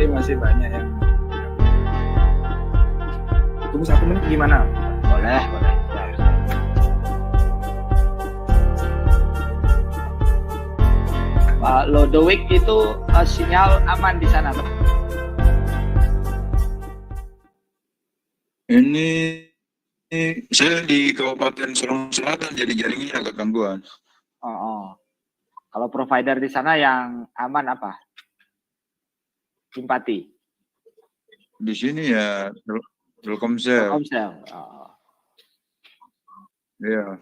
masih banyak yang tunggu 1 menit gimana? Boleh. Pak Lodowik itu sinyal aman di sana, Pak? Ini saya di Kabupaten Sorong Selatan, jadi jaringannya agak gangguan. Kalau provider di sana yang aman apa? Simpati. Di sini ya Telkomsel. Telkomsel. Iya.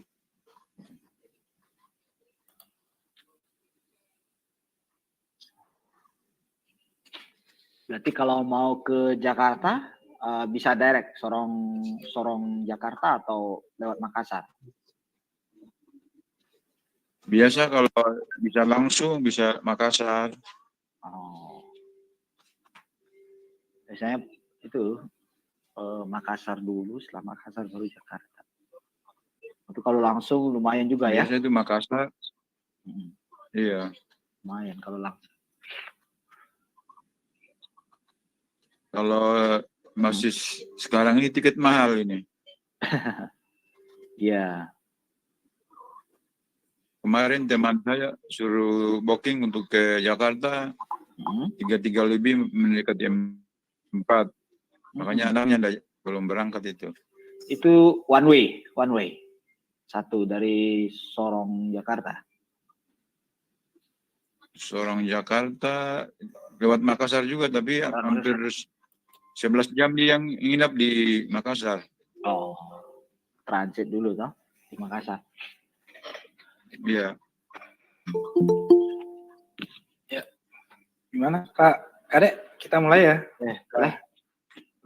Berarti kalau mau ke Jakarta bisa direct Sorong Jakarta atau lewat Makassar? Biasa kalau bisa langsung bisa Makassar. Biasanya itu Makassar dulu, setelah Makassar baru Jakarta. Itu kalau langsung lumayan juga ya? Biasa itu Makassar. Iya. Lumayan kalau langsung. Kalau masih sekarang ini tiket mahal ini. Iya. Kemarin teman saya suruh booking untuk ke Jakarta 3 lebih mendekati 4. Makanya anaknya belum berangkat itu. Itu one way. Satu dari Sorong Jakarta. Sorong Jakarta lewat Makassar juga, tapi hampir 11 jam dia yang nginap di Makassar. Transit dulu toh di Makassar. Iya. Ya. Gimana Pak Kadek? Kita mulai ya? Boleh.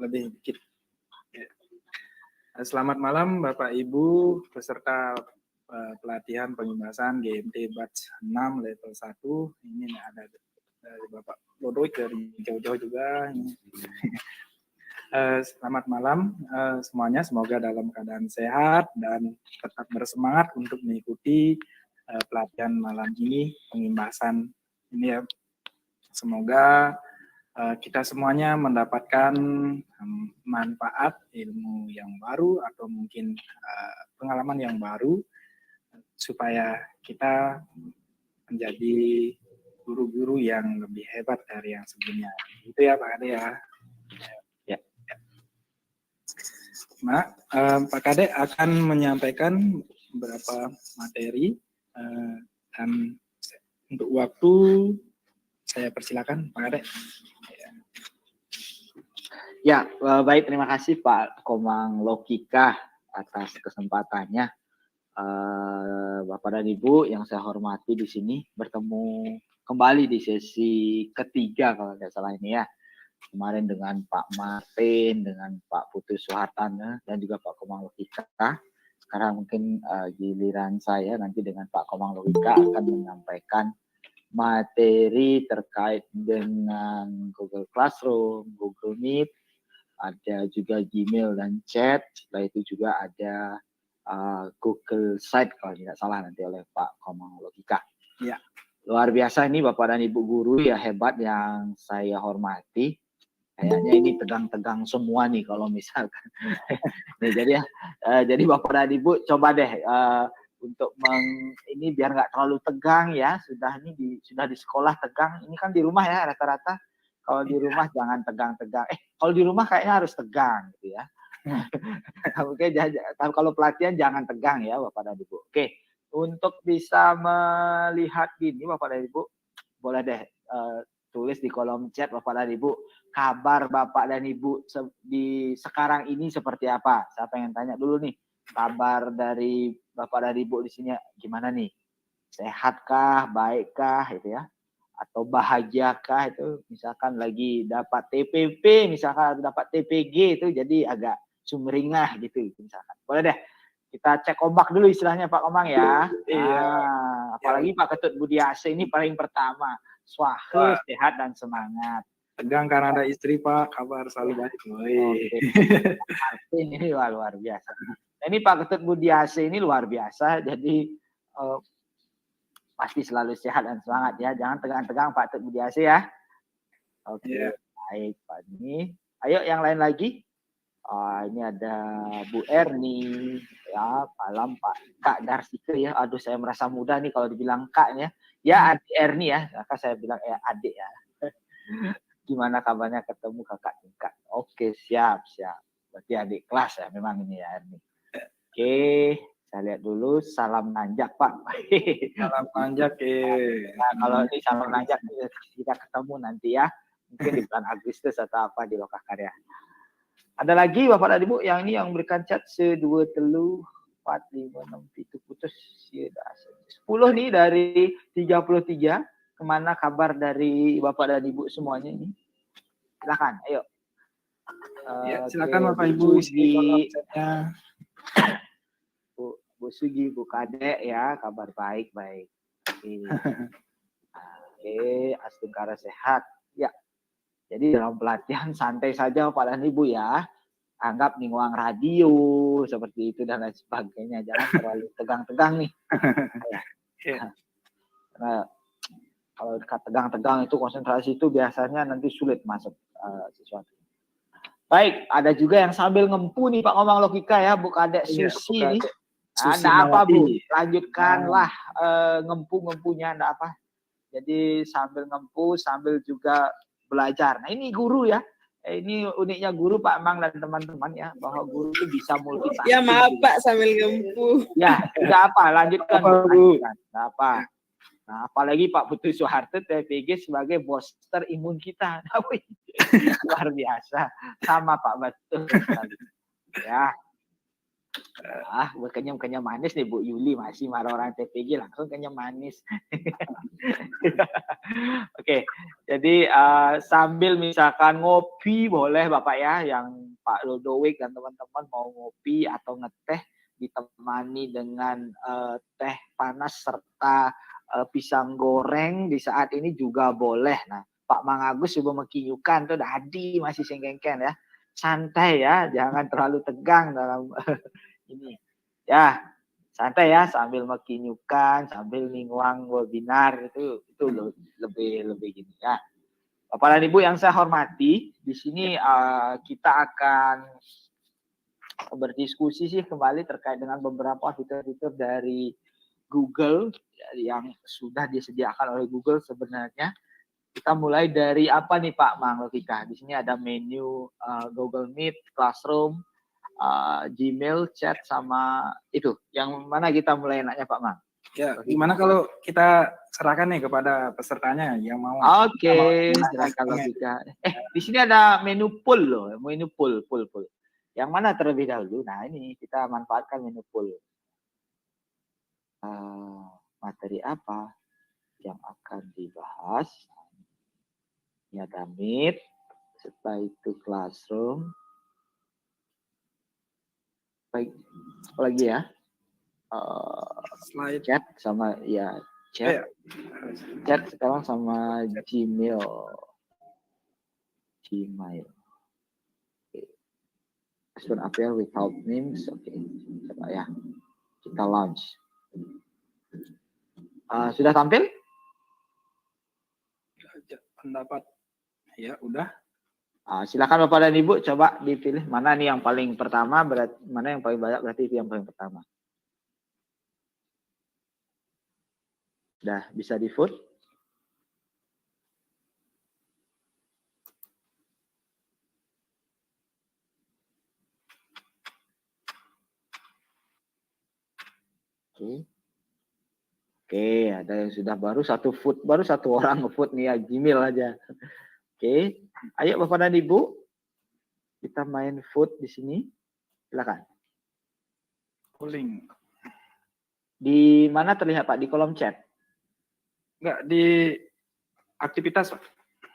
Lebih dikit. Selamat malam Bapak Ibu peserta pelatihan pengimasan GMT Batch 6 level 1. Ini ada dari Bapak Lodowik dari jauh-jauh juga. Selamat malam semuanya, semoga dalam keadaan sehat dan tetap bersemangat untuk mengikuti pelatihan malam ini, pengimasan ini ya. Semoga kita semuanya mendapatkan manfaat ilmu yang baru atau mungkin pengalaman yang baru supaya kita menjadi guru-guru yang lebih hebat dari yang sebelumnya. Itu ya Pak Kade ya. Pak Kade akan menyampaikan beberapa materi dan untuk waktu saya persilakan Pak Kade. Ya, baik, terima kasih Pak Komang Lokika atas kesempatannya. Bapak dan Ibu yang saya hormati di sini, bertemu kembali di sesi ketiga kalau tidak salah ini ya. Kemarin dengan Pak Martin, dengan Pak Putu Soehartana, dan juga Pak Komang Lokika. Sekarang mungkin giliran saya nanti dengan Pak Komang Lokika akan menyampaikan materi terkait dengan Google Classroom, Google Meet, ada juga Gmail dan chat. Setelah itu juga ada Google Site kalau tidak salah nanti oleh Pak Komang Lokika. Ya. Luar biasa ini Bapak dan Ibu guru ya, hebat yang saya hormati. Kayaknya ini tegang-tegang semua nih kalau misalkan. Nih, jadi Bapak dan Ibu coba deh untuk ini biar nggak terlalu tegang ya. Sudah di sekolah tegang, ini kan di rumah ya rata-rata. Kalau di rumah jangan tegang-tegang. Kalau di rumah kayaknya harus tegang gitu ya. Oke, kalau pelatihan jangan tegang ya Bapak dan Ibu. Oke, untuk bisa melihat gini Bapak dan Ibu, boleh deh tulis di kolom chat Bapak dan Ibu, kabar Bapak dan Ibu di sekarang ini seperti apa? Saya pengen tanya dulu nih, kabar dari Bapak dan Ibu di sini gimana nih? Sehatkah, baikkah gitu ya? Atau bahagiakah itu? Misalkan lagi dapat TPP, misalkan dapat TPG itu jadi agak sumringah gitu misalkan. Boleh deh kita cek ombak dulu istilahnya Pak Komang ya. Apalagi Pak Ketut Budiase ini paling pertama. Swahe, sehat dan semangat. Tegang karena ada istri Pak, kabar selalu baik. Ini luar biasa. Ini Pak Ketut Budiase ini luar biasa, jadi pasti selalu sehat dan semangat ya. Jangan tegang-tegang Pak Ketut Budiase ya. Oke. Baik, Pak Ni. Ayo yang lain lagi. Ini ada Bu Erni, ya, malam Pak Kak Darsika ya. Aduh, saya merasa muda nih kalau dibilang Kak ya. Ya, adik Erni ya. Maka saya bilang adik ya. Gimana kabarnya ketemu kakak tingkat? Oke, siap. Berarti adik kelas ya, memang ini ya Erni. Oke, saya lihat dulu. Salam nanjak Pak. Salam nanjak. Nah, kalau ini salam nanjak kita ketemu nanti ya. Mungkin di bulan Agustus atau apa di Lokakarya. Ada lagi Bapak dan Ibu yang ini yang berikan chat 1, 2, 3, 4, 5, 6, 7 putus 10 nih dari 33. Kemana kabar dari Bapak dan Ibu semuanya ini? Silakan, ayo. Ya, silakan Bapak Ibu isi chatnya. Bu Sugi, Bu Kadek ya, kabar baik. Oke, Astungkara sehat. Ya. Jadi dalam pelatihan santai saja Pak dan Ibu ya. Anggap ninguang radio seperti itu dan lain sebagainya. Jangan terlalu tegang-tegang nih. Karena kalau tegang-tegang itu konsentrasi itu biasanya nanti sulit masuk sesuatu. Baik, ada juga yang sambil ngempu nih Pak ngomong logika ya, Bu Kadek Susi nih. Ada apa Bu? Lanjutkanlah ngempu-ngempunya, ada apa? Jadi sambil ngempu, sambil juga belajar. Nah ini guru ya. Ini uniknya guru Pak Mang dan teman-teman ya, bahwa guru itu bisa multitasking. Ya maaf Pak sambil ngempu. Ya, tidak apa, lanjutkan. Tidak apa. Nah, apalagi Pak Putu Soeharto TPG sebagai booster imun kita. Luar biasa. Sama Pak, betul sekali. Ya. Berkenyam-kenyam manis nih Bu Yuli, masih marah orang TPG langsung kenyam manis. Oke, jadi sambil misalkan ngopi boleh Bapak ya, yang Pak Lodowik dan teman-teman mau ngopi atau ngeteh ditemani dengan teh panas serta pisang goreng di saat ini juga boleh. Nah, Pak Mang Agus juga mekinyukan tuh tadi masih sengkengken ya. Santai ya, jangan terlalu tegang dalam ini. Ya, santai ya sambil mekinyukan, sambil ninguang webinar itu lebih gini ya. Bapak dan Ibu yang saya hormati, di sini kita akan berdiskusi sih kembali terkait dengan beberapa fitur-fitur dari Google yang sudah disediakan oleh Google sebenarnya. Kita mulai dari apa nih Pak Mang Logika? Di sini ada menu Google Meet, Classroom, Gmail, chat, sama itu. Yang mana kita mulai enaknya Pak Mang? Ya, gimana kalau kita serahkan nih kepada pesertanya yang mau. Oke, silakan Logika. Di sini ada menu poll loh, menu poll. Yang mana terlebih dahulu? Nah ini kita manfaatkan menu poll. Materi apa yang akan dibahas? Ini ada Meet, setelah itu Classroom. Baik, apa lagi ya? Slide. Chat sama ya chat. Chat sekarang sama Gmail. Soon appear without names. Oke, coba ya. Kita launch. Sudah tampil? Pendapat. Ya, udah. Silakan Bapak dan Ibu coba dipilih mana nih yang paling pertama, mana yang paling banyak berarti itu yang paling pertama. Udah bisa di-vote? Oke, ada yang sudah baru satu orang nge-vote nih ya, Gmail aja. Oke, ayo Bapak dan Ibu, kita main vote di sini. Silakan. Polling. Di mana terlihat Pak? Di kolom chat? Enggak, di aktivitas Pak.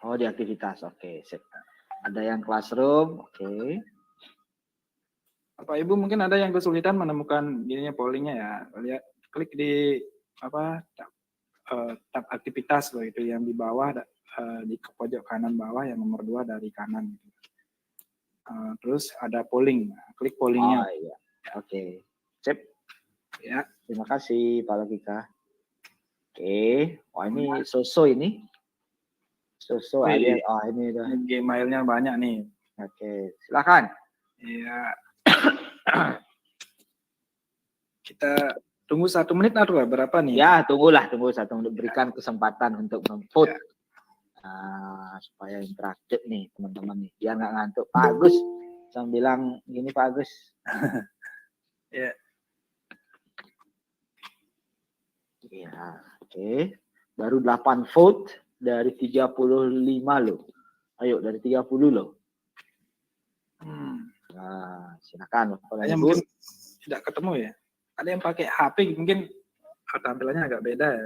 Oh, di aktivitas. Oke, sip. Ada yang Classroom. Oke. Bapak Ibu mungkin ada yang kesulitan menemukan ininya pollingnya ya. Lihat, klik di tab aktivitas begitu yang di bawah di pojok kanan bawah yang nomor 2 dari kanan. Terus ada polling, klik pollingnya. Oh iya, oke. Sip. Ya. Terima kasih Pak Logika. Oke, wah ini so-so ini. So Wih. ada. Oh ini udah. Ini Gmailnya banyak nih. Oke, silakan. Iya. Kita tunggu 1 menit atau berapa nih? Ya, tunggu 1 menit, berikan kesempatan untuk memvote. Nah, supaya interaktif nih teman-teman nih, biar nggak ngantuk. Pak Agus, saya bilang gini Pak Agus. Ya. Ya, oke. Baru 8 vote dari 35 loh. Ayo dari 30 loh. Nah, silakan Bapak dan Kayaknya Ibu. mungkin tidak ketemu ya. Ada yang pakai HP mungkin tampilannya agak beda ya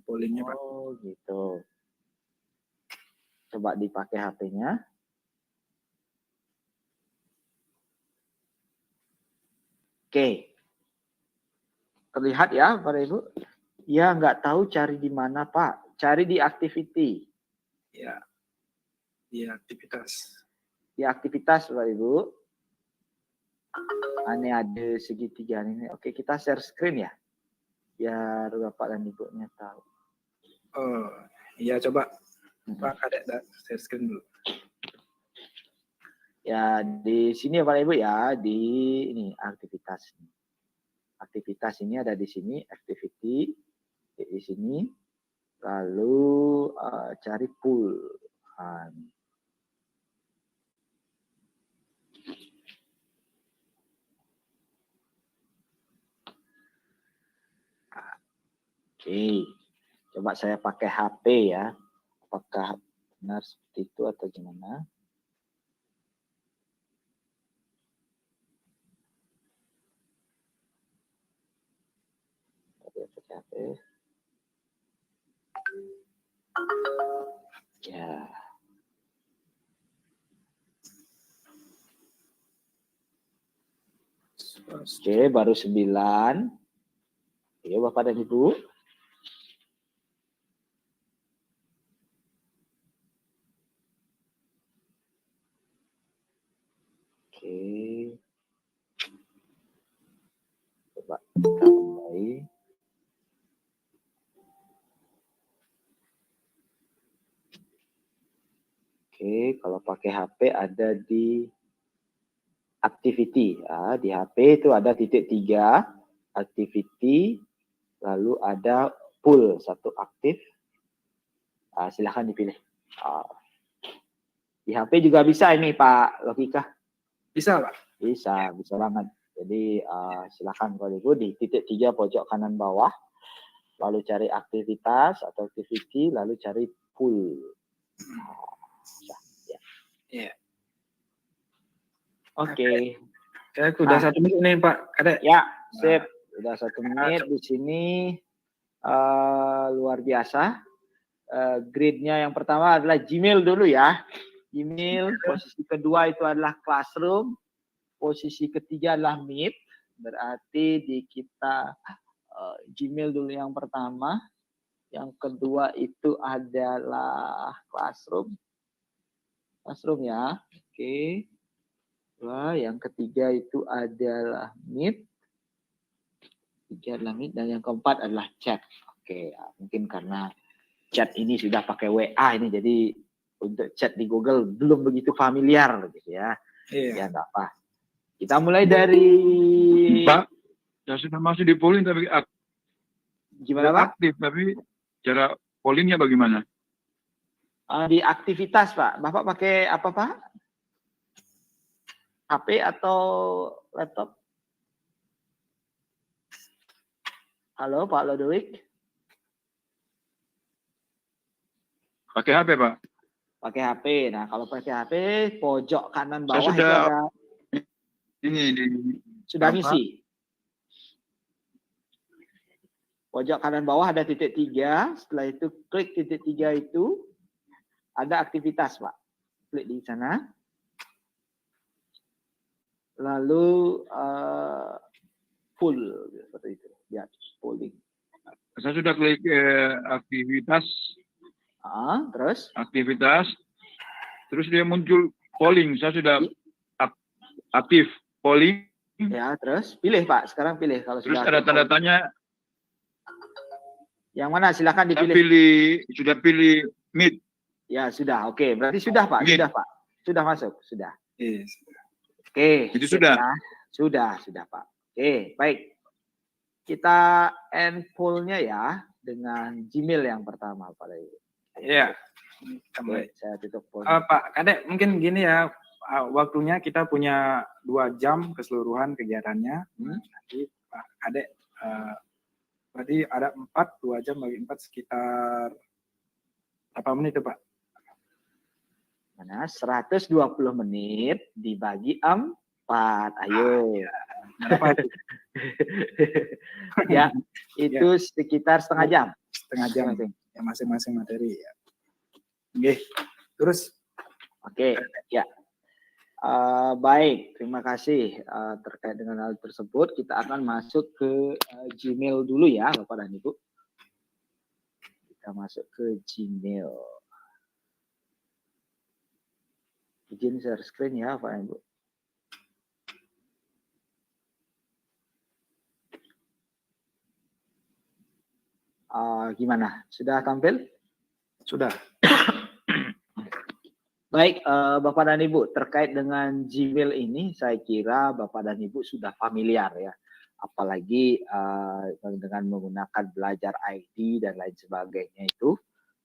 pollingnya Pak. Oh gitu. Coba dipakai HP-nya. Oke. Terlihat ya Bapak Ibu? Ya nggak tahu cari di mana Pak. Cari di activity. Ya. Di aktivitas. Di aktivitas Bapak Ibu. Ini ada segitiga ini. Oke, kita share screen ya. Biar Bapak dan Ibunya tahu. Oh, iya coba Pak Kadek share screen dulu. Ya, di sini Bapak Ibu ya, di ini aktivitas. Aktivitas ini ada di sini, activity di sini. Lalu cari pool. Nah, ini. Oke, coba saya pakai HP ya. Apakah benar seperti itu atau gimana? Pakai HP. Ya. Oke, baru 9. Oke, Bapak dan Ibu. Oke. Coba kita mulai. Oke, kalau pakai HP ada di activity. Ya, di HP itu ada titik 3, activity, lalu ada pool, 1 aktif. Silahkan dipilih. Di HP juga bisa ini Pak Logika. Bisa Pak? Bisa banget. Jadi silahkan kalau Ibu di titik 3 pojok kanan bawah, lalu cari aktivitas atau activity, lalu cari pool. Iya. Oke. Saya udah 1 menit nih Pak Kadek. Ya, sip. Udah 1 menit di sini. Luar biasa. Grid-nya yang pertama adalah Gmail dulu ya. Gmail, posisi kedua itu adalah Classroom, posisi ketiga adalah Meet. Berarti di kita Gmail dulu yang pertama, yang kedua itu adalah Classroom ya. Oke. Wah, yang ketiga itu adalah Meet. Tiga adalah Meet dan yang keempat adalah Chat. Oke, ya. Mungkin karena chat ini sudah pakai WA ini, jadi untuk chat di Google belum begitu familiar gitu ya. Iya. Ya nggak apa. Kita mulai dari Pak, saya sudah masuk di polling tapi gimana Pak? aktif, tapi cara pollingnya bagaimana? Di aktivitas Pak. Bapak pakai apa Pak? HP atau laptop? Halo Pak Lodewijk. Pakai HP Pak. Pakai HP. Nah kalau pakai HP pojok kanan bawah Saya itu ada ini sudah ngisi. Pojok kanan bawah ada titik 3. Setelah itu klik titik 3 itu ada aktivitas Pak. Klik di sana. Lalu full seperti itu. Ya, polling. Saya sudah klik aktivitas. Terus? Aktivitas. Terus dia muncul polling. Saya sudah aktif polling. Ya, terus pilih Pak. Sekarang pilih kalau Terus sudah ada tanda tanya. Yang mana? Silakan Saya dipilih. sudah pilih Meet. Ya sudah, oke. Berarti sudah Pak, Oke. sudah Pak. Sudah masuk, sudah. Yes. Oke. Itu sudah? Ya. Sudah Pak. Oke, baik. Kita end poll-nya ya dengan Gmail yang pertama Pak Leo. Iya. Oke, saya tutup poll. Pak Kadek, mungkin gini ya, waktunya kita punya 2 jam keseluruhan kegiatannya. Nanti Pak Kadek, berarti ada 2 jam bagi 4 sekitar berapa menit itu Pak? Mana 120 menit dibagi 4. Ayo. Berapa itu? Ya, itu sekitar setengah jam. Setengah jam ya, masing-masing materi ya. Oke. Terus Oke, ya. Baik, terima kasih terkait dengan hal tersebut. Kita akan masuk ke Gmail dulu ya, Bapak dan Ibu. Kita masuk ke Gmail. Izin share screen ya, Pak dan Ibu. Gimana? Sudah tampil? sudah. Baik, Bapak dan Ibu, terkait dengan Gmail ini, saya kira Bapak dan Ibu sudah familiar ya. Apalagi dengan menggunakan belajar ID dan lain sebagainya itu,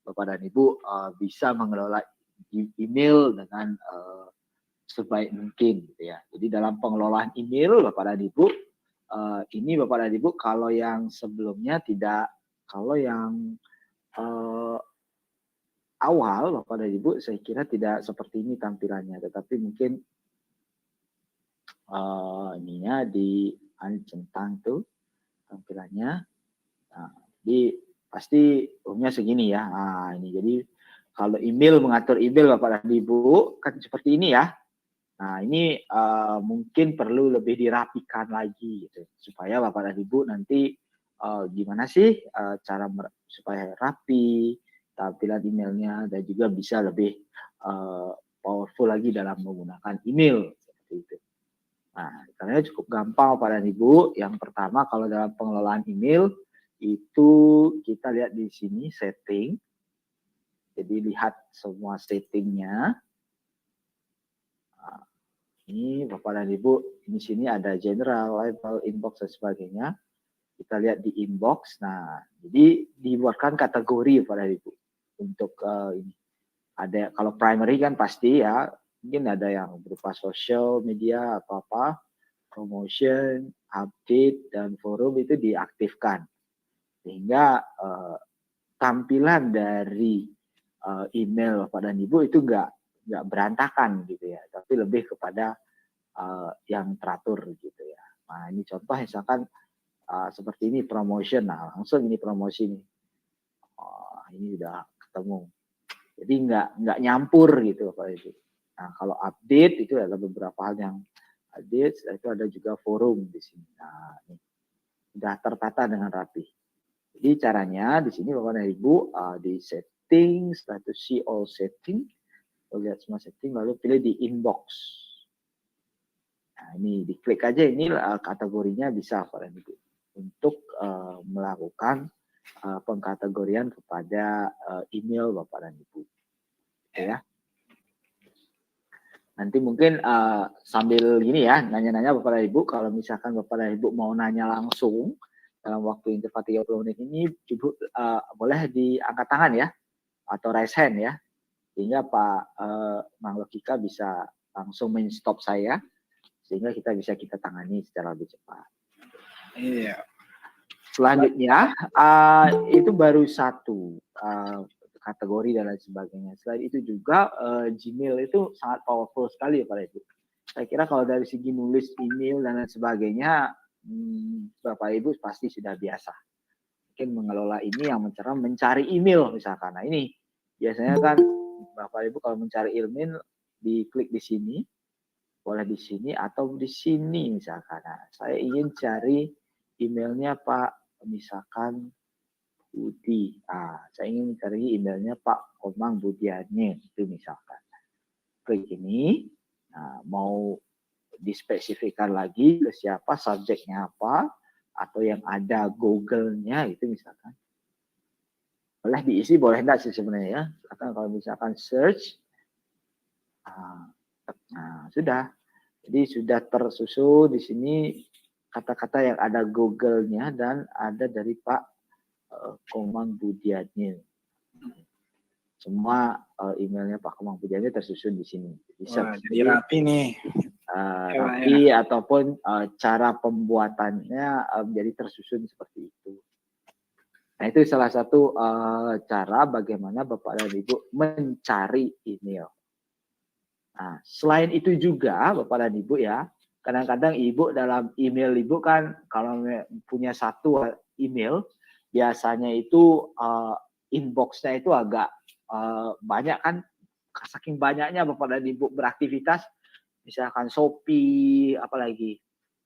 Bapak dan Ibu bisa mengelola email dengan sebaik mungkin gitu ya. Jadi dalam pengelolaan email Bapak dan Ibu, ini Bapak dan Ibu kalau yang sebelumnya tidak, kalau yang awal Bapak dan Ibu saya kira tidak seperti ini tampilannya, tetapi mungkin ininya di centang tuh tampilannya. Nah, jadi pasti umumnya segini ya. Nah, ini jadi kalau email, mengatur email Bapak dan Ibu kan seperti ini ya. Nah, ini mungkin perlu lebih dirapikan lagi gitu supaya Bapak dan Ibu nanti gimana sih cara supaya rapi tampilan emailnya dan juga bisa lebih powerful lagi dalam menggunakan email seperti itu. Nah, caranya cukup gampang Bapak dan Ibu. Yang pertama kalau dalam pengelolaan email itu kita lihat di sini setting. Jadi lihat semua settingnya. Nah, ini Bapak dan Ibu, di sini ada general, label, inbox dan sebagainya. Kita lihat di inbox. Nah, jadi dibuatkan kategori Bapak dan Ibu. Untuk ini ada kalau primary kan pasti ya mungkin ada yang berupa social media atau apa, promotion, update dan forum itu diaktifkan sehingga tampilan dari email Bapak dan Ibu itu nggak berantakan gitu ya, tapi lebih kepada yang teratur gitu ya. Nah ini contoh misalkan seperti ini promotion, nah langsung ini promosi nih. Ini udah ketemu. Jadi nggak nyampur gitu Bapak Ibu. Nah kalau update itu ada beberapa hal yang update, itu ada juga forum di sini. Nah ini sudah tertata dengan rapi. Jadi caranya di sini Bapak dan Ibu di setting, status see all setting, lihat semua setting, lalu pilih di inbox. Nah ini diklik aja ini kategorinya bisa Bapak dan Ibu untuk melakukan pengkategorian kepada email Bapak dan Ibu. Ya. Nanti mungkin sambil gini ya, nanya-nanya Bapak dan Ibu, kalau misalkan Bapak dan Ibu mau nanya langsung dalam waktu interval 30 menit ini, Ibu boleh diangkat tangan ya, atau raise hand ya, sehingga Pak Mang Logika bisa langsung men-stop saya, sehingga kita bisa tangani secara lebih cepat. Iya. Selanjutnya itu baru satu kategori dan lain sebagainya. Selain itu juga Gmail itu sangat powerful sekali ya Pak Ibu. Saya kira kalau dari segi nulis email dan lain sebagainya, Bapak Ibu pasti sudah biasa. Mungkin mengelola ini yang mencari email misalkan. Nah ini biasanya kan Bapak Ibu kalau mencari email diklik di sini, boleh di sini atau di sini misalkan. Nah, saya ingin cari emailnya Pak misalkan Budi. Saya ingin mencari emailnya Pak Komang Budiane itu misalkan. Klik ini, mau dispesifikan lagi ke siapa, subjeknya apa, atau yang ada Google-nya itu misalkan. Boleh diisi, boleh enggak sih sebenarnya ya. Silakan kalau misalkan search. Nah, sudah. Jadi sudah tersusun di sini kata-kata yang ada Google-nya dan ada dari Pak Komang Budiannya. Semua emailnya Pak Komang Budiannya tersusun di sini. Wah, jadi rapi nih. Rapi ataupun cara pembuatannya jadi tersusun seperti itu. Nah, itu salah satu cara bagaimana Bapak dan Ibu mencari email. Nah, selain itu juga Bapak dan Ibu ya, kadang-kadang Ibu dalam email Ibu kan kalau punya satu email, biasanya itu inbox-nya itu agak banyak kan, saking banyaknya Bapak dan Ibu beraktivitas, misalkan Shopee, apalagi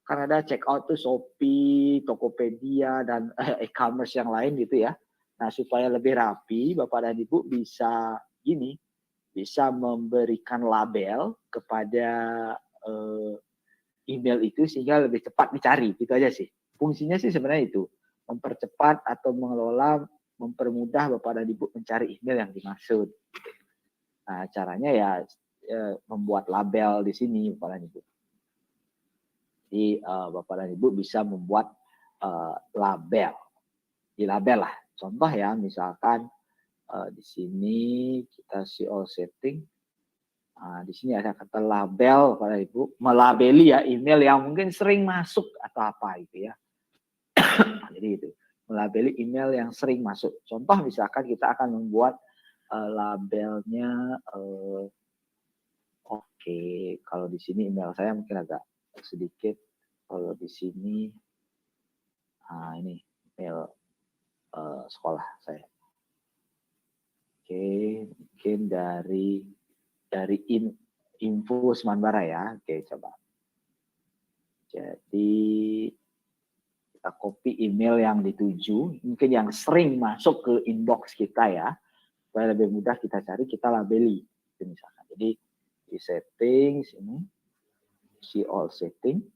kan ada checkout tuh Shopee, Tokopedia, dan e-commerce yang lain gitu ya. Nah, supaya lebih rapi, Bapak dan Ibu bisa gini, bisa memberikan label kepada email itu sehingga lebih cepat dicari, gitu aja sih. Fungsinya sih sebenarnya itu, mempercepat atau mengelola, mempermudah Bapak dan Ibu mencari email yang dimaksud. Nah, caranya ya membuat label di sini Bapak dan Ibu. Jadi Bapak dan Ibu bisa membuat label, di label lah. Contoh ya, misalkan di sini kita see all setting. Di sini ada kata label Bapak dan Ibu, melabeli ya email yang mungkin sering masuk atau apa gitu ya. Jadi itu, melabeli email yang sering masuk. Contoh misalkan kita akan membuat labelnya, oke, kalau di sini email saya mungkin agak sedikit. Kalau di sini, ini email sekolah saya. Oke, mungkin dari info Semanbara ya. Oke, coba. Jadi kita copy email yang dituju, mungkin yang sering masuk ke inbox kita ya, supaya lebih mudah kita cari, kita labeli. Misalkan. Jadi di settings ini, see all setting.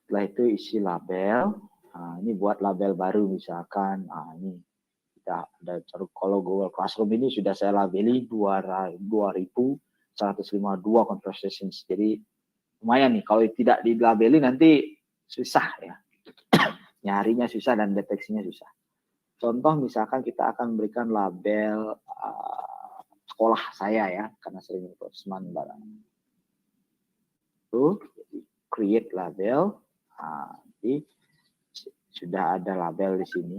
Setelah itu isi label. Nah, ini buat label baru misalkan. Nah, ini kita ada kalau Google Classroom ini sudah saya labeli 2152 conversations. Jadi lumayan nih, kalau tidak dilabeli nanti susah ya. Nyarinya susah dan deteksinya susah. Contoh misalkan kita akan memberikan label sekolah saya ya, karena sering enforcement barang. Tuh, create label. Jadi sudah ada label di sini.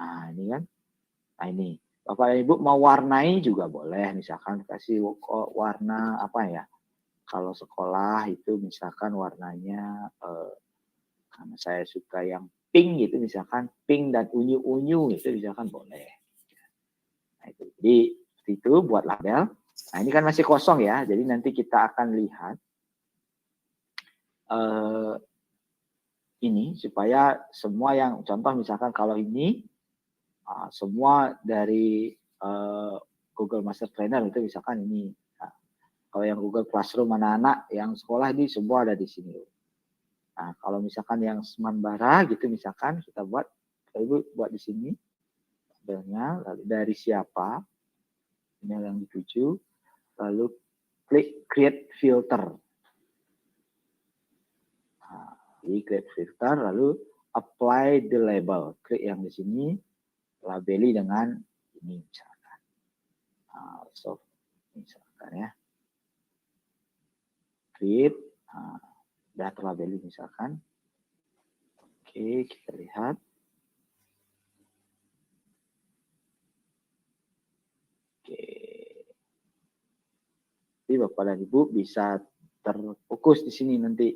Nah, ini kan. Nah, ini. Bapak dan Ibu mau warnai juga boleh. Misalkan kasih warna apa ya. Kalau sekolah itu misalkan warnanya, karena saya suka yang pink gitu, misalkan pink dan unyu-unyu itu misalkan boleh. Nah, itu. Jadi itu buat label. Nah, ini kan masih kosong ya. Jadi nanti kita akan lihat ini supaya semua yang contoh misalkan kalau ini semua dari Google Master Planner itu misalkan ini. Nah, kalau yang Google Classroom anak-anak yang sekolah ini semua ada di sini. Nah, kalau misalkan yang Semanbara gitu misalkan kita buat di sini labelnya, lalu dari siapa email yang dituju, lalu klik create filter. Di create filter, lalu apply the label. Klik yang di sini, labeli dengan ini misalkan. So, misalkan ya. Create, udah terlabeli misalkan. Oke, kita lihat. Oke. Jadi Bapak dan Ibu bisa terfokus di sini nanti.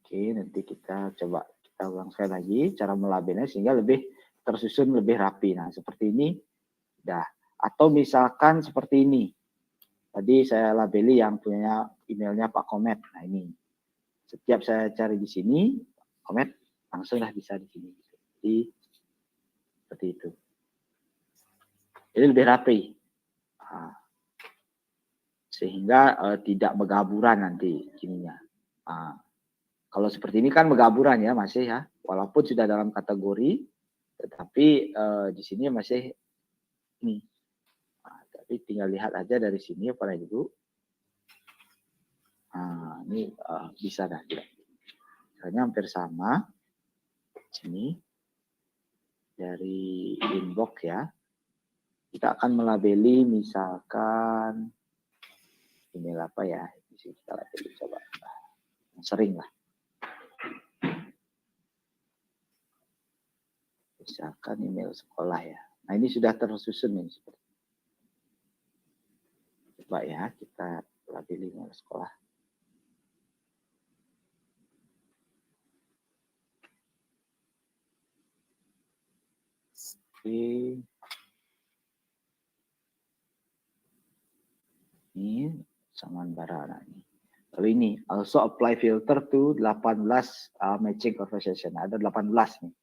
Oke, nanti kita coba ulang sekali lagi cara melabelnya sehingga lebih tersusun, lebih rapi. Nah, seperti ini udah. Atau misalkan seperti ini. Tadi saya labeli yang punya emailnya Pak Komet. Nah, ini. Setiap saya cari di sini, Komet langsung dah bisa di sini. Jadi seperti itu. Jadi lebih rapi. Sehingga tidak bergaburan nanti ininya. Kalau seperti ini kan bergaburan ya masih ya, walaupun sudah dalam kategori, tetapi di sini masih ini. Nah, tapi tinggal lihat aja dari sini ya Bapak Ibu. Nah, ini bisa dah. Caranya hampir sama. Sini dari inbox ya. Kita akan melabeli misalkan email apa ya? Di sini kita labeli coba. Sering lah. Misalkan email sekolah ya. Nah ini sudah tersusun nih. Coba ya kita labeli email sekolah. Oke. Ini samaan barana ini. Lalu ini also apply filter to 18 matching conversation. Ada 18 nih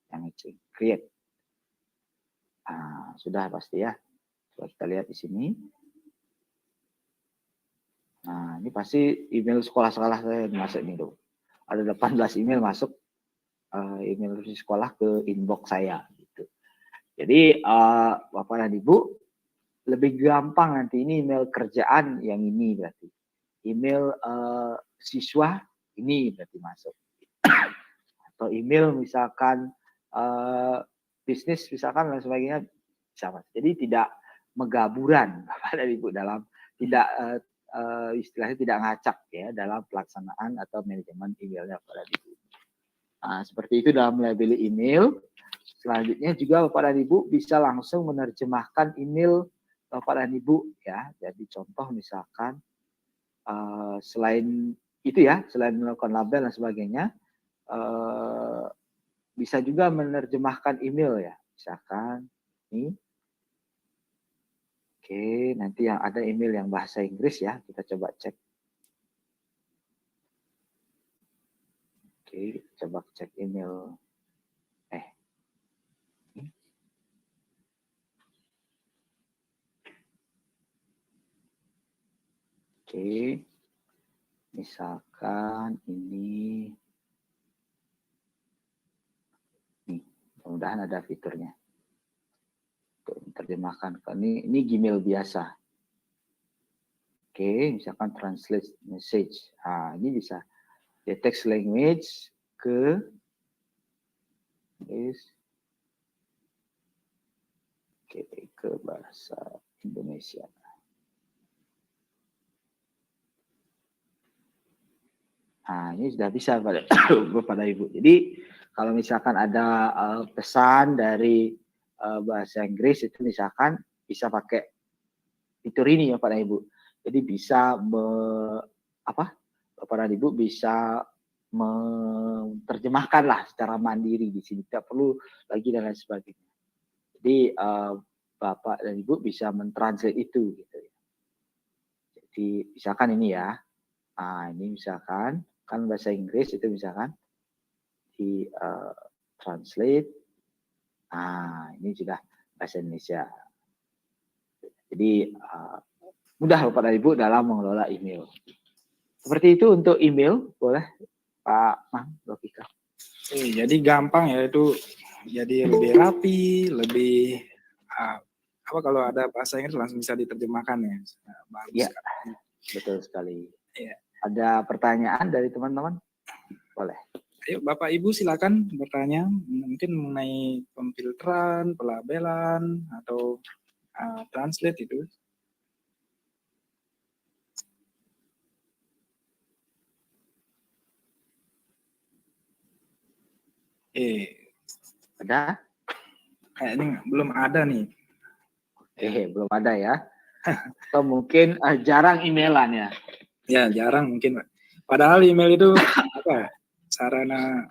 yang matching. Create. Sudah pasti ya. Coba kita lihat di sini. Nah, ini pasti email sekolah-sekolah saya masuk nih tuh. Ada 18 email masuk email sekolah ke inbox saya gitu. Jadi Bapak dan Ibu lebih gampang nanti ini email kerjaan yang ini berarti. Email siswa ini berarti masuk. Atau email misalkan bisnis misalkan dan sebagainya bisa masuk. Jadi tidak megaburan Bapak dan Ibu dalam tidak istilahnya tidak ngacak ya dalam pelaksanaan atau manajemen emailnya Bapak dan Ibu. Nah, seperti itu dalam labeli email. Selanjutnya juga Bapak dan Ibu bisa langsung menerjemahkan email Bapak dan Ibu ya. Jadi contoh misalkan selain itu ya, selain melakukan label dan sebagainya, bisa juga menerjemahkan email ya. Misalkan ini. Oke, nanti yang ada email yang bahasa Inggris ya, kita coba cek. Oke, coba cek email. Oke, misalkan ini, nih, mudah-mudahan ada fiturnya. Untuk menerjemahkan, ini Gmail biasa. Oke, misalkan translate message. Nah, ini bisa text language ke bahasa Indonesia. Nah, ini sudah bisa Bapak Ibu. Jadi kalau misalkan ada pesan dari bahasa Inggris itu misalkan bisa pakai fitur ini ya Bapak Ibu. Jadi bisa Bapak Ibu bisa menerjemahkan lah secara mandiri di sini. Tidak perlu lagi dan lain sebagainya. Jadi Bapak dan Ibu bisa mentranslate itu gitu ya. Jadi misalkan ini ya. Nah, ini misalkan kan bahasa Inggris itu misalkan di translate. Nah, ini sudah bahasa Indonesia. Jadi mudah Bapak dan Ibu dalam mengelola email. Seperti itu untuk email, boleh Pak Mang, Logika. Jadi gampang ya itu, jadi lebih rapi, lebih kalau ada bahasa Inggris langsung bisa diterjemahkan ya. Bagus ya, sekali. Betul sekali. Ya. Ada pertanyaan dari teman-teman? Boleh. Ayo Bapak Ibu silakan bertanya, mungkin mengenai pemfilteran, pelabelan atau translate itu. Ada? Kayaknya belum ada nih. Belum ada ya. Atau mungkin jarang emailan ya. Ya, jarang mungkin. Padahal email itu sarana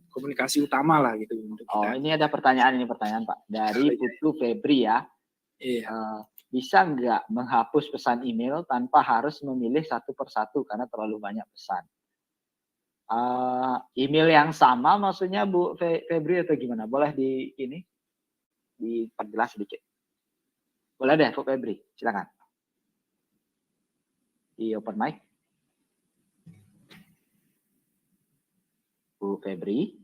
komunikasi utama lah gitu untuk kita. Ini ada pertanyaan Pak dari Putu Febri ya. Iya. Bisa nggak menghapus pesan email tanpa harus memilih satu persatu karena terlalu banyak pesan? Email yang sama maksudnya Bu Febri atau gimana? Boleh diperjelas sedikit. Boleh deh Bu Febri, silakan. Di open mic. Ibu Febri.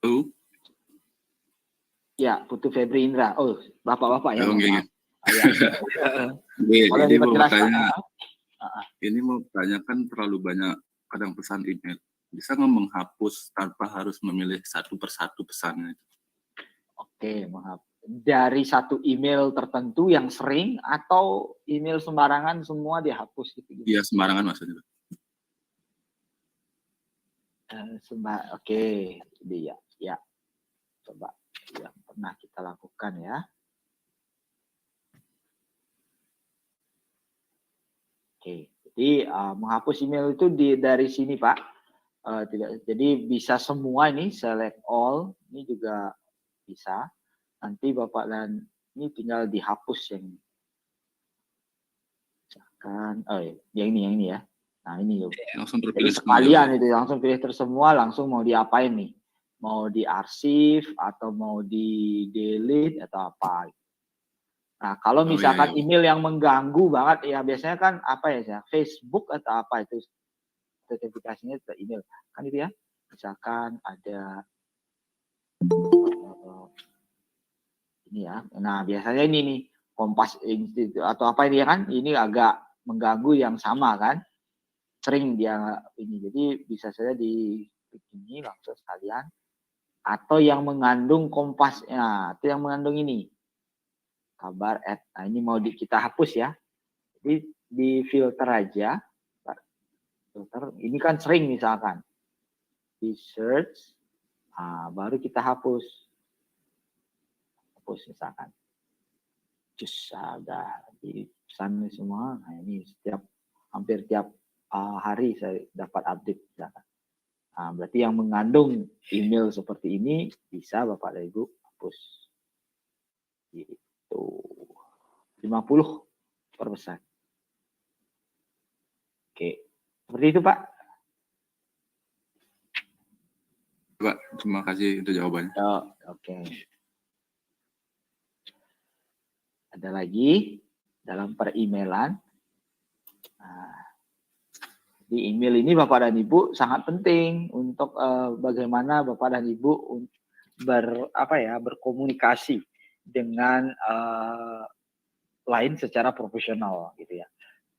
Oh, Ya, Putu Febri Indra. Oh, bapak-bapak ya. oh, Bapak. Ya. Boleh ini mau diperjelaskan. bertanya, ini mau bertanya kan terlalu banyak kadang pesan email. Bisa nggak menghapus tanpa harus memilih satu persatu pesannya? Oke, maaf. Dari satu email tertentu yang sering atau email sembarangan semua dihapus gitu? Iya, sembarangan maksudnya. Oke, dia ya. Coba yang pernah kita lakukan ya. Oke, jadi menghapus email itu dari sini Pak. Jadi bisa semua ini select all, ini juga bisa. Nanti Bapak dan ini tinggal dihapus yang ini. Misalkan, yang ini ya. Nah ini yuk. Langsung Jadi terpilih sekalian itu langsung pilih semua, langsung mau diapain nih? Mau diarsip atau mau di delete atau apa? Nah kalau misalkan email yang mengganggu banget ya biasanya kan apa ya Facebook atau apa itu notifikasinya ke email kan itu ya. Misalkan ada ini ya. Nah biasanya ini nih Kompas Institute atau apa ini ya kan? Ini agak mengganggu yang sama kan? Sering dia ini. Jadi bisa saja di ini langsung sekalian atau yang mengandung Kompasnya, atau yang mengandung ini kabar nah ini mau kita hapus ya. Jadi di filter aja. Filter ini kan sering misalkan di search, baru kita hapus misalkan. Just ada di pesan semua. Nah ini hampir tiap hari saya dapat update misalkan. Nah, berarti yang mengandung email seperti ini bisa Bapak dan Ibu hapus. Gitu. 50 per pesan. Oke. Seperti itu Pak. Pak, terima kasih untuk jawabannya. Oke. Ada lagi dalam per-emailan. Nah, di email ini Bapak dan Ibu sangat penting untuk bagaimana Bapak dan Ibu berkomunikasi dengan lain secara profesional gitu ya.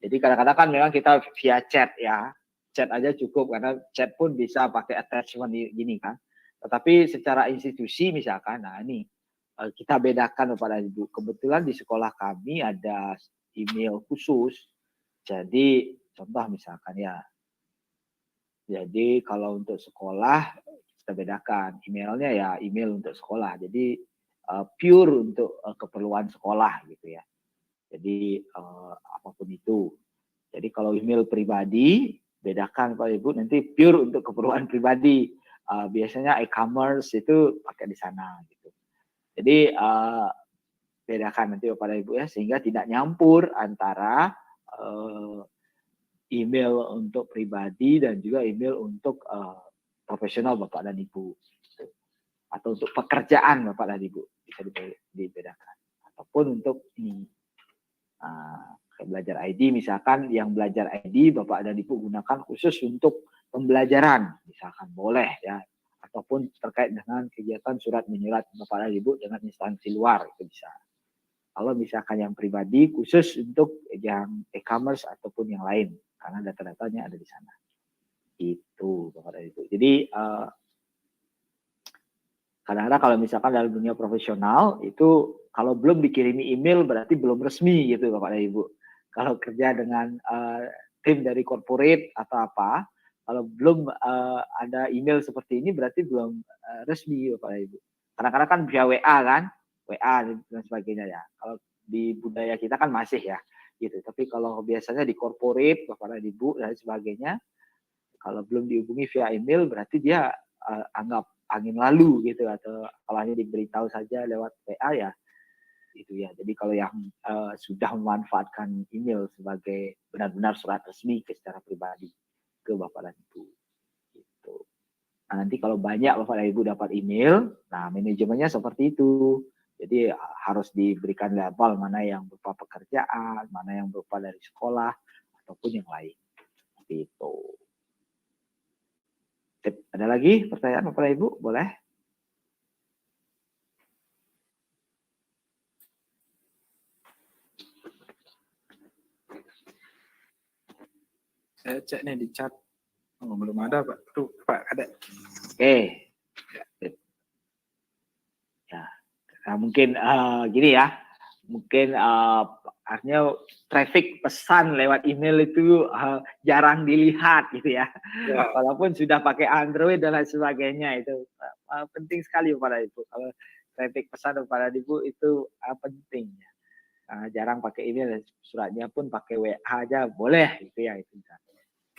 Jadi kadang-kadang kan memang kita via chat ya. Chat aja cukup karena chat pun bisa pakai attachment gini kan. Tetapi secara institusi misalkan, nah ini kita bedakan Bapak dan Ibu. Kebetulan di sekolah kami ada email khusus. Jadi contoh misalkan ya. Jadi kalau untuk sekolah kita bedakan emailnya ya email untuk sekolah. Jadi pure untuk keperluan sekolah gitu ya. Jadi apapun itu. Jadi kalau email pribadi bedakan Pak Ibu nanti pure untuk keperluan pribadi. Biasanya e-commerce itu pakai di sana gitu. Jadi bedakan nanti Bapak dan Ibu ya sehingga tidak nyampur antara email untuk pribadi dan juga email untuk profesional Bapak dan Ibu. Atau untuk pekerjaan Bapak dan Ibu bisa dibedakan. Ataupun untuk ini belajar ID misalkan yang belajar ID Bapak dan Ibu gunakan khusus untuk pembelajaran misalkan boleh ya. Ataupun terkait dengan kegiatan surat menyurat Bapak dan Ibu dengan instansi luar itu bisa. Kalau misalkan yang pribadi khusus untuk yang e-commerce ataupun yang lain karena data-datanya ada di sana. Itu Bapak dan Ibu. Jadi kadang-kadang kalau misalkan dalam dunia profesional itu kalau belum dikirimi email berarti belum resmi gitu Bapak dan Ibu. Kalau kerja dengan tim dari corporate atau apa, kalau belum ada email seperti ini berarti belum resmi Bapak dan Ibu. Kadang-kadang kan via WA kan, WA dan sebagainya ya. Kalau di budaya kita kan masih ya gitu. Tapi kalau biasanya di corporate Bapak dan Ibu dan sebagainya, kalau belum dihubungi via email berarti dia anggap angin lalu gitu atau kalau hanya diberitahu saja lewat WA ya itu ya. Jadi kalau yang sudah memanfaatkan email sebagai benar-benar surat resmi secara pribadi ke Bapak dan Ibu gitu. Nah, nanti kalau banyak Bapak dan Ibu dapat email, nah manajemennya seperti itu. Jadi harus diberikan label mana yang berupa pekerjaan, mana yang berupa dari sekolah ataupun yang lain. Seperti itu. Sip. Ada lagi pertanyaan Bapak Ibu? Boleh? Saya cek nih di chat. Oh, belum ada Pak. Tuh Pak ada. Oke. Sip. Ya. Nah, mungkin gini ya. Mungkin artinya traffic pesan lewat email itu jarang dilihat gitu ya. Ya. Walaupun sudah pakai Android dan lain sebagainya itu penting sekali kepada Ibu. Kalau traffic pesan kepada Ibu itu penting ya. Jarang pakai email, suratnya pun pakai WA aja boleh gitu ya itu.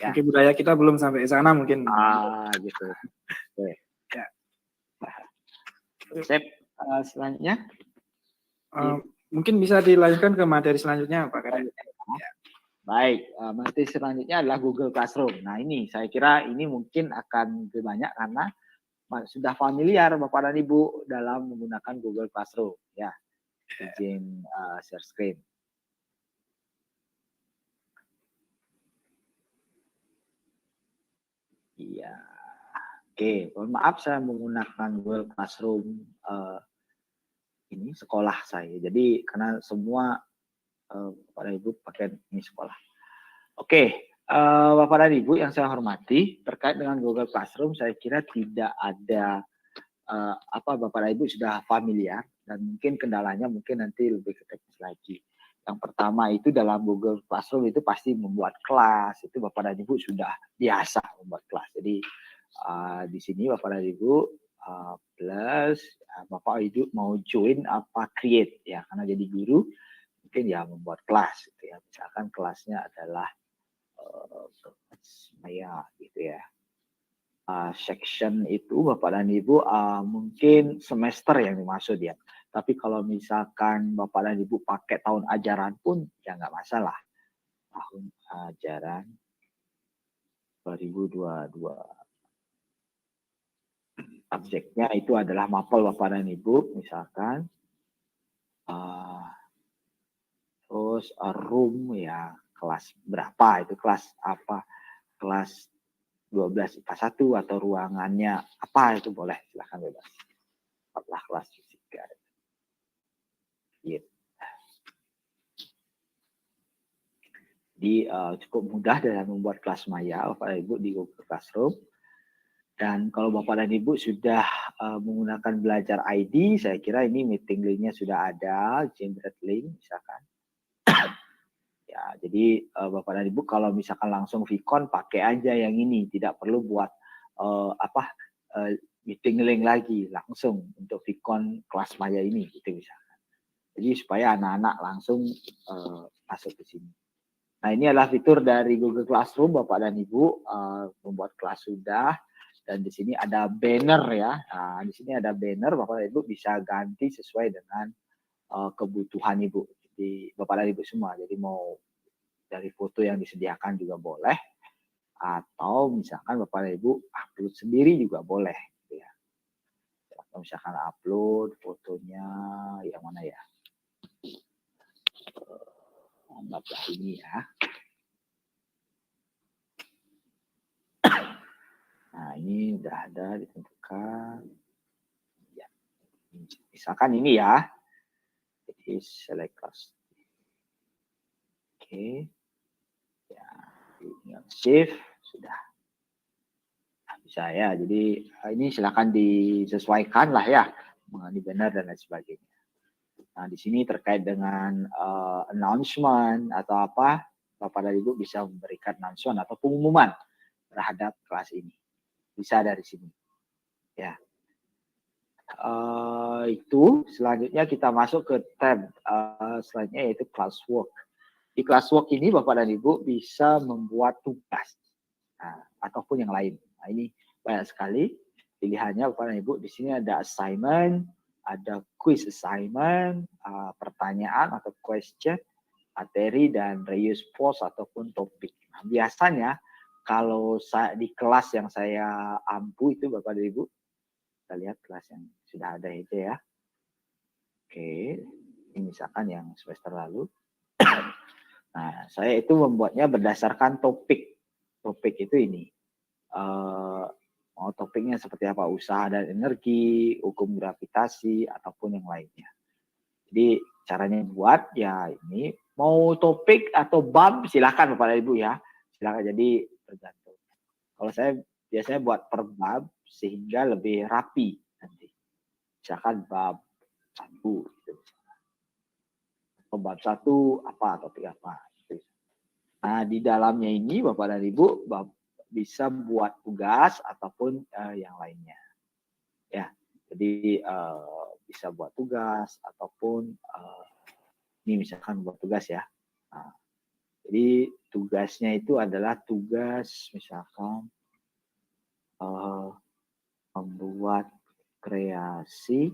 Ya. Mungkin budaya kita belum sampai sana mungkin. Gitu. Oke. Ya. Sip. Selanjutnya. Mungkin bisa dilanjutkan ke materi selanjutnya Pak Kaden. Ya. Baik, materi selanjutnya adalah Google Classroom. Nah ini saya kira ini mungkin akan lebih banyak karena sudah familiar Bapak dan Ibu dalam menggunakan Google Classroom. Ya, izin share screen. Iya, oke. Mohon maaf saya menggunakan Google Classroom ini sekolah saya. Jadi karena semua Bapak dan Ibu pakai ini sekolah. Oke, Bapak dan Ibu yang saya hormati, terkait dengan Google Classroom, saya kira tidak ada Bapak dan Ibu sudah familiar dan mungkin kendalanya mungkin nanti lebih ke teknis lagi. Yang pertama itu dalam Google Classroom itu pasti membuat kelas, itu Bapak dan Ibu sudah biasa membuat kelas. Jadi di sini Bapak dan Ibu plus Bapak Ibu mau join create ya, karena jadi guru mungkin ya membuat kelas gitu ya. Misalkan kelasnya adalah saya gitu ya. Section itu Bapak dan Ibu mungkin semester yang dimaksud ya. Tapi kalau misalkan Bapak dan Ibu pakai tahun ajaran pun ya nggak masalah. Tahun ajaran 2022. Subjeknya itu adalah mapel Bapak dan Ibu misalkan. Terus room ya kelas berapa itu, kelas apa, kelas 12 IPA 1 atau ruangannya apa itu boleh, silahkan bebas. Setelah kelas fisika. Gitu. Jadi cukup mudah dalam membuat kelas maya Bapak dan Ibu di Google Classroom. Dan kalau Bapak dan Ibu sudah menggunakan belajar ID, saya kira ini meeting link-nya sudah ada, generate link misalkan. Ya, jadi Bapak dan Ibu kalau misalkan langsung Vicon pakai aja yang ini, tidak perlu buat meeting link lagi langsung untuk Vicon kelas maya ini gitu misalkan. Jadi supaya anak-anak langsung masuk ke sini. Nah, ini adalah fitur dari Google Classroom Bapak dan Ibu membuat kelas sudah, dan di sini ada banner ya. Nah, di sini ada banner Bapak dan Ibu bisa ganti sesuai dengan kebutuhan Ibu. Jadi Bapak dan Ibu semua. Jadi mau dari foto yang disediakan juga boleh, atau misalkan Bapak dan Ibu upload sendiri juga boleh. Gitu ya. Atau misalkan upload fotonya yang mana ya? Anggaplah ini ya. Nah, ini udah ada ditentukan. Ya. Misalkan ini ya. Jadi select class. Oke. Ya, tinggal shift sudah. Nah, bisa ya. Jadi ini silakan disesuaikan lah ya mengenai banner dan lain sebagainya. Nah, di sini terkait dengan announcement atau apa, Bapak dan Ibu bisa memberikan announcement atau pengumuman terhadap kelas ini. Bisa dari sini. Ya. Itu selanjutnya kita masuk ke tab selanjutnya yaitu classwork. Di classwork ini Bapak dan Ibu bisa membuat tugas ataupun yang lain. Nah, ini banyak sekali pilihannya Bapak dan Ibu. Di sini ada assignment, ada quiz assignment, pertanyaan atau question, materi, dan reuse post ataupun topik. Nah, biasanya kalau di kelas yang saya ampu itu Bapak dan Ibu, kita lihat kelas yang sudah ada itu ya. Oke, ini misalkan yang semester lalu. Nah, saya itu membuatnya berdasarkan topik. Topik itu ini. Mau topiknya seperti apa, usaha dan energi, hukum gravitasi, ataupun yang lainnya. Jadi caranya buat ya ini, mau topik atau bab silakan Bapak dan Ibu ya. Silakan, jadi tergantung. Kalau saya biasanya buat per bab sehingga lebih rapi nanti. Misalkan bab 1 gitu. Atau bab 1 apa, topik apa. Gitu. Nah, di dalamnya ini Bapak dan Ibu bisa buat tugas ataupun yang lainnya. Ya. Jadi bisa buat tugas ataupun ini misalkan buat tugas ya. Nah, jadi tugasnya itu adalah tugas misalkan membuat kreasi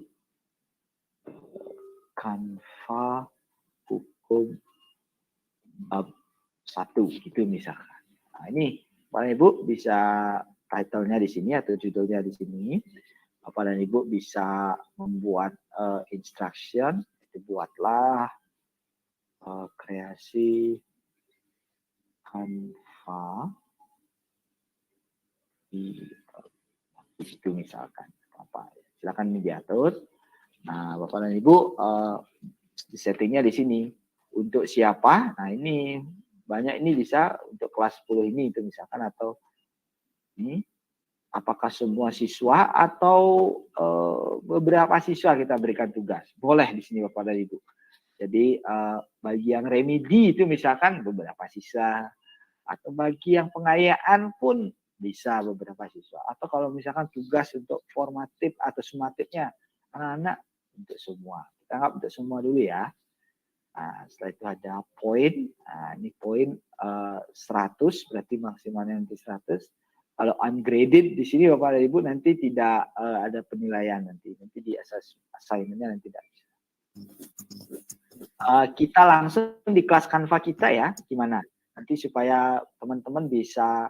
Canva hukum bab 1 gitu misalkan. Nah, ini Bapak Ibu bisa title-nya di sini atau judulnya di sini. Bapak dan Ibu bisa membuat instruction, itu buatlah kreasi Canva itu misalkan apa. Silakan ini diatur. Nah, Bapak dan Ibu di settingnya di sini. Untuk siapa? Nah, ini banyak, ini bisa untuk kelas 10 ini itu misalkan, atau ini apakah semua siswa atau beberapa siswa kita berikan tugas. Boleh di sini Bapak dan Ibu. Jadi bagi yang remedi itu misalkan beberapa siswa, atau bagi yang pengayaan pun bisa beberapa siswa. Atau kalau misalkan tugas untuk formatif atau sumatifnya anak-anak, untuk semua. Kita anggap untuk semua dulu ya. Nah, setelah itu ada poin. Nah, ini poin 100, berarti maksimalnya nanti 100. Kalau ungraded di sini Bapak dan Ibu nanti tidak ada penilaian nanti di assignment-nya nanti tidak bisa. Kita langsung di kelas Canva kita ya, gimana? Nanti supaya teman-teman bisa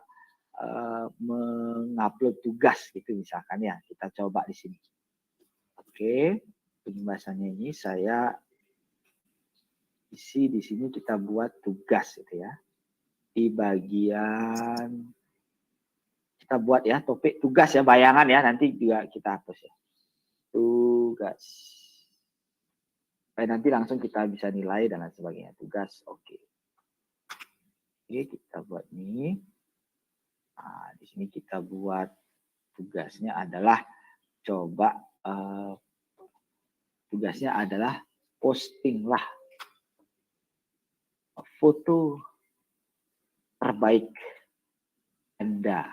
mengupload tugas gitu misalkan ya, kita coba di sini. Oke, pembahasannya ini saya isi di sini, kita buat tugas gitu ya. Di bagian kita buat ya topik tugas ya, bayangan ya, nanti juga kita hapus ya. Tugas. Nanti langsung kita bisa nilai dan lain sebagainya. Tugas, oke. Oke, kita buat ini. Nah, di sini kita buat tugasnya adalah coba tugasnya adalah postinglah foto terbaik Anda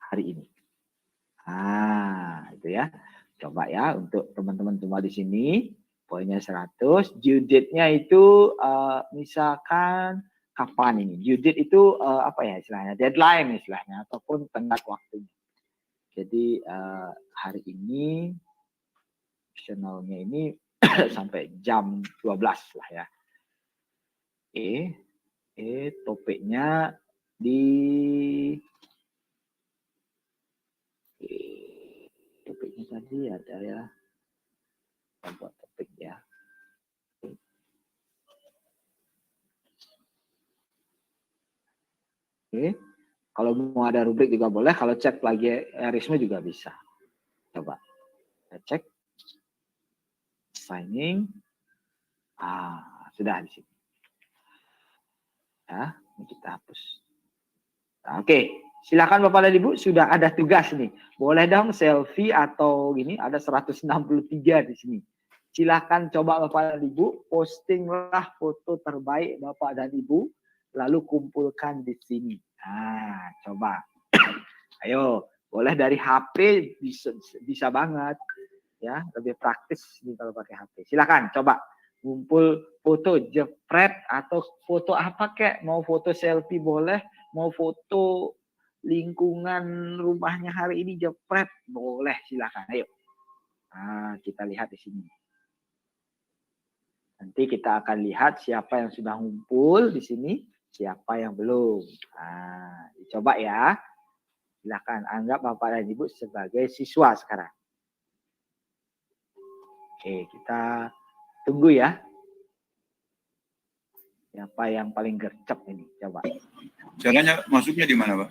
hari ini. Itu ya. Coba ya untuk teman-teman semua di sini, poinnya 100, due date-nya itu misalkan kapan ini? Due date itu apa ya istilahnya? Deadline istilahnya ataupun tenggat waktunya. Jadi hari ini optionalnya ini sampai jam 12 lah ya. Topiknya di topiknya tadi ada ya. Buat topik ya. Oke. Kalau mau ada rubrik juga boleh, kalau cek plagiarisme juga bisa. Coba kita cek. Signing. Sudah di sini. Ya, ini kita hapus. Nah, oke, silakan Bapak dan Ibu, sudah ada tugas nih. Boleh dong selfie atau gini, ada 163 di sini. Silakan coba Bapak dan Ibu, postinglah foto terbaik Bapak dan Ibu, lalu kumpulkan di sini. Nah, coba. Ayo, boleh dari HP, bisa banget. Ya, lebih praktis nih kalau pakai HP. Silakan coba kumpul foto jepret atau foto apa kek, mau foto selfie boleh, mau foto lingkungan rumahnya hari ini jepret boleh, silakan. Ayo. Nah, kita lihat di sini. Nanti kita akan lihat siapa yang sudah ngumpul di sini, siapa yang belum. Nah, dicoba ya. Silakan anggap Bapak dan Ibu sebagai siswa sekarang. Oke, kita tunggu ya. Siapa yang paling gercep ini? Coba. Caranya masuknya di mana, Pak?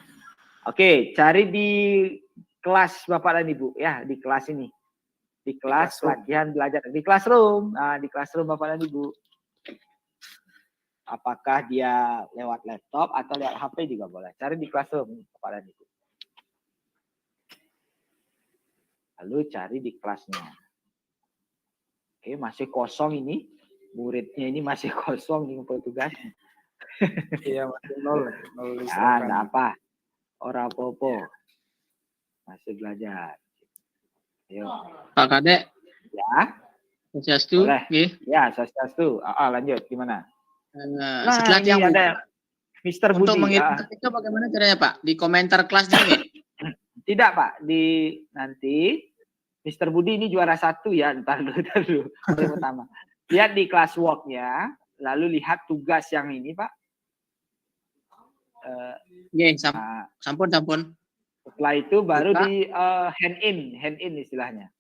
Oke, cari di kelas Bapak dan Ibu ya, di kelas ini. Di kelas classroom. latihan belajar di classroom. Nah, di classroom Bapak dan Ibu. Apakah dia lewat laptop atau lewat HP juga boleh. Cari di classroom Bapak dan Ibu. Lalu cari di kelasnya. Oke, masih kosong ini. Muridnya ini masih kosong di tugas. Iya, masih nol Nah, silakan. enggak apa. Ora popo. Masih belajar. Ayo. Pak Kadek, Ya, Swastiastu, boleh. nggih. Ya, Swastiastu. Lanjut gimana? Setelah ini yang ada Mr. untuk Budi. mengirim ketika bagaimana caranya Pak? Di komentar kelas dulu nih. Tidak Pak, di nanti Mr. Budi ini juara 1 ya, ntar dulu. Yang pertama. Lihat di kelas work-nya, lalu lihat tugas yang ini Pak. Nggih, Nah, sampun. setelah itu baru Buka. di hand in istilahnya.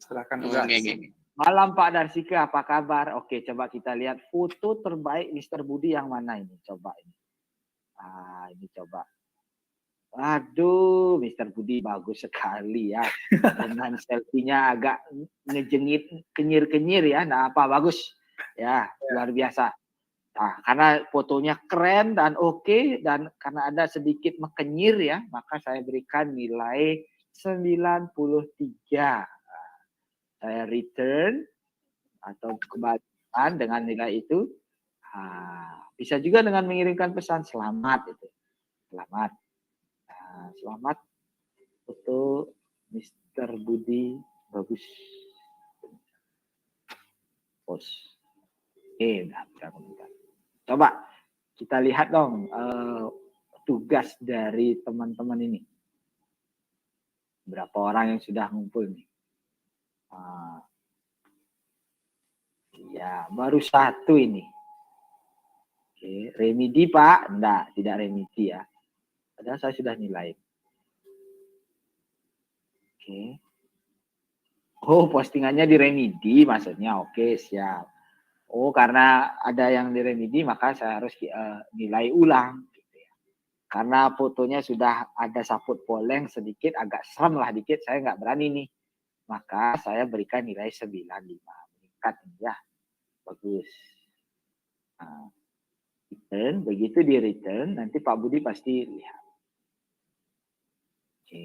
Silakan Oh, tugas. nggih. Malam Pak Darsika, apa kabar? Oke, coba kita lihat foto terbaik Mr. Budi yang mana ini? Coba ini. Ini coba. Aduh, Mr. Budi bagus sekali ya. Dengan selfie-nya agak ngejengit, kenyir-kenyir ya. Nah, apa bagus? Ya, luar biasa. Nah, karena fotonya keren dan oke, dan karena ada sedikit mekenyir ya, maka saya berikan nilai 93. Saya return atau kembalikan dengan nilai itu. Bisa juga dengan mengirimkan pesan selamat itu. Selamat. Selamat foto Mr. Budi bagus. Post. Udah komentar. Coba kita lihat dong tugas dari teman-teman ini. Berapa orang yang sudah ngumpul nih? Ya, baru 1 ini. Oke, remedi Pak? Enggak, tidak remedi ya. Padahal saya sudah nilai. Oke. Oh, postingannya di remedi maksudnya. Oke, siap. Oh, karena ada yang di remedi maka saya harus nilai ulang. Gitu ya. Karena fotonya sudah ada saput poleng sedikit, agak serem lah dikit, saya nggak berani nih. Maka saya berikan nilai 95. Meningkat ya. Bagus. Return, begitu di return, nanti Pak Budi pasti lihat. Oke.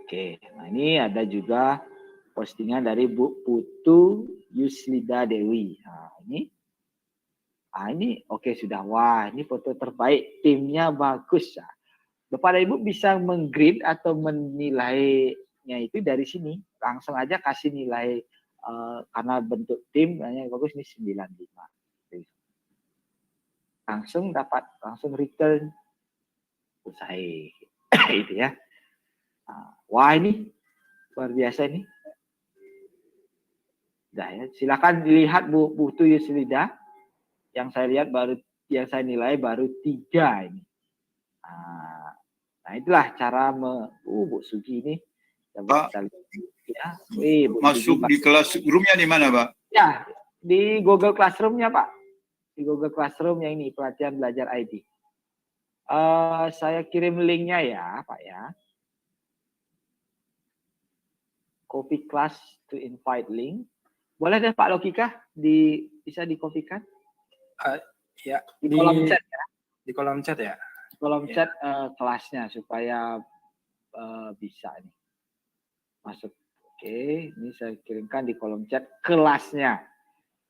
Oke, nah ini ada juga postingan dari Bu Putu Yuslida Dewi. Ini oke sudah. Wah, ini foto terbaik, timnya bagus ya. Bapak dan Ibu bisa menggrade atau menilainya itu dari sini. Langsung aja kasih nilai karena bentuk tim hanya bagus ini 95. Langsung dapat, langsung return. Selesai. Itu ya. Wah, ini luar biasa ini. Nah, ya. Silakan dilihat Bu Putu Yuslida. Yang saya lihat yang saya nilai baru 3 ini. Nah, itulah cara Bu Sugi ini. Pak, ya. masuk di kelas roomnya di mana, Pak? Ya, di Google Classroom-nya, Pak. Di Google Classroom yang ini, pelatihan belajar ID. Saya kirim linknya ya, Pak ya. Copy class to invite link. Boleh deh Pak Logika, bisa dikopikan? Ya, di kolom chat ya. Di kolom chat ya. Kolom chat kelasnya supaya bisa ini masuk. Oke, ini saya kirimkan di kolom chat kelasnya.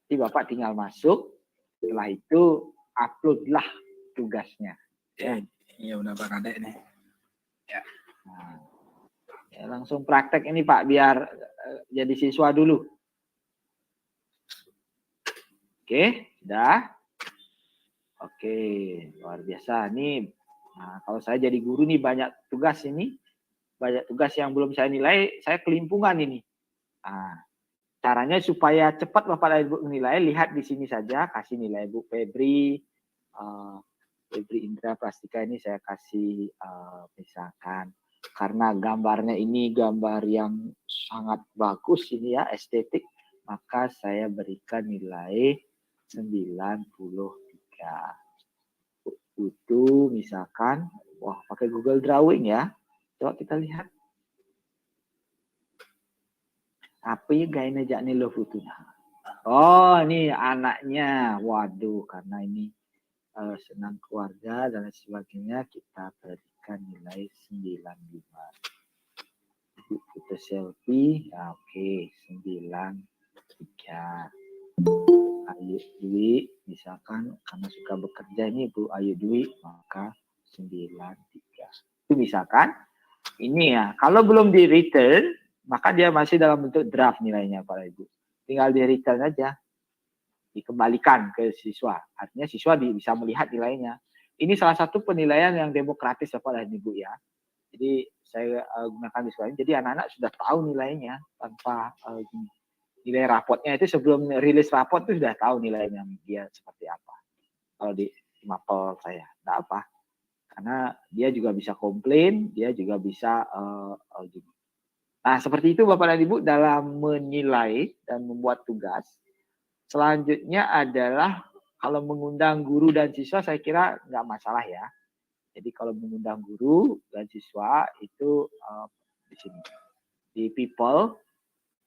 Jadi Bapak tinggal masuk, setelah itu uploadlah tugasnya. Ya, iya udah Pak Kadek nih. Ya. Ya, langsung praktek ini Pak, biar jadi siswa dulu. Oke, sudah. Oke, luar biasa nih. Nah, kalau saya jadi guru nih banyak tugas ini, banyak tugas yang belum saya nilai, saya kelimpungan ini. Nah, caranya supaya cepat Bapak dan Ibu menilai, lihat di sini saja, kasih nilai Bu Febri, Febri Indra Plastika ini saya kasih misalkan karena gambarnya ini gambar yang sangat bagus ini ya, estetik, maka saya berikan nilai 93. Itu misalkan, wah pakai Google Drawing ya. Coba kita lihat. Apa ya gaya nejak nih lo fotonya? Oh, ini anaknya. Waduh, karena ini senang keluarga dan lain sebagainya, kita berikan nilai 95. Foto selfie, ya oke, 93. Ayu Dwi, misalkan karena suka bekerja ini Bu Ayu Dwi, maka 93. Itu misalkan, ini ya, kalau belum di return, maka dia masih dalam bentuk draft nilainya Pak Ibu. Tinggal di return aja, dikembalikan ke siswa. Artinya siswa bisa melihat nilainya. Ini salah satu penilaian yang demokratis ya Pak Ibu ya. Jadi saya gunakan di sekolah. Jadi anak-anak sudah tahu nilainya tanpa nilai rapotnya itu sebelum rilis rapot itu sudah tahu nilainya dia seperti apa. Kalau di mapel saya, enggak apa. Karena dia juga bisa komplain, dia juga bisa gini. Nah, seperti itu Bapak dan Ibu dalam menilai dan membuat tugas. Selanjutnya adalah kalau mengundang guru dan siswa saya kira nggak masalah ya. Jadi kalau mengundang guru dan siswa itu di sini. Di people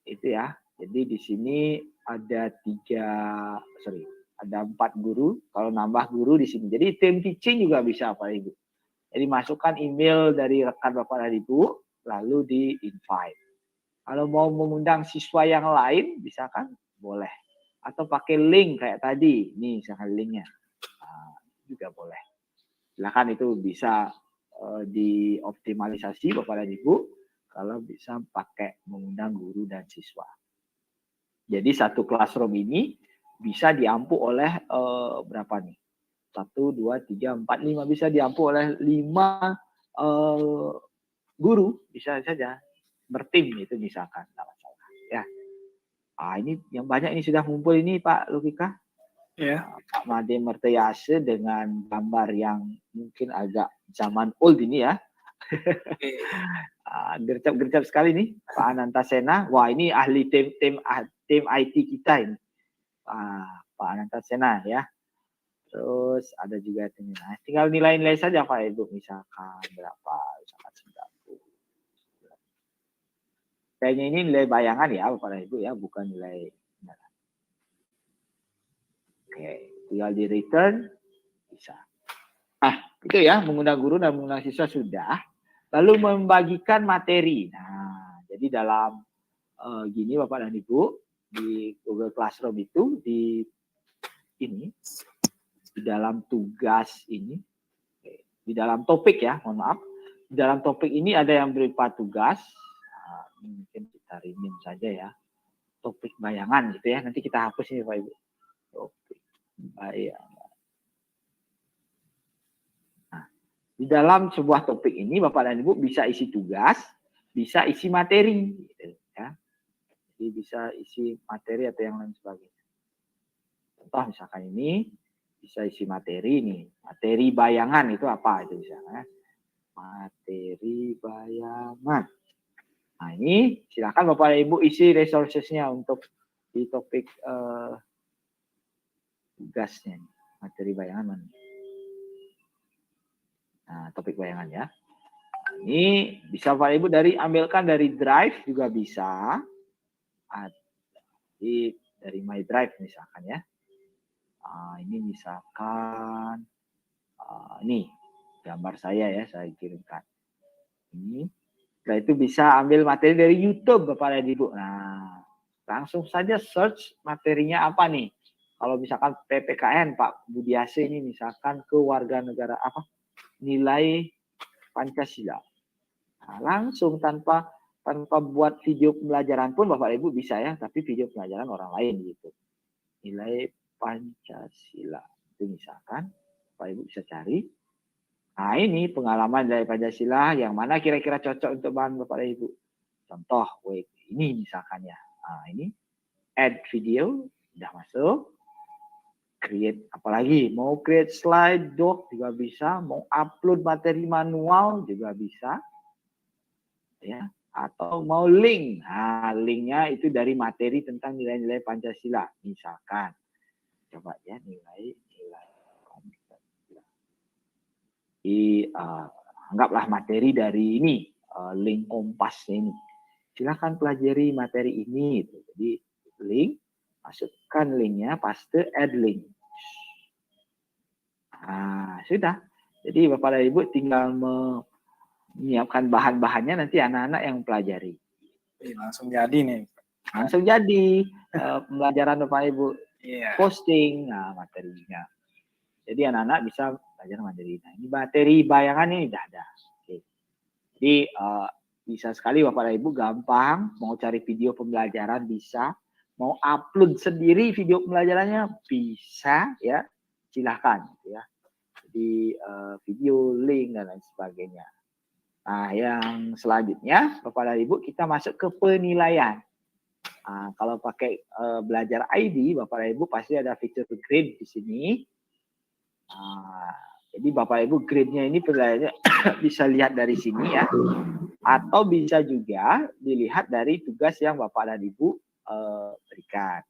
itu ya. Jadi di sini ada 4 guru. Kalau nambah guru di sini. Jadi tim teaching juga bisa Pak Ibu. Jadi masukkan email dari rekan Bapak dan Ibu, lalu di invite. Kalau mau mengundang siswa yang lain, bisa kan? Boleh. Atau pakai link kayak tadi. Nih misalkan linknya. Nah, juga boleh. Silakan itu bisa dioptimalisasi Bapak dan Ibu kalau bisa pakai mengundang guru dan siswa. Jadi satu classroom ini bisa diampu oleh berapa nih? 1, 2, 3, 4, 5 bisa diampu oleh 5 guru bisa saja bertim itu misalkan tidak masalah ya. Ini yang banyak ini sudah ngumpul ini Pak Lukika. Ya. Pak Made Mertayase dengan gambar yang mungkin agak zaman old ini ya. Gercap-gercap sekali nih Pak Anantasena. Wah ini ahli tim IT kita ini. Pak Anantasena ya. Terus ada juga ini. Nah, tinggal nilai-nilai saja Pak Ibu misalkan berapa, misalkan 90. Kayaknya ini nilai bayangan ya Bapak Ibu ya, bukan nilai beneran. Oke, tinggal di return bisa. Itu ya mengundang guru dan mengundang siswa sudah. Lalu membagikan materi. Nah, jadi dalam gini Bapak dan Ibu di Google Classroom itu di dalam tugas ini, di dalam topik ya, mohon maaf, di dalam topik ini ada yang berupa tugas. Mungkin kita rename saja ya, topik bayangan gitu ya. Nanti kita hapus ini Pak Ibu. Topik bayangan. Nah, di dalam sebuah topik ini Bapak dan Ibu bisa isi tugas, bisa isi materi, gitu, ya. Jadi bisa isi materi atau yang lain sebagainya. Contoh misalkan ini bisa isi materi nih, materi bayangan itu apa itu misalnya? Materi bayangan. Nah ini silakan Bapak Ibu isi resourcesnya untuk di topik tugasnya, materi bayangan mana? Nah topik bayangan ya. Ini bisa Bapak Ibu ambilkan dari Drive juga bisa, dari My Drive misalkan ya. Ini misalkan ini gambar saya ya, saya kirimkan. Ini. Setelah itu bisa ambil materi dari YouTube Bapak dan Ibu. Nah, langsung saja search materinya apa nih. Kalau misalkan PPKN Pak Budiase ini misalkan kewarganegaraan apa? Nilai Pancasila. Nah, langsung tanpa buat video pembelajaran pun Bapak Ibu bisa ya, tapi video pembelajaran orang lain gitu. Nilai Pancasila. Itu misalkan Bapak Ibu bisa cari. Nah ini pengalaman dari Pancasila yang mana kira-kira cocok untuk bahan Bapak Ibu. Contoh ini misalkan ya. Nah ini add video sudah masuk. Create apalagi mau create slide doc juga bisa, mau upload materi manual juga bisa. Ya. atau mau link. Nah, linknya itu dari materi tentang nilai-nilai Pancasila. Misalkan, coba ya nilai Pancasila. Anggaplah materi dari ini, link Kompas ini. Silakan pelajari materi ini. Jadi link, masukkan linknya, paste, add link. Nah, sudah. Jadi Bapak dan Ibu tinggal menyiapkan bahan-bahannya, nanti anak-anak yang pelajari. Langsung jadi nih. Langsung jadi pembelajaran Bapak Ibu. Iya. Posting materinya. Jadi anak-anak bisa belajar materi. Nah, ini materi bayangan ini udah ada. Oke. Jadi bisa sekali Bapak dan Ibu gampang mau cari video pembelajaran bisa, mau upload sendiri video pembelajarannya bisa ya. Silahkan ya. Jadi video, link dan lain sebagainya. Nah, yang selanjutnya Bapak dan Ibu kita masuk ke penilaian. Nah, kalau pakai belajar ID Bapak dan Ibu pasti ada fitur grade di sini. Jadi Bapak Ibu grade-nya ini penilaiannya bisa lihat dari sini ya. Atau bisa juga dilihat dari tugas yang Bapak dan Ibu berikan.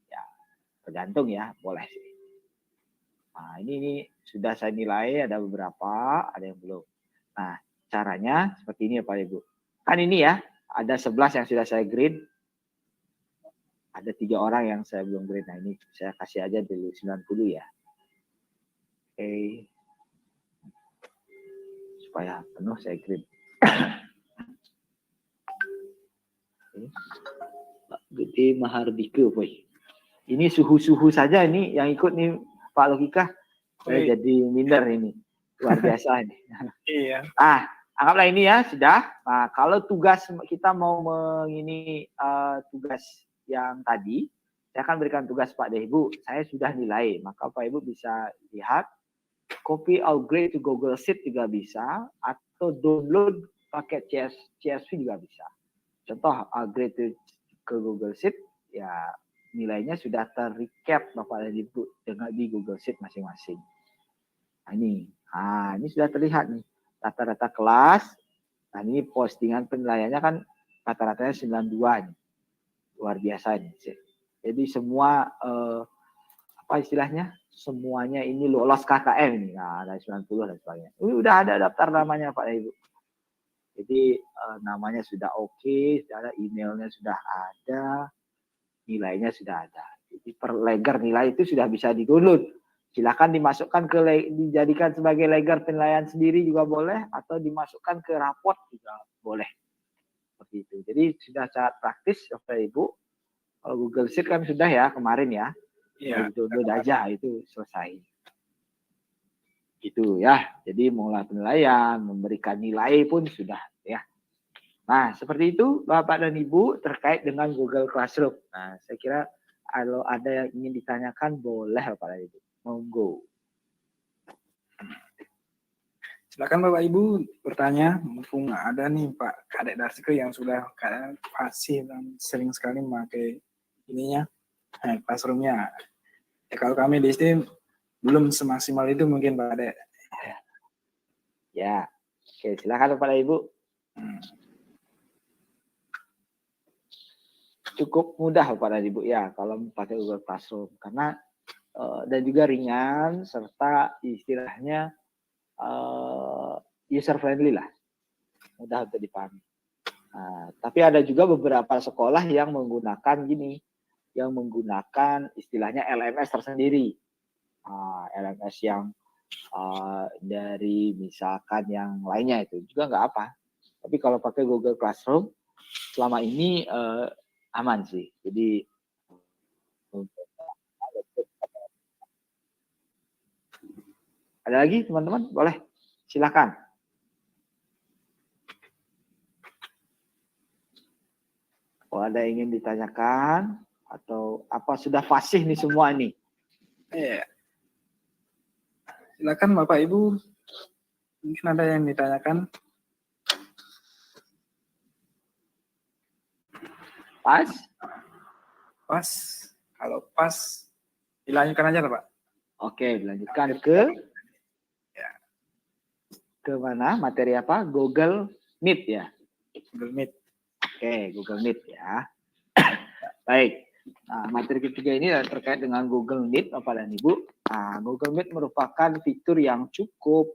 Ya, tergantung ya, boleh sih. Nah, ini sudah saya nilai, ada beberapa, ada yang belum. Nah, caranya seperti ini ya Pak Ibu. Kan ini ya, ada 11 yang sudah saya grade. Ada 3 orang yang saya belum grade. Nah, ini saya kasih aja dulu 90 ya. Oke. Supaya penuh saya grade. Pak Gede Mahardika, boy. Ini suhu-suhu saja ini yang ikut nih Pak Logika. Saya jadi minder ini. Luar biasa ini. Iya. Anggaplah ini ya sudah. Nah, kalau tugas kita mau mengini tugas yang tadi, saya akan berikan tugas Pak dan Ibu. Saya sudah nilai, maka Pak Ibu bisa lihat, copy upgrade to Google Sheet juga bisa, atau download paket CSV juga bisa. Contoh upgrade ke Google Sheet, ya nilainya sudah ter-recap Bapak dan Ibu dengan di Google Sheet masing-masing. Nah, ini sudah terlihat nih rata-rata kelas. Nah, ini postingan penilaiannya kan rata-ratanya 92 nih. Luar biasa nih. Jadi semua apa istilahnya? Semuanya ini lolos KKM ini. Nah, ada 90 dan sebagainya. Ini udah ada daftar namanya Pak Ibu. Jadi namanya sudah oke, sudah ada, emailnya sudah ada, nilainya sudah ada. Jadi per leger nilai itu sudah bisa di-download. Silakan dimasukkan dijadikan sebagai leger penilaian sendiri juga boleh, atau dimasukkan ke raport juga boleh. Seperti itu. Jadi sudah sangat praktis Bapak Ibu. Kalau Google Sheet kan sudah ya kemarin ya. Iya. Download aja itu selesai. Gitu ya. Jadi mulai penilaian, memberikan nilai pun sudah ya. Nah, seperti itu Bapak dan Ibu terkait dengan Google Classroom. Nah, saya kira kalau ada yang ingin ditanyakan boleh Bapak dan Ibu. Monggo. Silakan Bapak Ibu bertanya, mumpung ada nih Pak Kadek Darsiko yang sudah fasih dan sering sekali memakai ininya, classroom-nya. Ya, kalau kami di sini belum semaksimal itu mungkin Pak Kadek. Ya, oke, silakan Bapak dan Ibu. Cukup mudah Bapak dan Ibu ya kalau pakai Google Classroom, karena dan juga ringan serta istilahnya user friendly lah, mudah untuk dipahami. Tapi ada juga beberapa sekolah yang menggunakan gini, yang menggunakan istilahnya LMS tersendiri, LMS yang dari misalkan yang lainnya itu juga nggak apa. Tapi kalau pakai Google Classroom selama ini aman sih. Jadi ada lagi teman-teman? Boleh, silakan. Kalau ada yang ingin ditanyakan atau apa sudah fasih nih semua nih? Iya. Silakan Bapak Ibu. Mungkin ada yang ditanyakan. Pas? Pas. Kalau pas, dilanjutkan aja Pak. Oke, dilanjutkan ke mana? Materi apa? Google Meet ya. Google Meet. Oke, Google Meet ya. Baik. Nah, materi ketiga ini terkait dengan Google Meet, Bapak dan Ibu. Nah, Google Meet merupakan fitur yang cukup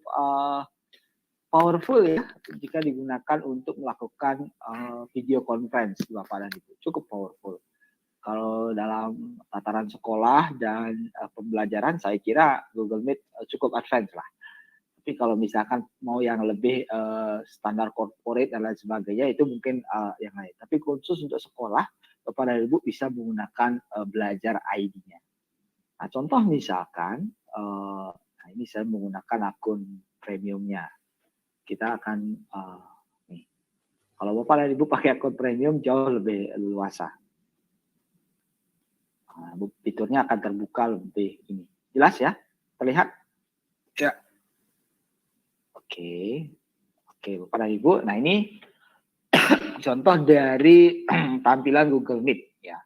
powerful ya jika digunakan untuk melakukan video conference, Bapak dan Ibu. Cukup powerful. Kalau dalam tataran sekolah dan pembelajaran, saya kira Google Meet cukup advance lah. Tapi kalau misalkan mau yang lebih standar corporate dan lain sebagainya, itu mungkin yang lain. Tapi khusus untuk sekolah, Bapak dan Ibu bisa menggunakan belajar ID-nya. Nah, contoh misalkan, nah ini saya menggunakan akun premiumnya. Kita akan, nih, kalau Bapak dan Ibu pakai akun premium jauh lebih luasa. Nah, fiturnya akan terbuka lebih ini. Jelas ya? Terlihat? Ya. Oke, Bapak dan Ibu. Nah ini contoh dari tampilan Google Meet ya.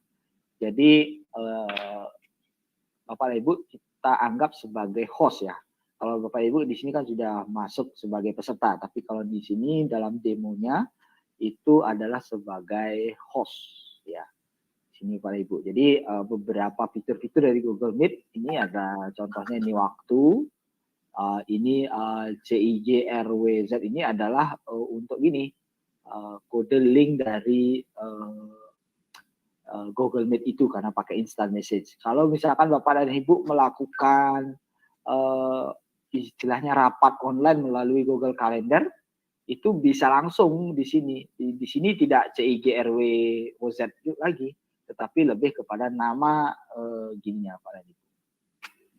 Jadi Bapak dan Ibu kita anggap sebagai host ya. Kalau Bapak Ibu di sini kan sudah masuk sebagai peserta, tapi kalau di sini dalam demonya itu adalah sebagai host ya. Sini Bapak Ibu. Jadi beberapa fitur-fitur dari Google Meet ini ada contohnya ini waktu. Ini CIJRWZ ini adalah untuk gini kode link dari Google Meet itu karena pakai instant message. Kalau misalkan Bapak dan Ibu melakukan istilahnya rapat online melalui Google Calendar, itu bisa langsung di sini. Di sini tidak CIJRWZ lagi, tetapi lebih kepada nama gini ya Pak dan Ibu.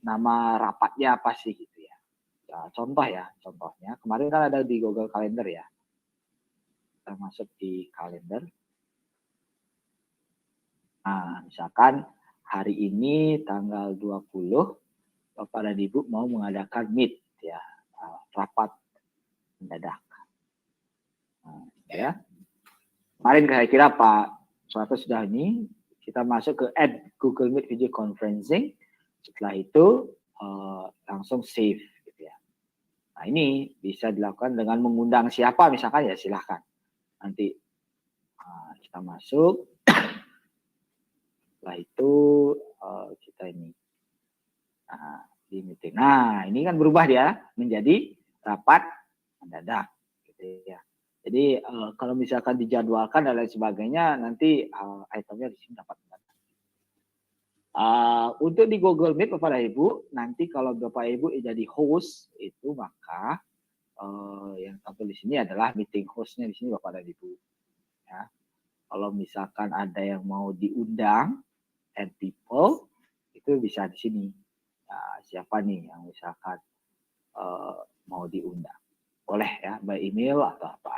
Nama rapatnya apa sih gitu ya. Ya, contohnya kemarin kan ada di Google Calendar ya. Kita masuk di kalender. Nah, misalkan hari ini tanggal 20 Bapak dan Ibu mau mengadakan meet ya, rapat mendadak. Nah, ya. Kemarin kira-kira Pak Suharto sudah ini, kita masuk ke add Google Meet Video Conferencing. Setelah itu langsung save. Nah ini bisa dilakukan dengan mengundang siapa misalkan ya silahkan. Nanti kita masuk. Setelah itu kita ini. Nah, di meeting. Nah ini kan berubah dia menjadi rapat mendadak. Gitu ya. Jadi kalau misalkan dijadwalkan dan lain sebagainya nanti itemnya di sini dapat mendadak. Untuk di Google Meet Bapak dan Ibu, nanti kalau Bapak Ibu jadi host itu maka yang tampil di sini adalah meeting hostnya di sini Bapak dan Ibu. Ya. Kalau misalkan ada yang mau diundang, add people, itu bisa di sini. Nah, siapa nih yang misalkan mau diundang? Boleh ya, by email atau apa.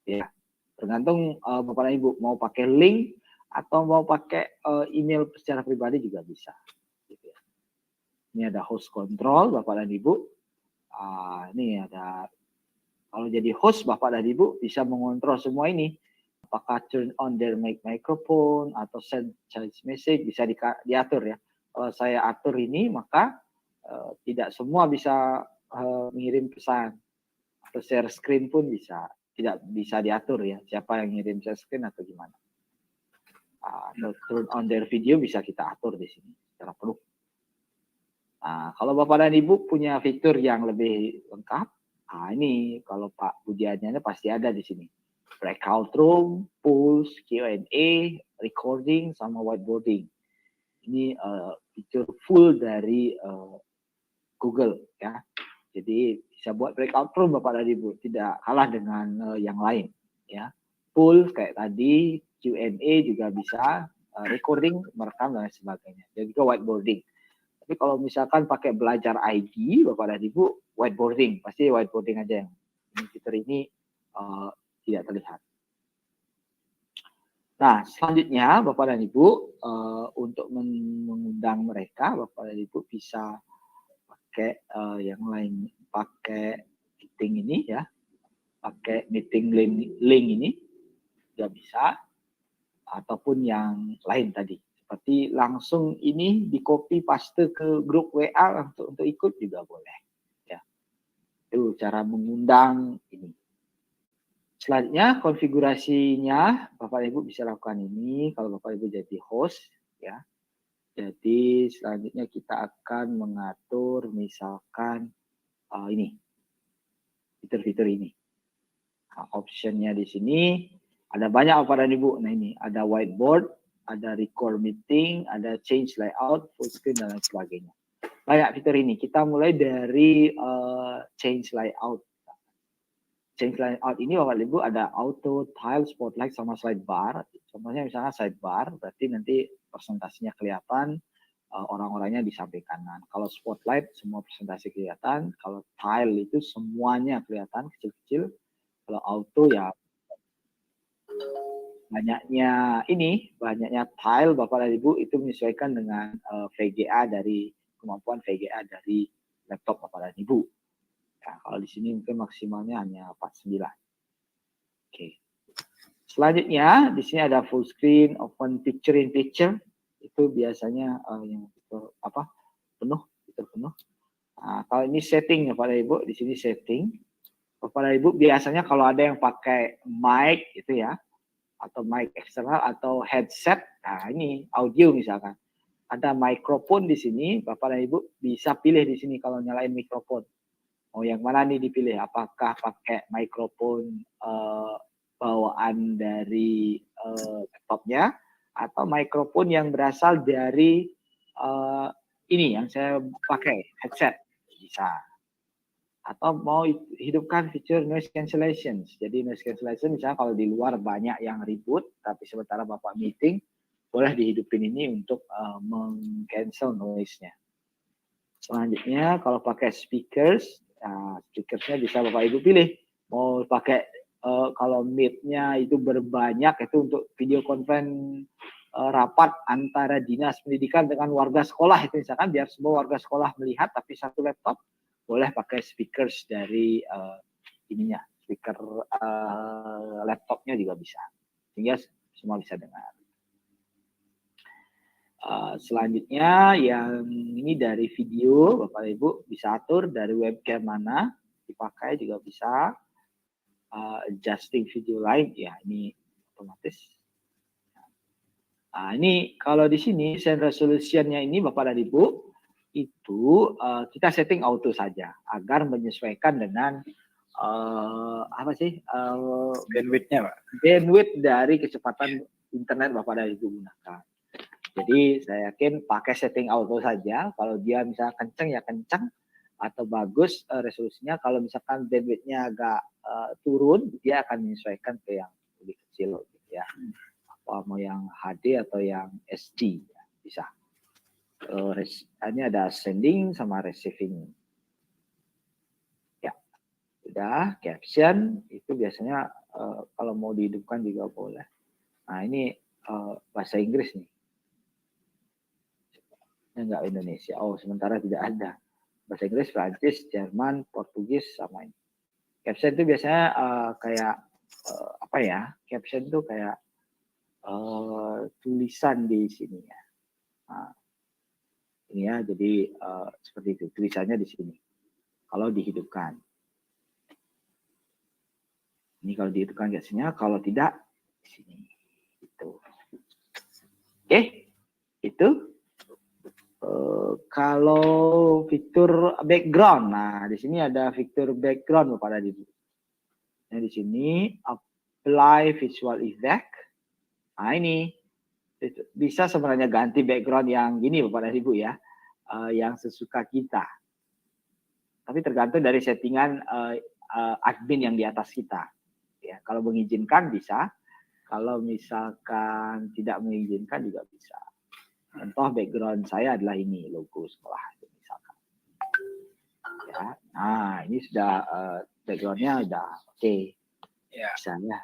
Ya, tergantung Bapak dan Ibu mau pakai link atau mau pakai email secara pribadi juga bisa. Gitu ya. Ini ada host control Bapak dan Ibu. Ini ada, kalau jadi host Bapak dan Ibu bisa mengontrol semua ini. Apakah turn on their microphone atau send charge message bisa diatur ya. Kalau saya atur ini maka tidak semua bisa mengirim pesan atau share screen pun bisa. Tidak bisa diatur ya siapa yang ngirim share screen atau gimana. Turn on their video bisa kita atur di sini secara penuh. Nah, kalau Bapak dan Ibu punya fitur yang lebih lengkap, ini kalau Pak Budiannya pasti ada di sini. Breakout room, polls, Q&A, recording, sama whiteboarding. Ini fitur full dari Google ya. Jadi bisa buat breakout room Bapak dan Ibu, tidak kalah dengan yang lain ya. Full kayak tadi, Q&A juga bisa, recording, merekam dan sebagainya. Dan juga whiteboarding. Tapi kalau misalkan pakai belajar ID, Bapak dan Ibu, whiteboarding. Pasti whiteboarding aja yang fitur ini tidak terlihat. Nah, selanjutnya Bapak dan Ibu, untuk mengundang mereka, Bapak dan Ibu bisa pakai yang lain. Pakai meeting ini ya. Pakai meeting link ini. Juga bisa. Ataupun yang lain tadi. Seperti langsung ini di copy paste ke grup WA untuk ikut juga boleh. Ya. Itu cara mengundang ini. Selanjutnya konfigurasinya Bapak Ibu bisa lakukan ini kalau Bapak Ibu jadi host ya. Jadi selanjutnya kita akan mengatur misalkan ini fitur-fitur ini. Nah, optionnya di sini ada banyak Bapak dan Ibu. Nah ini ada whiteboard, ada record meeting, ada change layout, full screen dan lain sebagainya. Banyak fitur ini. Kita mulai dari change layout. Change layout ini Bapak Ibu ada auto, tile, spotlight sama sidebar. Contohnya misalnya sidebar, berarti nanti presentasinya kelihatan, orang-orangnya di samping kanan. Kalau spotlight semua presentasi kelihatan, kalau tile itu semuanya kelihatan kecil-kecil. Kalau auto ya banyaknya tile Bapak dan Ibu itu menyesuaikan dengan VGA dari kemampuan VGA dari laptop Bapak dan Ibu. Nah, kalau di sini mungkin maksimalnya hanya 49. Oke. Selanjutnya di sini ada full screen, open picture in picture. Itu biasanya yang fitur penuh. Nah, kalau ini setting Bapak dan Ibu, di sini setting. Bapak dan Ibu biasanya kalau ada yang pakai mic itu ya, atau mic eksternal atau headset, nah ini audio misalkan. Ada mikrofon di sini, Bapak dan Ibu bisa pilih di sini kalau nyalain mikrofon. Oh, yang mana nih dipilih? Apakah pakai mikrofon bawaan dari laptopnya atau mikrofon yang berasal dari ini yang saya pakai headset bisa. Atau mau hidupkan fitur noise cancellation. Jadi noise cancellation misalnya kalau di luar banyak yang ribut, tapi sementara Bapak meeting, boleh dihidupin ini untuk meng-cancel noise-nya. Selanjutnya kalau pakai speakers, nah, speakersnya bisa Bapak Ibu pilih. Mau pakai kalau meet-nya itu berbanyak itu untuk video conference rapat antara dinas pendidikan dengan warga sekolah itu misalkan biar semua warga sekolah melihat tapi satu laptop, boleh pakai speakers dari ininya, speaker laptopnya juga bisa. Sehingga semua bisa dengar. Selanjutnya yang ini dari video Bapak Ibu bisa atur dari webcam mana dipakai juga bisa, adjusting video lain ya ini otomatis. Nah ini kalau di sini sound resolutionnya ini Bapak dan Ibu itu kita setting auto saja agar menyesuaikan dengan bandwidth-nya Pak. Bandwidth dari kecepatan internet Bapak dan Ibu gunakan. Jadi saya yakin pakai setting auto saja. Kalau dia misalnya kenceng ya kenceng atau bagus resolusinya. Kalau misalkan bandwidth-nya agak turun, dia akan menyesuaikan ke yang lebih kecil gitu ya. Apa mau yang HD atau yang SD ya, bisa. Ini ada sending sama receiving. Ya, sudah. Caption itu biasanya kalau mau dihidupkan juga boleh. Nah ini bahasa Inggris nih. Enggak Indonesia. Oh, sementara tidak ada. Bahasa Inggris, Prancis, Jerman, Portugis sama ini. Caption itu biasanya kayak Caption itu kayak tulisan di sini ya. Nah, ini ya, jadi seperti itu tulisannya di sini. Kalau dihidupkan. Ini kalau dihidupkan captionnya, kalau tidak di sini. Itu. Oke, itu. Kalau fitur background, nah di sini ada fitur background Bapak dan Ibu. Nah di sini apply visual effect. Nah ini bisa sebenarnya ganti background yang gini Bapak dan Ibu ya, yang sesuka kita. Tapi tergantung dari settingan admin yang di atas kita. Ya, kalau mengizinkan bisa, kalau misalkan tidak mengizinkan juga bisa. Contoh background saya adalah ini logo sekolah misalkan. Ya, nah ini sudah backgroundnya sudah oke. Ya. Bisa ya.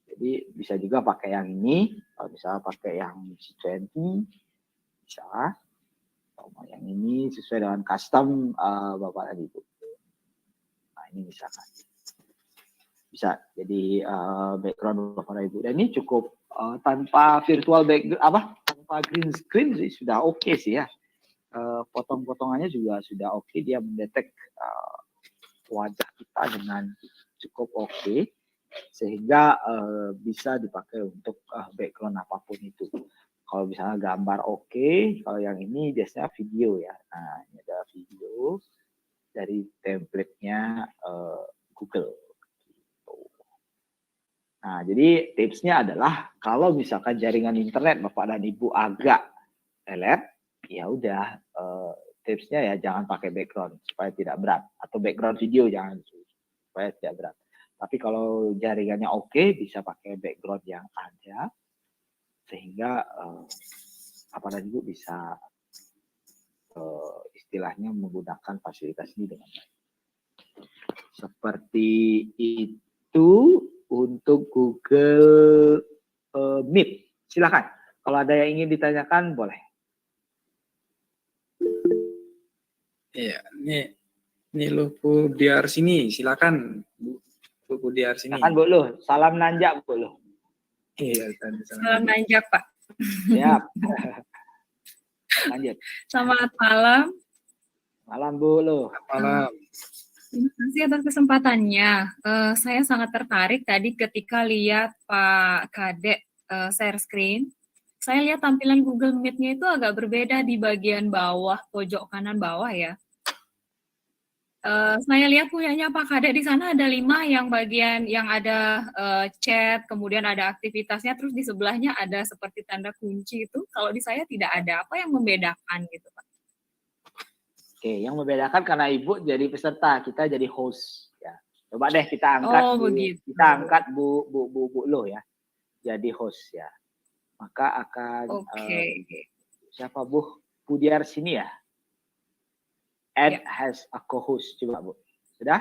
Jadi bisa juga pakai yang ini. Kalau misalnya pakai yang C20 bisa. Kalau yang ini sesuai dengan custom Bapak dan Ibu. Nah ini misalkan. Bisa jadi background Bapak dan Ibu. Dan ini cukup tanpa virtual background tanpa green screen sih sudah oke sih ya. Potong-potongannya juga sudah oke. Dia mendetek wajah kita dengan cukup oke. sehingga bisa dipakai untuk background apapun itu. Kalau misalnya gambar oke, kalau yang ini biasanya video ya. Nah, ini ada video dari template-nya Google. Nah, jadi tipsnya adalah kalau misalkan jaringan internet Bapak dan Ibu agak teler, ya udah tipsnya ya jangan pakai background supaya tidak berat, atau background video jangan supaya tidak berat. Tapi kalau jaringannya oke, bisa pakai background yang ada sehingga Bapak dan Ibu bisa istilahnya menggunakan fasilitas ini dengan baik. Seperti itu untuk Google Meet. Silakan. Kalau ada yang ingin ditanyakan boleh. Iya, ini lu Pudiar sini, silakan Bu Pudiar sini. Silakan Bu Luh, salam nanjak Bu Luh. Iya, Salam nanjak Pak. Siap. Lanjut. Selamat malam. Malam Bu Luh. malam. Terima kasih atas kesempatannya. Saya sangat tertarik tadi ketika lihat Pak Kadek share screen. Saya lihat tampilan Google Meet-nya itu agak berbeda di bagian bawah, pojok kanan bawah ya. Saya lihat punyanya Pak Kadek di sana ada 5 yang bagian yang ada chat, kemudian ada aktivitasnya, terus di sebelahnya ada seperti tanda kunci itu. Kalau di saya tidak ada. Apa yang membedakan gitu Pak? Oke, yang membedakan karena Ibu jadi peserta, kita jadi host ya. Coba deh kita angkat kita angkat Bu Luh ya. Jadi host ya. Maka akan siapa Bu Pudiar sini ya? Add has a co-host, coba Bu. Sudah?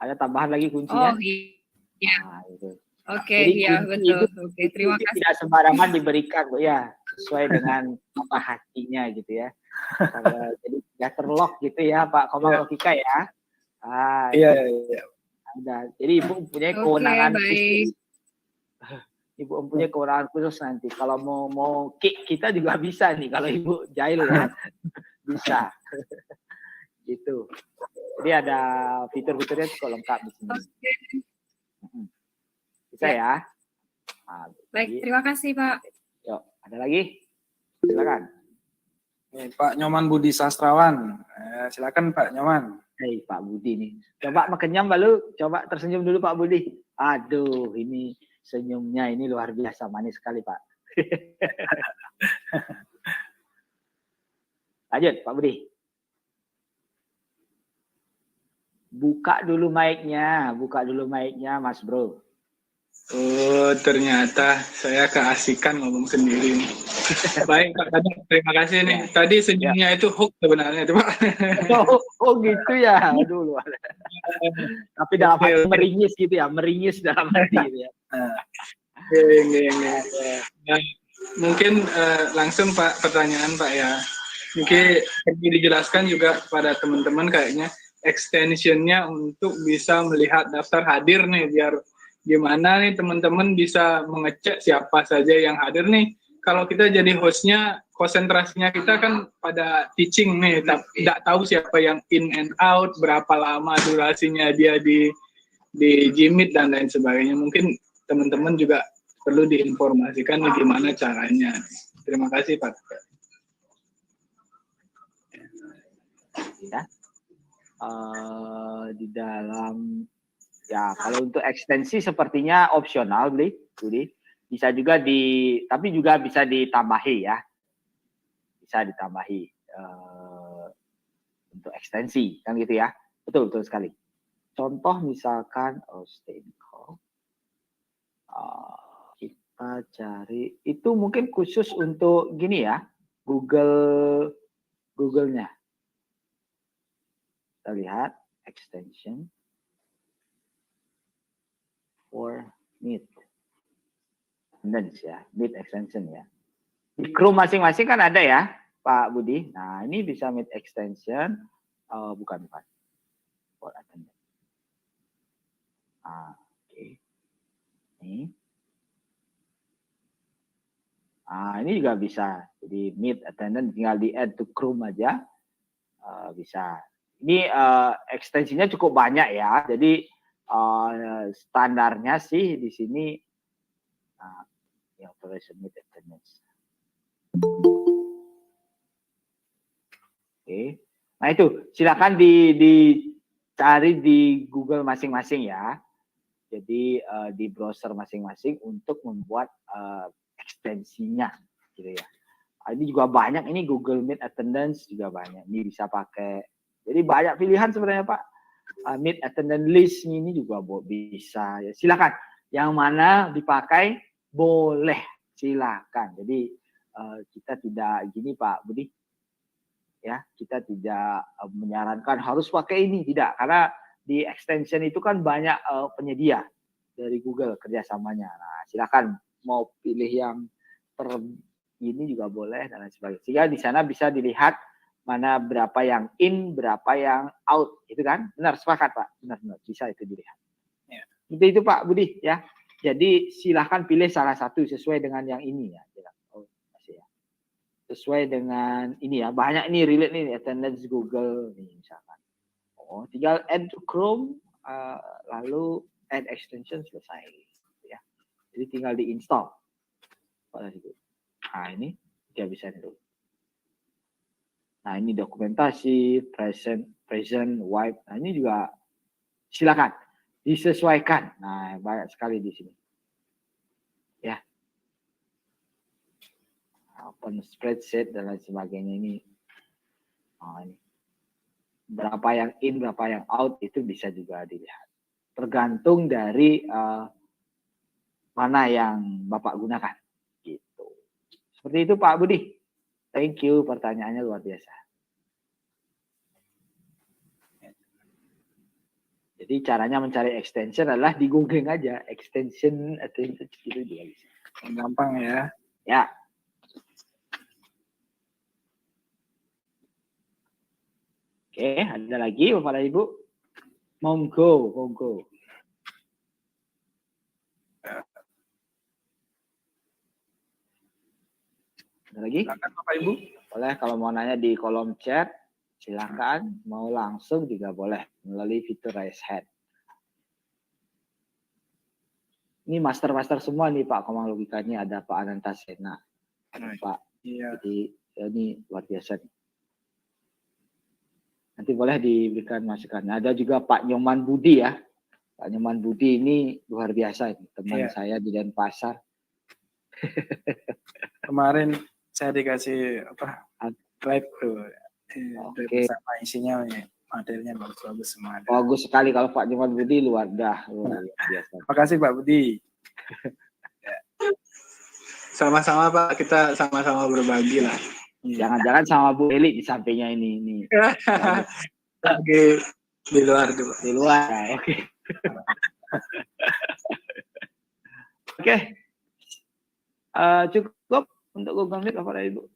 Ada tambahan lagi kuncinya? Oh iya. Nah, itu. Oke, Jadi iya kunci betul. itu Oke, terima kasih. tidak sembarangan diberikan Bu ya, sesuai dengan apa hatinya gitu ya. Jadi tidak terlock gitu ya Pak Komang Logika ya. Iya. Ada. Jadi Ibu mempunyai kewenangan khusus. Ibu mempunyai kewenangan khusus nanti. Kalau mau kick kita juga bisa nih kalau Ibu jahil ya. Bisa. Gitu. Jadi ada fitur-fiturnya cukup lengkap di sini. Bisa ya. Nah, Baik, terima kasih Pak. Yuk, ada lagi? Silakan. Nih, Pak Nyoman Budi Sastrawan. Silakan Pak Nyoman. Hei Pak Budi nih. Coba makenyam Balu, coba tersenyum dulu Pak Budi. Aduh, ini senyumnya ini luar biasa, manis sekali Pak. Lanjut Pak Budi. Buka dulu mic-nya Mas Bro. Oh, ternyata saya keasikan ngomong sendiri nih. Baik Pak Kadek, terima kasih nih. Tadi senyumnya itu hook sebenarnya itu Pak. Oh gitu ya. Aduh luar. Tapi dalam hati meringis gitu ya, meringis dalam hati gitu ya. Nah, mungkin langsung Pak pertanyaan Pak ya. Mungkin perlu dijelaskan juga kepada teman-teman kayaknya extension-nya untuk bisa melihat daftar hadir nih, biar gimana nih teman-teman bisa mengecek siapa saja yang hadir nih. Kalau kita jadi hostnya, konsentrasinya kita kan pada teaching nih, tidak tahu siapa yang in and out, berapa lama durasinya dia di Jimit dan lain sebagainya. Mungkin teman-teman juga perlu diinformasikan nih gimana caranya. Terima kasih Pak. Ya. Di dalam ya kalau untuk ekstensi sepertinya opsional Budi. Bisa juga tapi juga bisa ditambahi ya. Bisa ditambahi untuk ekstensi kan gitu ya. Betul sekali. Contoh misalkan kita cari itu mungkin khusus untuk gini ya. Google-nya. Kita lihat extension for Meet. Ya, Meet extension ya. Di Chrome masing-masing kan ada ya, Pak Budi. Nah, ini bisa Meet extension, bukan. For attendant. Oke. Ini juga bisa. Jadi Meet attendant tinggal di add to Chrome aja, bisa. Ini ekstensinya cukup banyak ya, jadi standarnya sih di sini yang operation with attendance. Oke. Nah itu silakan dicari di Google masing-masing ya. Jadi di browser masing-masing untuk membuat ekstensinya gitu ya. Ini juga banyak, ini Google Meet Attendance juga banyak. Ini bisa pakai. Jadi banyak pilihan sebenarnya Pak. Meet Attendance List ini juga bisa. Ya, silakan. Yang mana dipakai boleh. Silakan. Jadi kita tidak gini Pak Budi. Ya, kita tidak menyarankan harus pakai ini, tidak, karena di extension itu kan banyak penyedia dari Google kerjasamanya. Nah, silakan mau pilih yang ini juga boleh dan lain sebagainya. Sehingga di sana bisa dilihat mana berapa yang in, berapa yang out, itu kan? Benar, sepakat Pak, benar, bisa itu dilihat. Ya. Itu Pak Budi ya. Jadi silakan pilih salah satu sesuai dengan yang ini ya. Sesuai dengan ini ya, banyak ini relate nih, attendance Google nih misalkan. Tinggal add to Chrome, lalu add extension, selesai ya. Jadi tinggal diinstal. Nah ini dia bisa dulu. Nah ini dokumentasi, present, wipe. Nah ini juga silakan disesuaikan. Nah banyak sekali di sini. Ya. Open spreadsheet dan lain sebagainya ini. Ini. Berapa yang in, berapa yang out itu bisa juga dilihat. Tergantung dari mana yang Bapak gunakan. Gitu. Seperti itu Pak Budi. Thank you, pertanyaannya luar biasa. Jadi caranya mencari extension adalah di googling aja. Extension attendance gitu juga bisa. Gampang ya. Ya. Oke, ada lagi Bapak dan Ibu? Monggo. Ada lagi? Silakan Bapak Ibu. Boleh kalau mau nanya di kolom chat, silakan. Mau langsung juga boleh melalui fitur raise hand. Ini master semua nih Pak, Komang Logikanya ada Pak Anantasena. Pak. Iya. Jadi ini luar biasa nih. Nanti boleh diberikan masukan. Ada juga Pak Nyoman Budi ya. Pak Nyoman Budi ini luar biasa ini, teman saya di Denpasar. Kemarin saya dikasih drive tuh. Oke. Sama isinya materinya bagus semua. Bagus sekali kalau Pak Nyoman Budi luar biasa. Terima kasih Pak Budi. Sama-sama Pak, kita sama-sama berbagi lah. Jangan-jangan sama Bu Eli di sampingnya ini. Lagi di luar tuh. Di luar, oke. Oke. Cukup untuk Google Meet Bapak dan Ibu.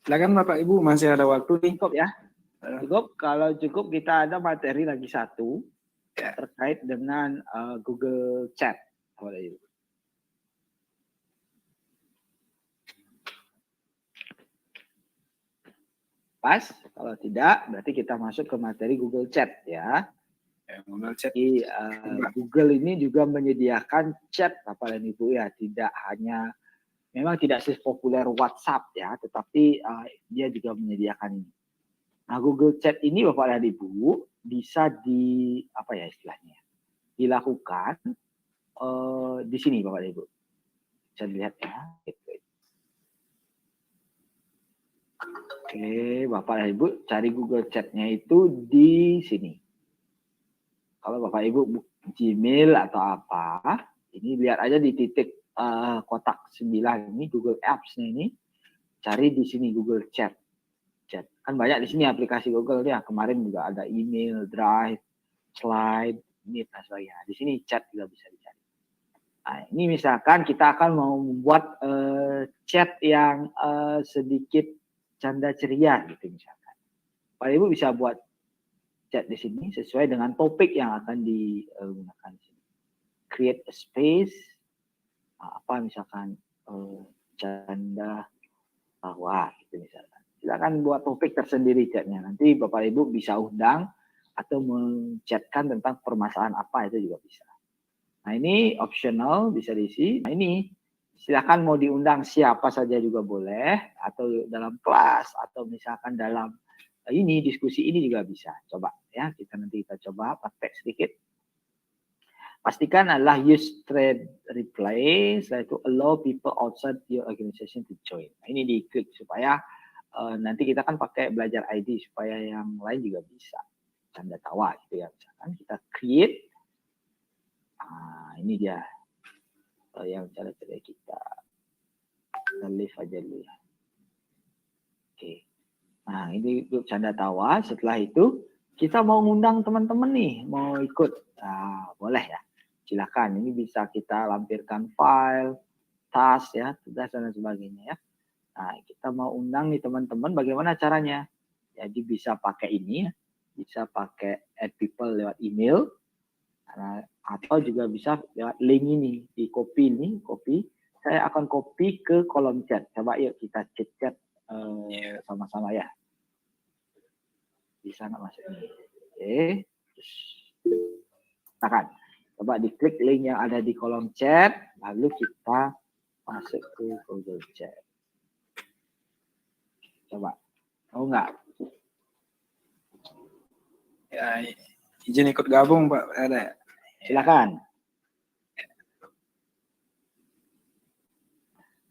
Silakan Bapak Ibu, masih ada waktu nih. Cukup ya. Cukup. Kalau cukup kita ada materi lagi satu terkait dengan Google Chat Bapak dan Ibu. Pas, kalau tidak berarti kita masuk ke materi Google Chat ya. Google Chat. Jadi, Google ini juga menyediakan chat Bapak dan Ibu ya, tidak hanya memang tidak sepopuler WhatsApp ya, tetapi dia juga menyediakan ini. Nah, Google Chat ini Bapak dan Ibu bisa dilakukan di sini Bapak dan Ibu. Bisa dilihat ya. Oke, Bapak dan Ibu cari Google Chat-nya itu di sini. Kalau Bapak Ibu Gmail atau apa, ini lihat aja di titik kotak 9 ini Google Apps-nya ini. Cari di sini Google Chat. Kan banyak di sini aplikasi Google ya. Kemarin juga ada email, Drive, Slide, Meet dan sebagainya. Di sini chat juga bisa dicari. Nah, ini misalkan kita akan mau membuat chat yang sedikit canda ceria gitu misalkan. Pak Ibu bisa buat chat di sini sesuai dengan topik yang akan digunakan di sini. Create a space, misalkan canda tawa gitu misalkan. Silakan buat topik tersendiri chatnya. Nanti Bapak Ibu bisa undang atau menchatkan tentang permasalahan apa itu juga bisa. Nah ini optional, bisa diisi. Nah ini silakan mau diundang siapa saja juga boleh, atau dalam kelas, atau misalkan dalam ini diskusi ini juga bisa. Coba ya, nanti kita coba praktek sedikit. Pastikan adalah use thread replay, setelah itu allow people outside your organization to join. Nah, ini diklik supaya nanti kita kan pakai belajar ID supaya yang lain juga bisa. Canda tawa gitu ya, misalkan kita create. Ini dia yang cara-cara kita leave aja dulu ya. Oke. Nah ini grup canda tawa. Setelah itu kita mau ngundang teman-teman nih, mau ikut. Nah, boleh ya. Silakan. Ini bisa kita lampirkan file, task ya, tugas dan sebagainya ya. Nah kita mau undang nih teman-teman. Bagaimana caranya? Jadi bisa pakai ini ya. Bisa pakai add people lewat email. Nah, atau juga bisa lewat link ini, di copy ini, saya akan copy ke kolom chat. Coba yuk kita chat sama-sama ya. Bisa nggak masuk ini? Oke, tekan. Coba diklik link yang ada di kolom chat, lalu kita masuk ke Google Chat. Coba, mau nggak? Ya, izin ikut gabung Pak, ada. Silakan.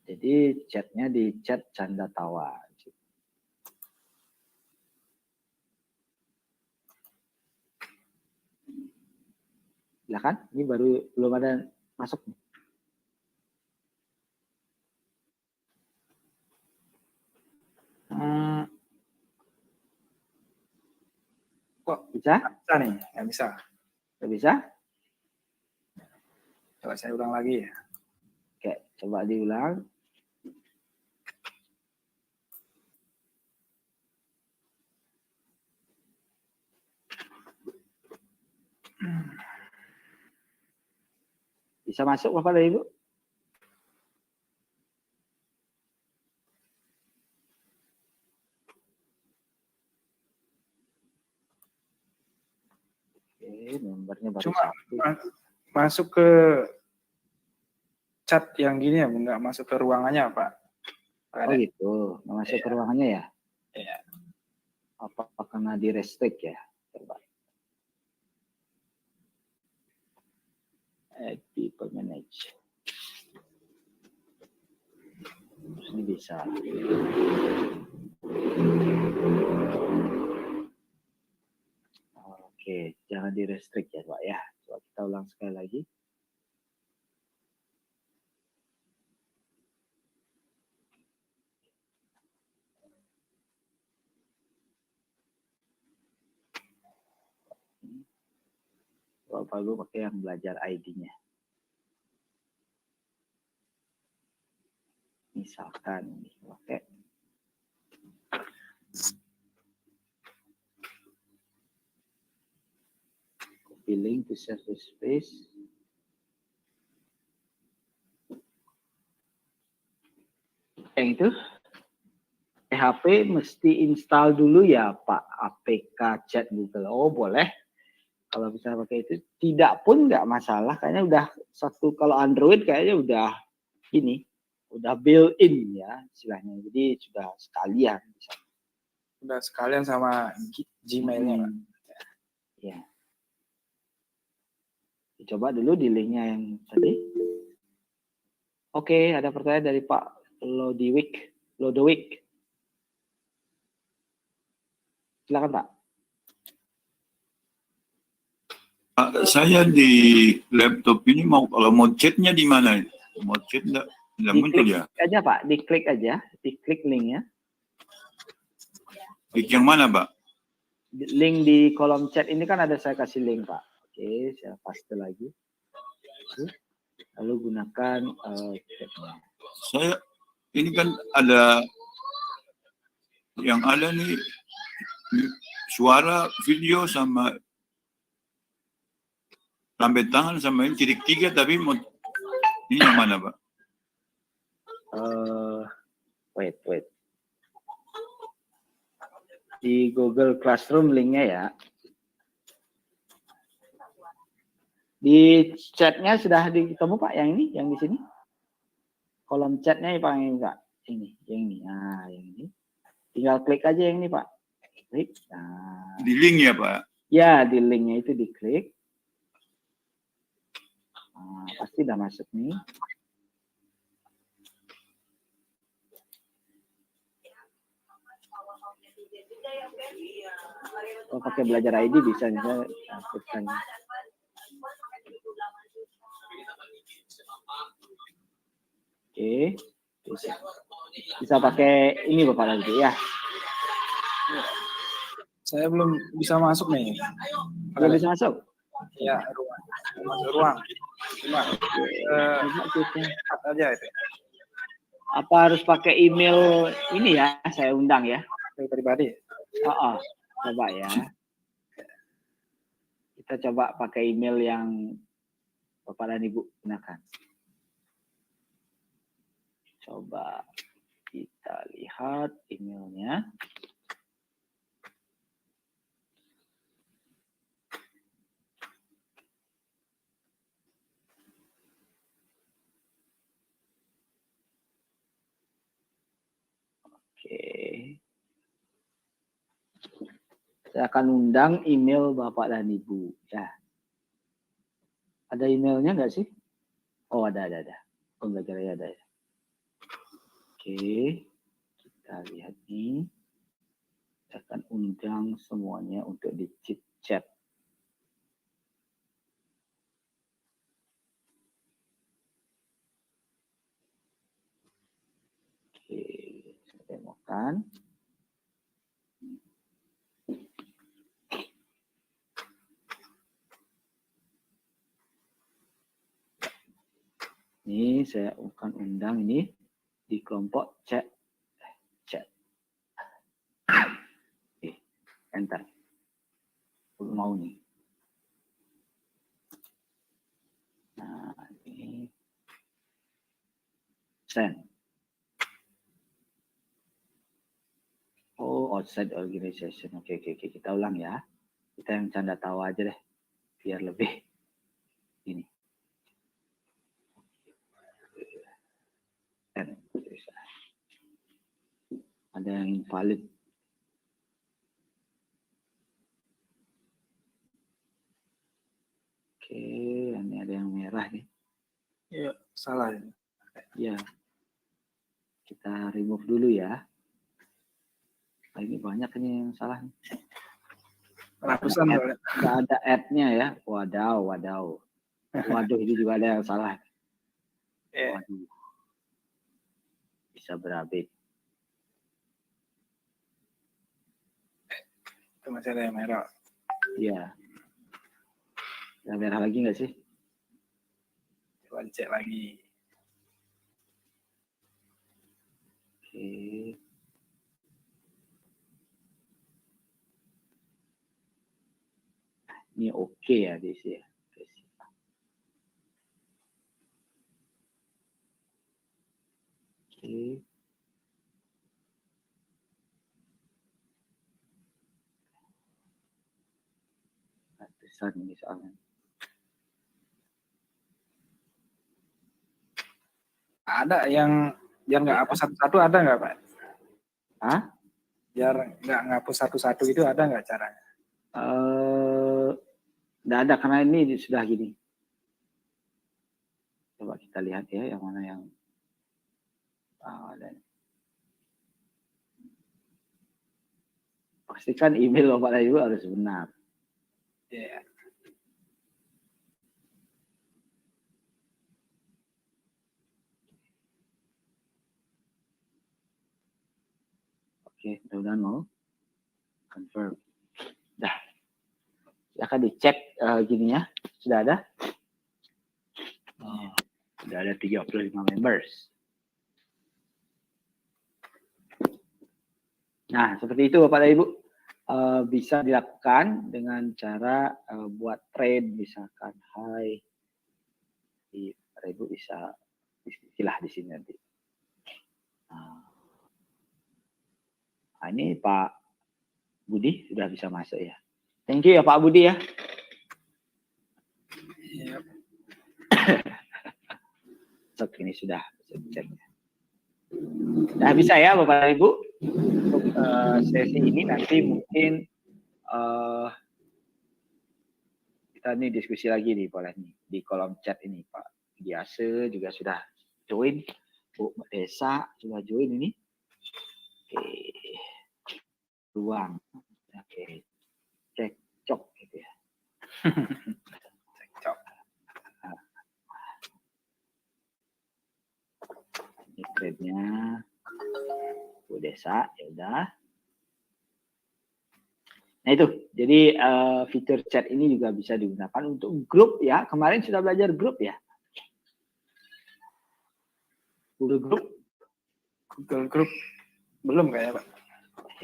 Jadi chatnya di chat canda tawa. Silakan. Ini baru belum ada masuk. Kok Bisa? bisa nih? Nggak bisa. Nggak bisa? Coba saya ulang lagi ya. Oke, coba diulang. Bisa masuk Bapak dan Ibu? Oke, nomornya baru Cuma satu. masuk ke chat yang gini ya, nggak masuk ke ruangannya Pak. Oh gitu, nggak masuk ke ruangannya ya? Iya. Apa karena di restrict ya? Coba. Add people manage. Ini bisa. Oke, jangan di restrict ya Pak ya. Coba kita ulang sekali lagi. Bapak Ibu pakai yang belajar ID-nya. Misalkan ini pakai copy link to share the space. Yang itu PHP mesti install dulu ya Pak, APK chat Google. Oh boleh. Kalau bisa pakai itu, tidak pun nggak masalah. Kayaknya udah satu, kalau Android kayaknya udah ini, udah built-in ya istilahnya. Jadi sudah sekalian. Udah sekalian sama Gmail-nya Pak. Ya. Coba dulu di linknya yang tadi. Oke, ada pertanyaan dari Pak Lodewijk. Silakan Pak. Pak, saya di laptop ini kalau mau chatnya di mana? Mau chat nggak muncul ya? Aja Pak, diklik aja, diklik linknya. Klik yang mana Pak? Link di kolom chat ini kan ada, saya kasih link Pak. Oke, saya paste lagi. Lalu gunakan chatnya. Saya ini kan ada yang ada nih suara, video sama lambe tangan sama ini titik 3 tapi mau ini yang mana Pak? Wait. Di Google Classroom linknya ya. Di chatnya sudah ketemu Pak yang ini, yang di sini? Kolom chatnya Pak yang ini Pak. Ini, yang ini. Nah, yang ini. Tinggal klik aja yang ini Pak. Klik. Nah. Di link ya Pak? Ya, di linknya itu diklik. Nah, pasti udah masuk nih. Kalau pakai belajar ID bisa misalnya aktifkan. Oke, bisa pakai ini Bapak lagi ya. Saya belum bisa masuk nih. Belum bisa masuk. Ya, ruang. Masuk ruang. Cuma aja itu. Apa harus pakai email ini ya? Saya undang ya. Pribadi. Oh, coba ya. Kita coba pakai email yang Bapak dan Ibu gunakan. Coba kita lihat emailnya. Oke. Saya akan undang email Bapak dan Ibu. Ya. Ada emailnya nggak sih? Oh, ada. Oh, belajar ya ada ya. Oke. Kita lihat nih. Saya akan undang semuanya untuk di chat. Oke, saya demokan. Ini saya akan undang ini di kelompok chat. Enter. Mau nih. Nah, ini send. Oh, outside organization. Oke. Kita ulang ya. Kita yang canda tawa aja deh. Biar lebih ini. Ada yang invalid. Oke, ini ada yang merah nih. Iya, salah. Ya. Kita remove dulu ya. Nah, ini banyak ini yang salah. Ratusan. Nggak ada add-nya ya. Waduh. Waduh, ini juga ada yang salah. Waduh. Bisa berabe. Itu masih ada yang merah. Iya. Ada merah lagi nggak sih? Coba cek lagi. Oke. Ini oke ya di sini. Oke. Ratusan ini soalnya. Ada yang biar nggak hapus satu-satu, ada nggak Pak? Hah? Biar nggak ngapus satu-satu itu ada nggak caranya? Nggak ada karena ini sudah gini. Coba kita lihat ya yang mana yang ada. Pastikan email Bapak dan Ibu harus benar. Iya. Oke, mudah-mudahan mau confirm. Dah. Silakan dicek gininya. Sudah ada? Oh, sudah ada 35 members. Nah, seperti itu Bapak dan Ibu. Bisa dilakukan dengan cara buat trade misalkan. Hai. Bapak Ibu bisa istilah di sini nanti. Nah, ini Pak Budi sudah bisa masuk ya. Thank you ya Pak Budi ya. Iya. Cek ini sudah cek. Nah, bisa ya Bapak dan Ibu untuk sesi ini nanti mungkin kita nih diskusi lagi nih boleh nih di kolom chat ini Pak Biasa juga sudah join, Bu Desa sudah join ini. Oke. Ruang. Oke. Cekcok gitu ya. Cekcok. Ini thread-nya Bu Desa, ya udah. Nah itu, jadi fitur chat ini juga bisa digunakan untuk grup ya. Kemarin sudah belajar grup ya. Google Group. Google Group belum kayak Pak.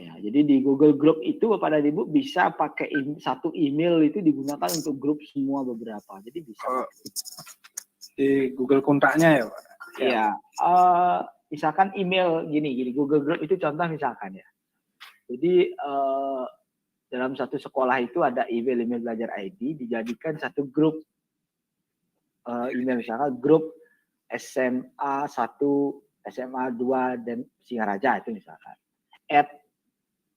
Ya, jadi di Google Group itu Bapak dan Ibu bisa pakai satu email itu digunakan untuk grup semua beberapa. Jadi bisa. Di Google kontaknya ya Pak. Iya. Misalkan email gini Google Group itu contoh misalkan ya. Jadi dalam satu sekolah itu ada email belajar ID dijadikan satu grup email, misalkan grup SMA 1, SMA 2 dan Singaraja itu misalkan.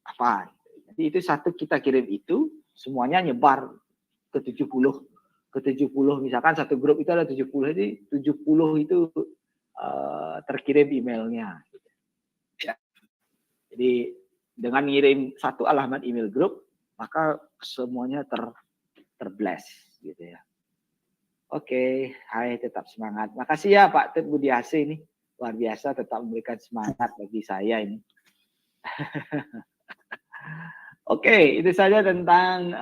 Apa? Jadi itu satu kita kirim itu semuanya nyebar ke 70 misalkan satu grup itu ada 70, jadi 70 itu terkirim emailnya. Ya. Jadi dengan ngirim satu alamat email grup maka semuanya terblast gitu ya. Oke, hai, tetap semangat. Makasih ya Pak Ted Budiase ini. Luar biasa tetap memberikan semangat bagi saya ini. Oke, itu saja tentang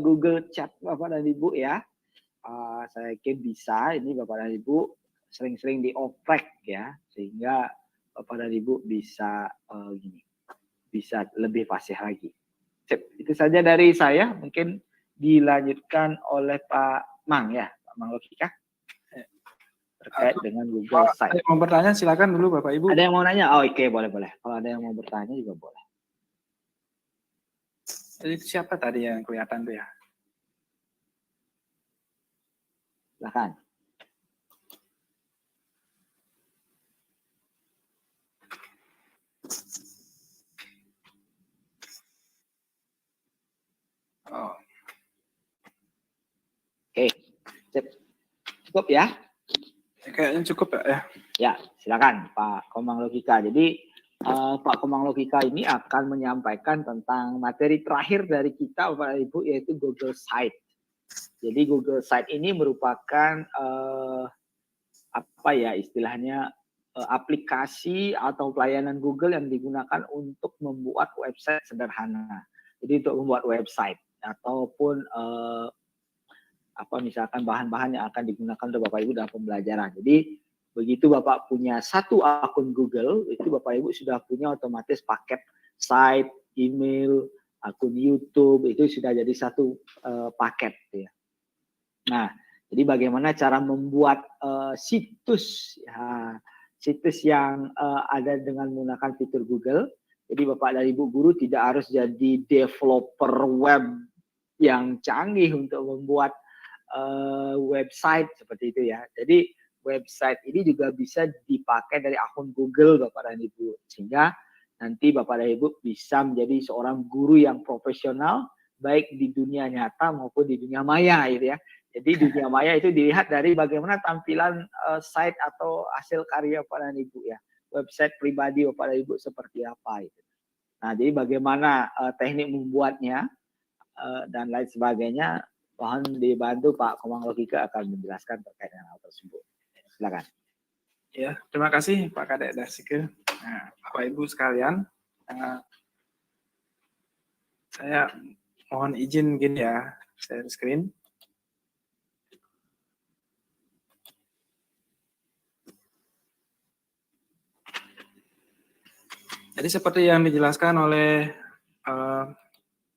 Google Chat Bapak dan Ibu ya. Saya yakin bisa ini Bapak dan Ibu sering-sering dioprek ya, sehingga Bapak dan Ibu bisa bisa lebih fasih lagi. Itu saja dari saya, mungkin dilanjutkan oleh Pak Mang ya, Pak Mang Logika terkait dengan Google Site. Ada yang mau bertanya silakan dulu Bapak Ibu. Ada yang mau nanya? Oh, oke, boleh. Kalau ada yang mau bertanya juga boleh. Jadi siapa tadi yang kelihatan tuh ya? Silakan. Oh. Oke, cukup ya? Kayaknya cukup ya. Ya, silakan Pak Komang Logika. Jadi Pak Komang Logika ini akan menyampaikan tentang materi terakhir dari kita Bapak Ibu yaitu Google Site. Jadi Google Site ini merupakan apa ya istilahnya aplikasi atau pelayanan Google yang digunakan untuk membuat website sederhana. Jadi untuk membuat website ataupun apa misalkan bahan-bahan yang akan digunakan oleh Bapak Ibu dalam pembelajaran. Jadi begitu Bapak punya satu akun Google, itu Bapak Ibu sudah punya otomatis paket site, email, akun YouTube, itu sudah jadi satu paket ya. Nah, jadi bagaimana cara membuat situs ya, situs yang ada dengan menggunakan fitur Google. Jadi Bapak dan Ibu guru tidak harus jadi developer web yang canggih untuk membuat website seperti itu ya. Jadi website ini juga bisa dipakai dari akun Google Bapak dan Ibu. Sehingga nanti Bapak dan Ibu bisa menjadi seorang guru yang profesional baik di dunia nyata maupun di dunia maya gitu ya. Jadi dunia maya itu dilihat dari bagaimana tampilan site atau hasil karya Bapak dan Ibu ya. Website pribadi Bapak dan Ibu seperti apa itu. Nah, jadi bagaimana teknik membuatnya dan lain sebagainya, mohon dibantu Pak Komang Logika akan menjelaskan terkait dengan hal tersebut. Silakan. Ya, terima kasih Pak Kadek Darsike. Nah, Bapak Ibu sekalian, saya mohon izin gini ya, share screen. Jadi seperti yang dijelaskan oleh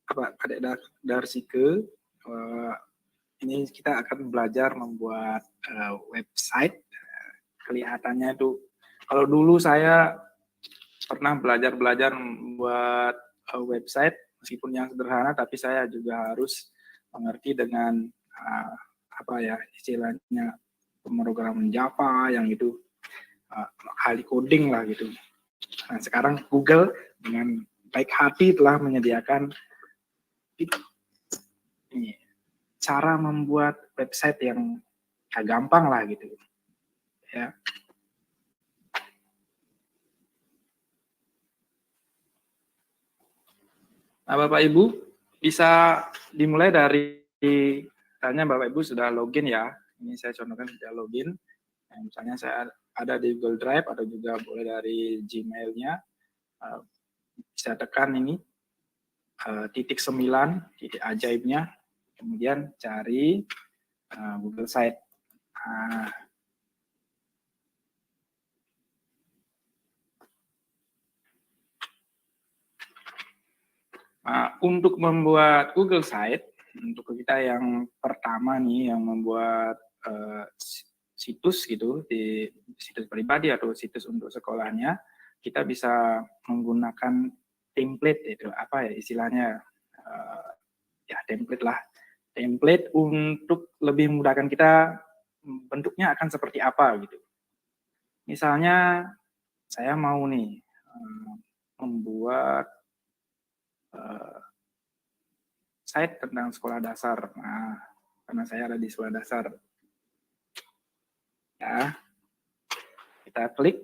Pak Kadek Darsike, ini kita akan belajar membuat website. Kelihatannya itu, kalau dulu saya pernah belajar membuat website, meskipun yang sederhana, tapi saya juga harus mengerti dengan apa ya istilahnya pemrograman Java yang itu ahli coding lah gitu. Nah, sekarang Google dengan baik hati telah menyediakan ini, cara membuat website yang gampang lah gitu ya. Nah, Bapak Ibu bisa dimulai dari tanya Bapak Ibu sudah login ya. Ini saya contohkan sudah login. Nah, misalnya saya ada di Google Drive atau juga boleh dari Gmail-nya. Bisa tekan ini titik 9, titik ajaibnya. Kemudian cari Google Site. Untuk membuat Google Site, untuk kita yang pertama nih, yang membuat situs gitu, di situs pribadi atau situs untuk sekolahnya, kita bisa menggunakan template itu, apa ya istilahnya, ya template lah. Template untuk lebih memudahkan kita bentuknya akan seperti apa gitu. Misalnya saya mau nih membuat site tentang sekolah dasar. Nah, karena saya ada di sekolah dasar. Ya, kita klik.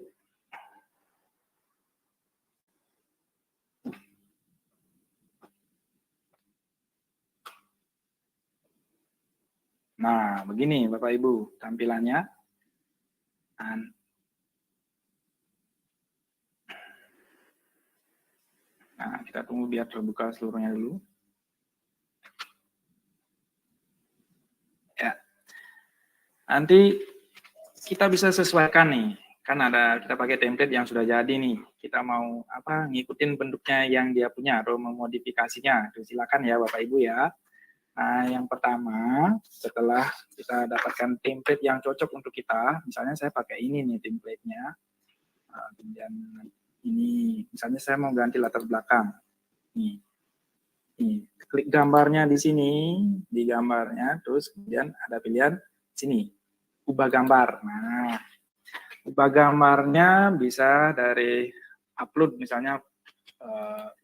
Nah, begini Bapak Ibu tampilannya. Nah, kita tunggu biar terbuka seluruhnya dulu. Ya. Nanti kita bisa sesuaikan nih. Kan ada kita pakai template yang sudah jadi nih. Kita mau apa ngikutin bentuknya yang dia punya atau memodifikasinya. Silakan ya Bapak Ibu ya. Nah, yang pertama setelah kita dapatkan template yang cocok untuk kita, misalnya saya pakai ini nih template-nya. Kemudian ini misalnya saya mau ganti latar belakang. Nih. Klik gambarnya di sini, di gambarnya, terus kemudian ada pilihan sini, ubah gambar. Nah, ubah gambarnya bisa dari upload misalnya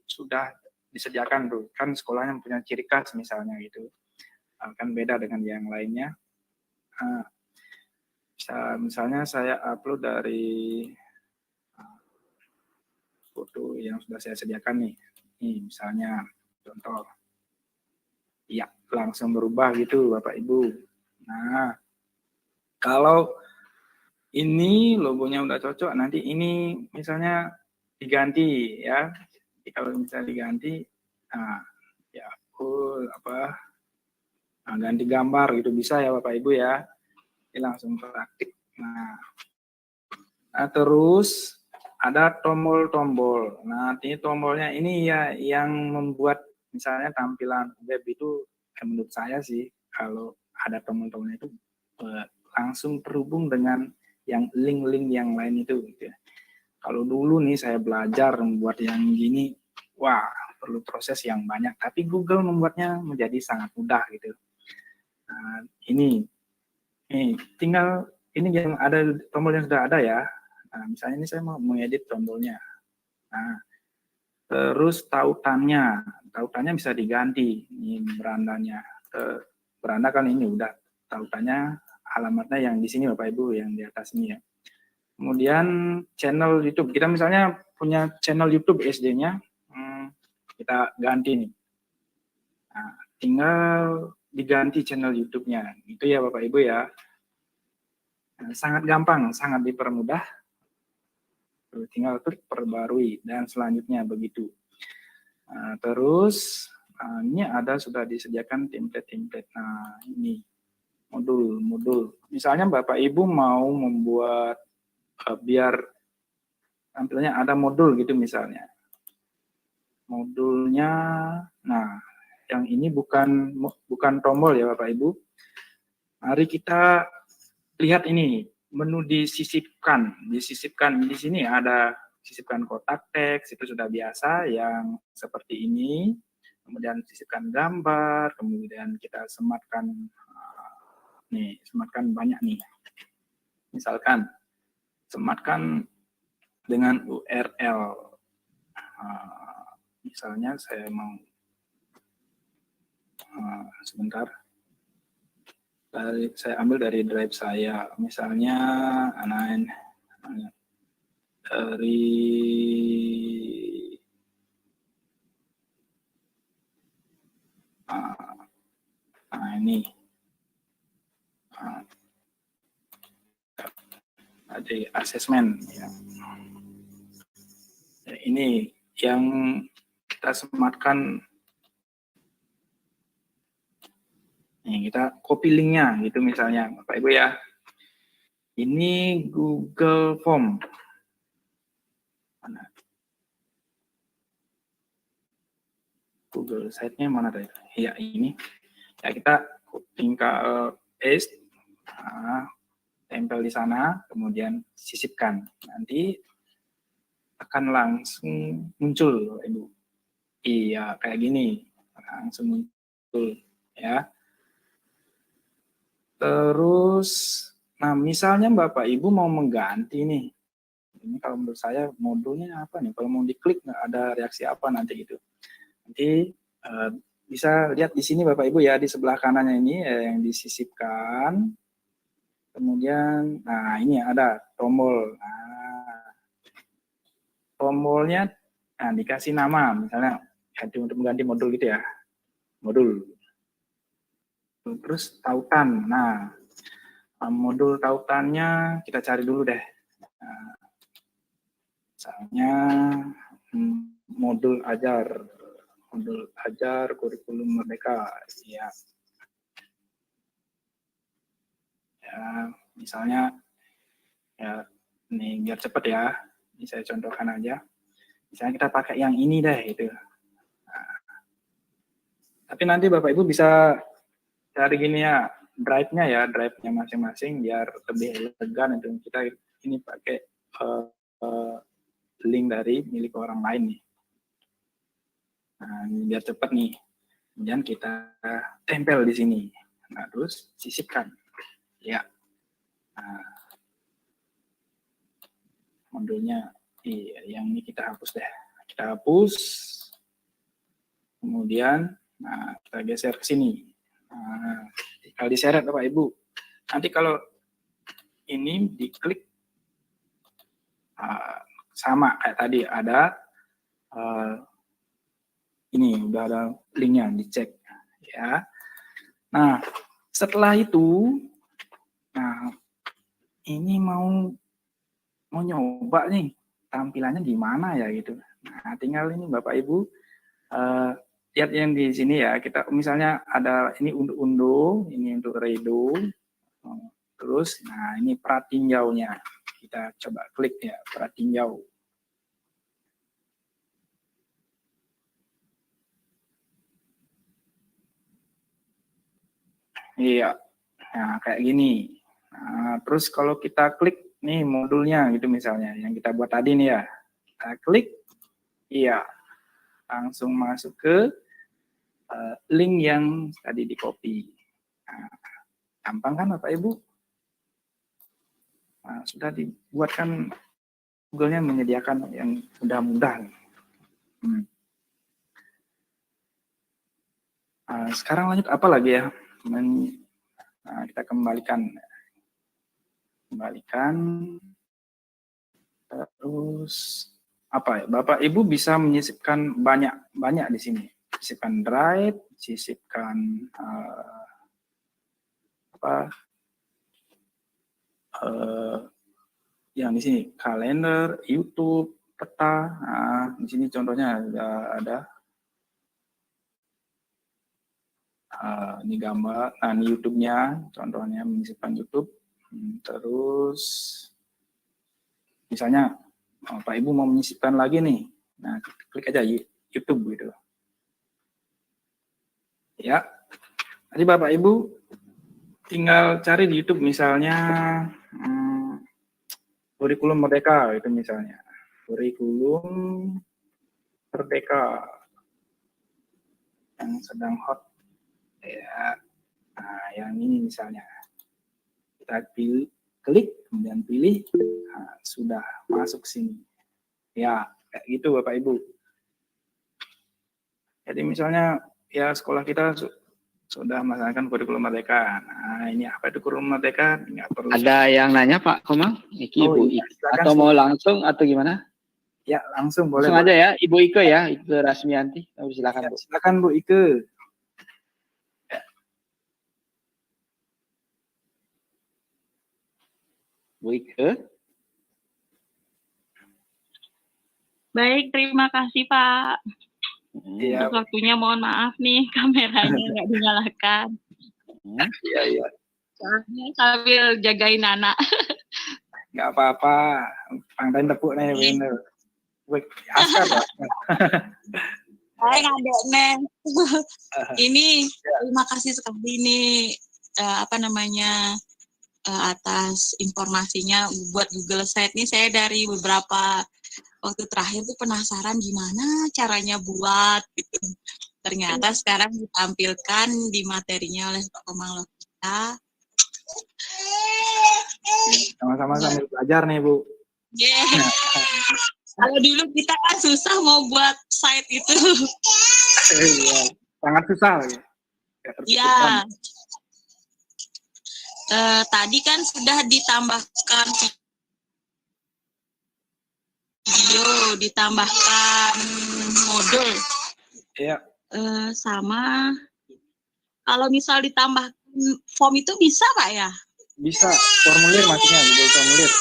sudah disediakan tuh, kan sekolahnya punya ciri khas misalnya gitu, kan beda dengan yang lainnya. Misalnya saya upload dari foto yang sudah saya sediakan nih, misalnya contoh. Ya, langsung berubah gitu Bapak Ibu. Nah, kalau ini logonya udah cocok, nanti ini misalnya diganti ya. Jadi kalau misalnya diganti, nah, ya ganti gambar gitu bisa ya Bapak Ibu ya. Ini langsung praktik. Nah, terus ada tombol-tombol. Nah, ini tombolnya ini ya yang membuat misalnya tampilan web itu menurut saya sih kalau ada tombol-tombolnya itu langsung terhubung dengan yang link-link yang lain itu gitu ya. Kalau dulu nih saya belajar membuat yang gini, wah perlu proses yang banyak, tapi Google membuatnya menjadi sangat mudah gitu. Nah, ini tinggal ini yang ada tombol yang sudah ada ya. Nah, misalnya ini saya mau mengedit tombolnya. Nah, terus tautannya bisa diganti. Ini berandanya. Beranda kan ini udah tautannya, alamatnya yang di sini Bapak Ibu, yang di atas ini ya. Kemudian channel YouTube. Kita misalnya punya channel YouTube SD-nya, kita ganti nih. Nah, tinggal diganti channel YouTube-nya. Itu ya Bapak Ibu ya. Nah, sangat gampang, sangat dipermudah. Tinggal klik perbarui dan selanjutnya begitu. Terus ini ada sudah disediakan template-template. Nah, ini modul. Misalnya Bapak Ibu mau membuat biar tampilnya ada modul gitu misalnya. Modulnya, nah yang ini bukan tombol ya Bapak Ibu. Mari kita lihat ini. Menu disisipkan di sini ada sisipkan kotak teks, itu sudah biasa yang seperti ini, kemudian sisipkan gambar, kemudian kita sematkan Nih, sematkan banyak nih. Misalkan, sematkan dengan URL. Misalnya saya mau, sebentar, saya ambil dari drive saya. Misalnya, dari ini ada asesmen ya. Ini yang kita sematkan, nih kita copy linknya gitu misalnya Bapak Ibu ya. Ini Google Form. Mana? Google site-nya mana tadi? Ya ini. Ya kita tinggal paste, tempel di sana, kemudian sisipkan. Nanti akan langsung muncul, Ibu. Iya, kayak gini. Langsung muncul ya. Terus, nah misalnya Bapak Ibu mau mengganti nih. Ini kalau menurut saya modulnya apa nih? Kalau mau diklik nggak ada reaksi apa nanti gitu. Nanti bisa lihat di sini Bapak Ibu ya, di sebelah kanannya ini yang disisipkan. Kemudian, nah ini ada tombol. Nah, tombolnya dikasih nama, misalnya untuk mengganti modul gitu ya. Modul. Terus tautan. Nah, modul tautannya kita cari dulu deh. Nah, misalnya modul ajar kurikulum merdeka ya. Ya, misalnya ya ini biar cepet ya. Ini saya contohkan aja. Misalnya kita pakai yang ini deh itu. Nah, tapi nanti Bapak Ibu bisa cari gini ya, drive-nya masing-masing biar lebih elegan itu. Kita ini pakai link dari milik orang lain nih. Nah, ini biar cepat nih. Kemudian kita tempel di sini. Nah, terus sisipkan. Ya. Nah, modulnya yang ini kita hapus deh. Kita hapus. Kemudian kita geser ke sini. Nah, tinggal diseret Bapak Ibu. Nanti kalau ini diklik sama kayak tadi ada ini udah ada linknya, dicek ya. Nah setelah itu, nah ini mau nyoba nih tampilannya gimana ya gitu. Nah tinggal ini Bapak Ibu lihat yang di sini ya. Kita misalnya ada ini unduh, ini untuk redo. Terus, nah ini pratinjaunya. Kita coba klik ya, pratinjau. Iya, nah kayak gini. Nah, terus kalau kita klik nih modulnya gitu misalnya, yang kita buat tadi nih ya. Kita klik, iya, langsung masuk ke link yang tadi di copy. Nah, gampang kan Bapak Ibu? Nah, sudah dibuatkan Google-nya menyediakan yang mudah-mudah. Sekarang lanjut apa lagi ya? Kita kembalikan. Terus apa ya? Bapak Ibu bisa menyisipkan banyak di sini. Sisipkan drive, sisipkan yang di sini kalender, YouTube, peta. Nah, di sini contohnya ada ini gambar, ini YouTube-nya, contohnya menyisipkan YouTube. Terus misalnya Pak Ibu mau menyisipkan lagi nih, nah klik aja YouTube gitu. Ya, nanti Bapak Ibu tinggal cari di YouTube misalnya kurikulum merdeka itu misalnya, kurikulum merdeka yang sedang hot ya. Nah, yang ini misalnya. kita klik, kemudian pilih, nah, sudah masuk sini. Ya, kayak gitu Bapak Ibu. Jadi misalnya ya sekolah kita sudah melaksanakan kurikulum merdeka. Nah, ini apa itu kurikulum merdeka? Nggak perlu. Ada yang nanya Pak Komang? Iki Oh, Ibu iya, Ike. silakan, Atau mau langsung atau gimana? Ya, langsung boleh. Langsung aja ya, Ibu Ike ya, Ike Rasmianti. Silakan Ya, Bu. silakan Bu Ike. Bu Ike. Baik, terima kasih Pak. Iya. Untuk waktunya mohon maaf nih kameranya nggak dinyalakan. Iya, iya. Soalnya sambil jagain anak. Nggak apa-apa. Pangdain tepuk nih, bener. Wih, askar Pak. Hai adek Neng. Ini terima kasih sekali nih atas informasinya buat Google Site nih. Saya dari beberapa waktu terakhir tuh penasaran gimana caranya buat gitu. Ternyata sekarang ditampilkan di materinya oleh Pak Komang Lovita. Sama-sama sambil belajar nih Bu. Yeah. Kalau dulu kita kan susah mau buat site itu. Iya, sangat susah lagi. Iya. Tadi kan sudah ditambahkan video, ditambahkan modul. Iya. Sama kalau misal ditambah form itu bisa Pak ya? Bisa, formulir maksudnya, Google formulir.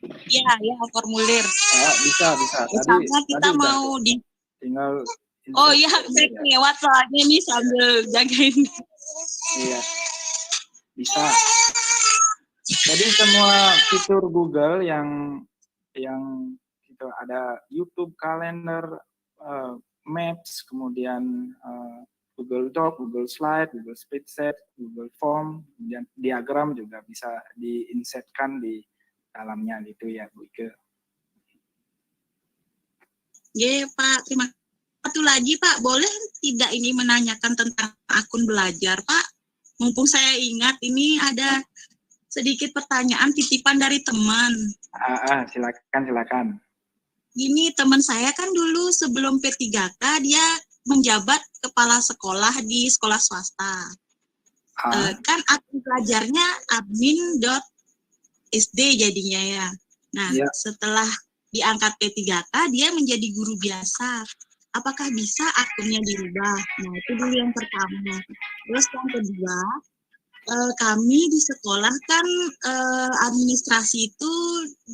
Iya, ya formulir. Bisa. Misalnya kita mau tinggal. Oh iya, saya lewat soalnya ini sambil jagain. Iya. Bisa. Jadi semua fitur Google yang itu ada YouTube Calendar, Maps, kemudian Google Doc, Google Slide, Google Spreadsheet, Google Form, kemudian diagram juga bisa diinsertkan di dalamnya gitu ya Bu Ike. Ya Pak, terima kasih. Satu lagi Pak, boleh tidak ini menanyakan tentang akun belajar Pak? Mumpung saya ingat ini ada sedikit pertanyaan titipan dari teman. Silakan. Gini, teman saya kan dulu sebelum P3K dia menjabat kepala sekolah di sekolah swasta. Kan akun belajarnya admin.sd jadinya ya. Nah, setelah diangkat P3K dia menjadi guru biasa. Apakah bisa akunnya dirubah? Nah, itu dulu yang pertama. Terus yang kedua, kami di sekolah kan administrasi itu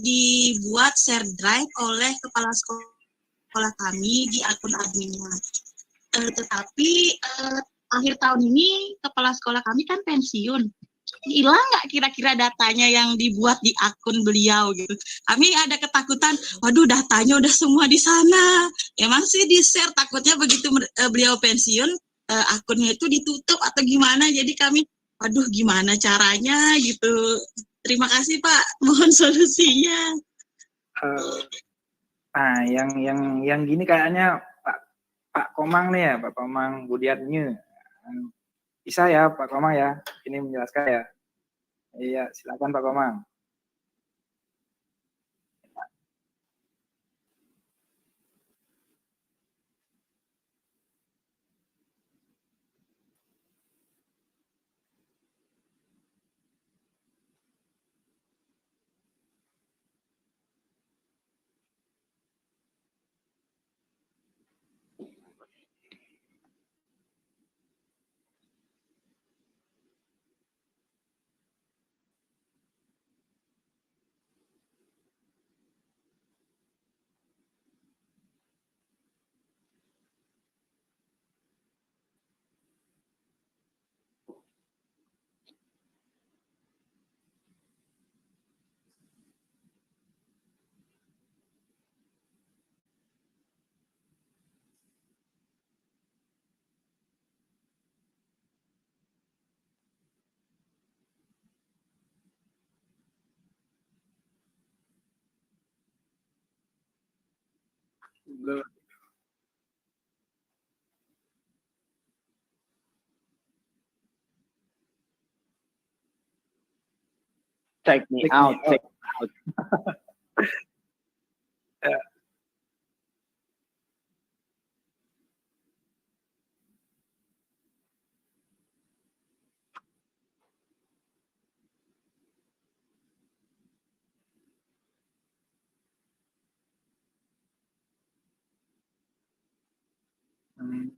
dibuat share drive oleh kepala sekolah kami di akun adminnya. Tetapi akhir tahun ini kepala sekolah kami kan pensiun. Hilang nggak kira-kira datanya yang dibuat di akun beliau gitu? Kami ada ketakutan, waduh datanya udah semua di sana. Emang sih di-share, takutnya begitu beliau pensiun, akunnya itu ditutup atau gimana. Jadi kami, waduh gimana caranya gitu. Terima kasih Pak, mohon solusinya. Nah, yang gini kayaknya Pak Komang nih ya, Pak Komang Budiatnya. Bisa ya Pak Komang ya, ini menjelaskan ya. Iya, silakan Pak Komang. Check me Check me out. out. Check me out. Ya. Hmm.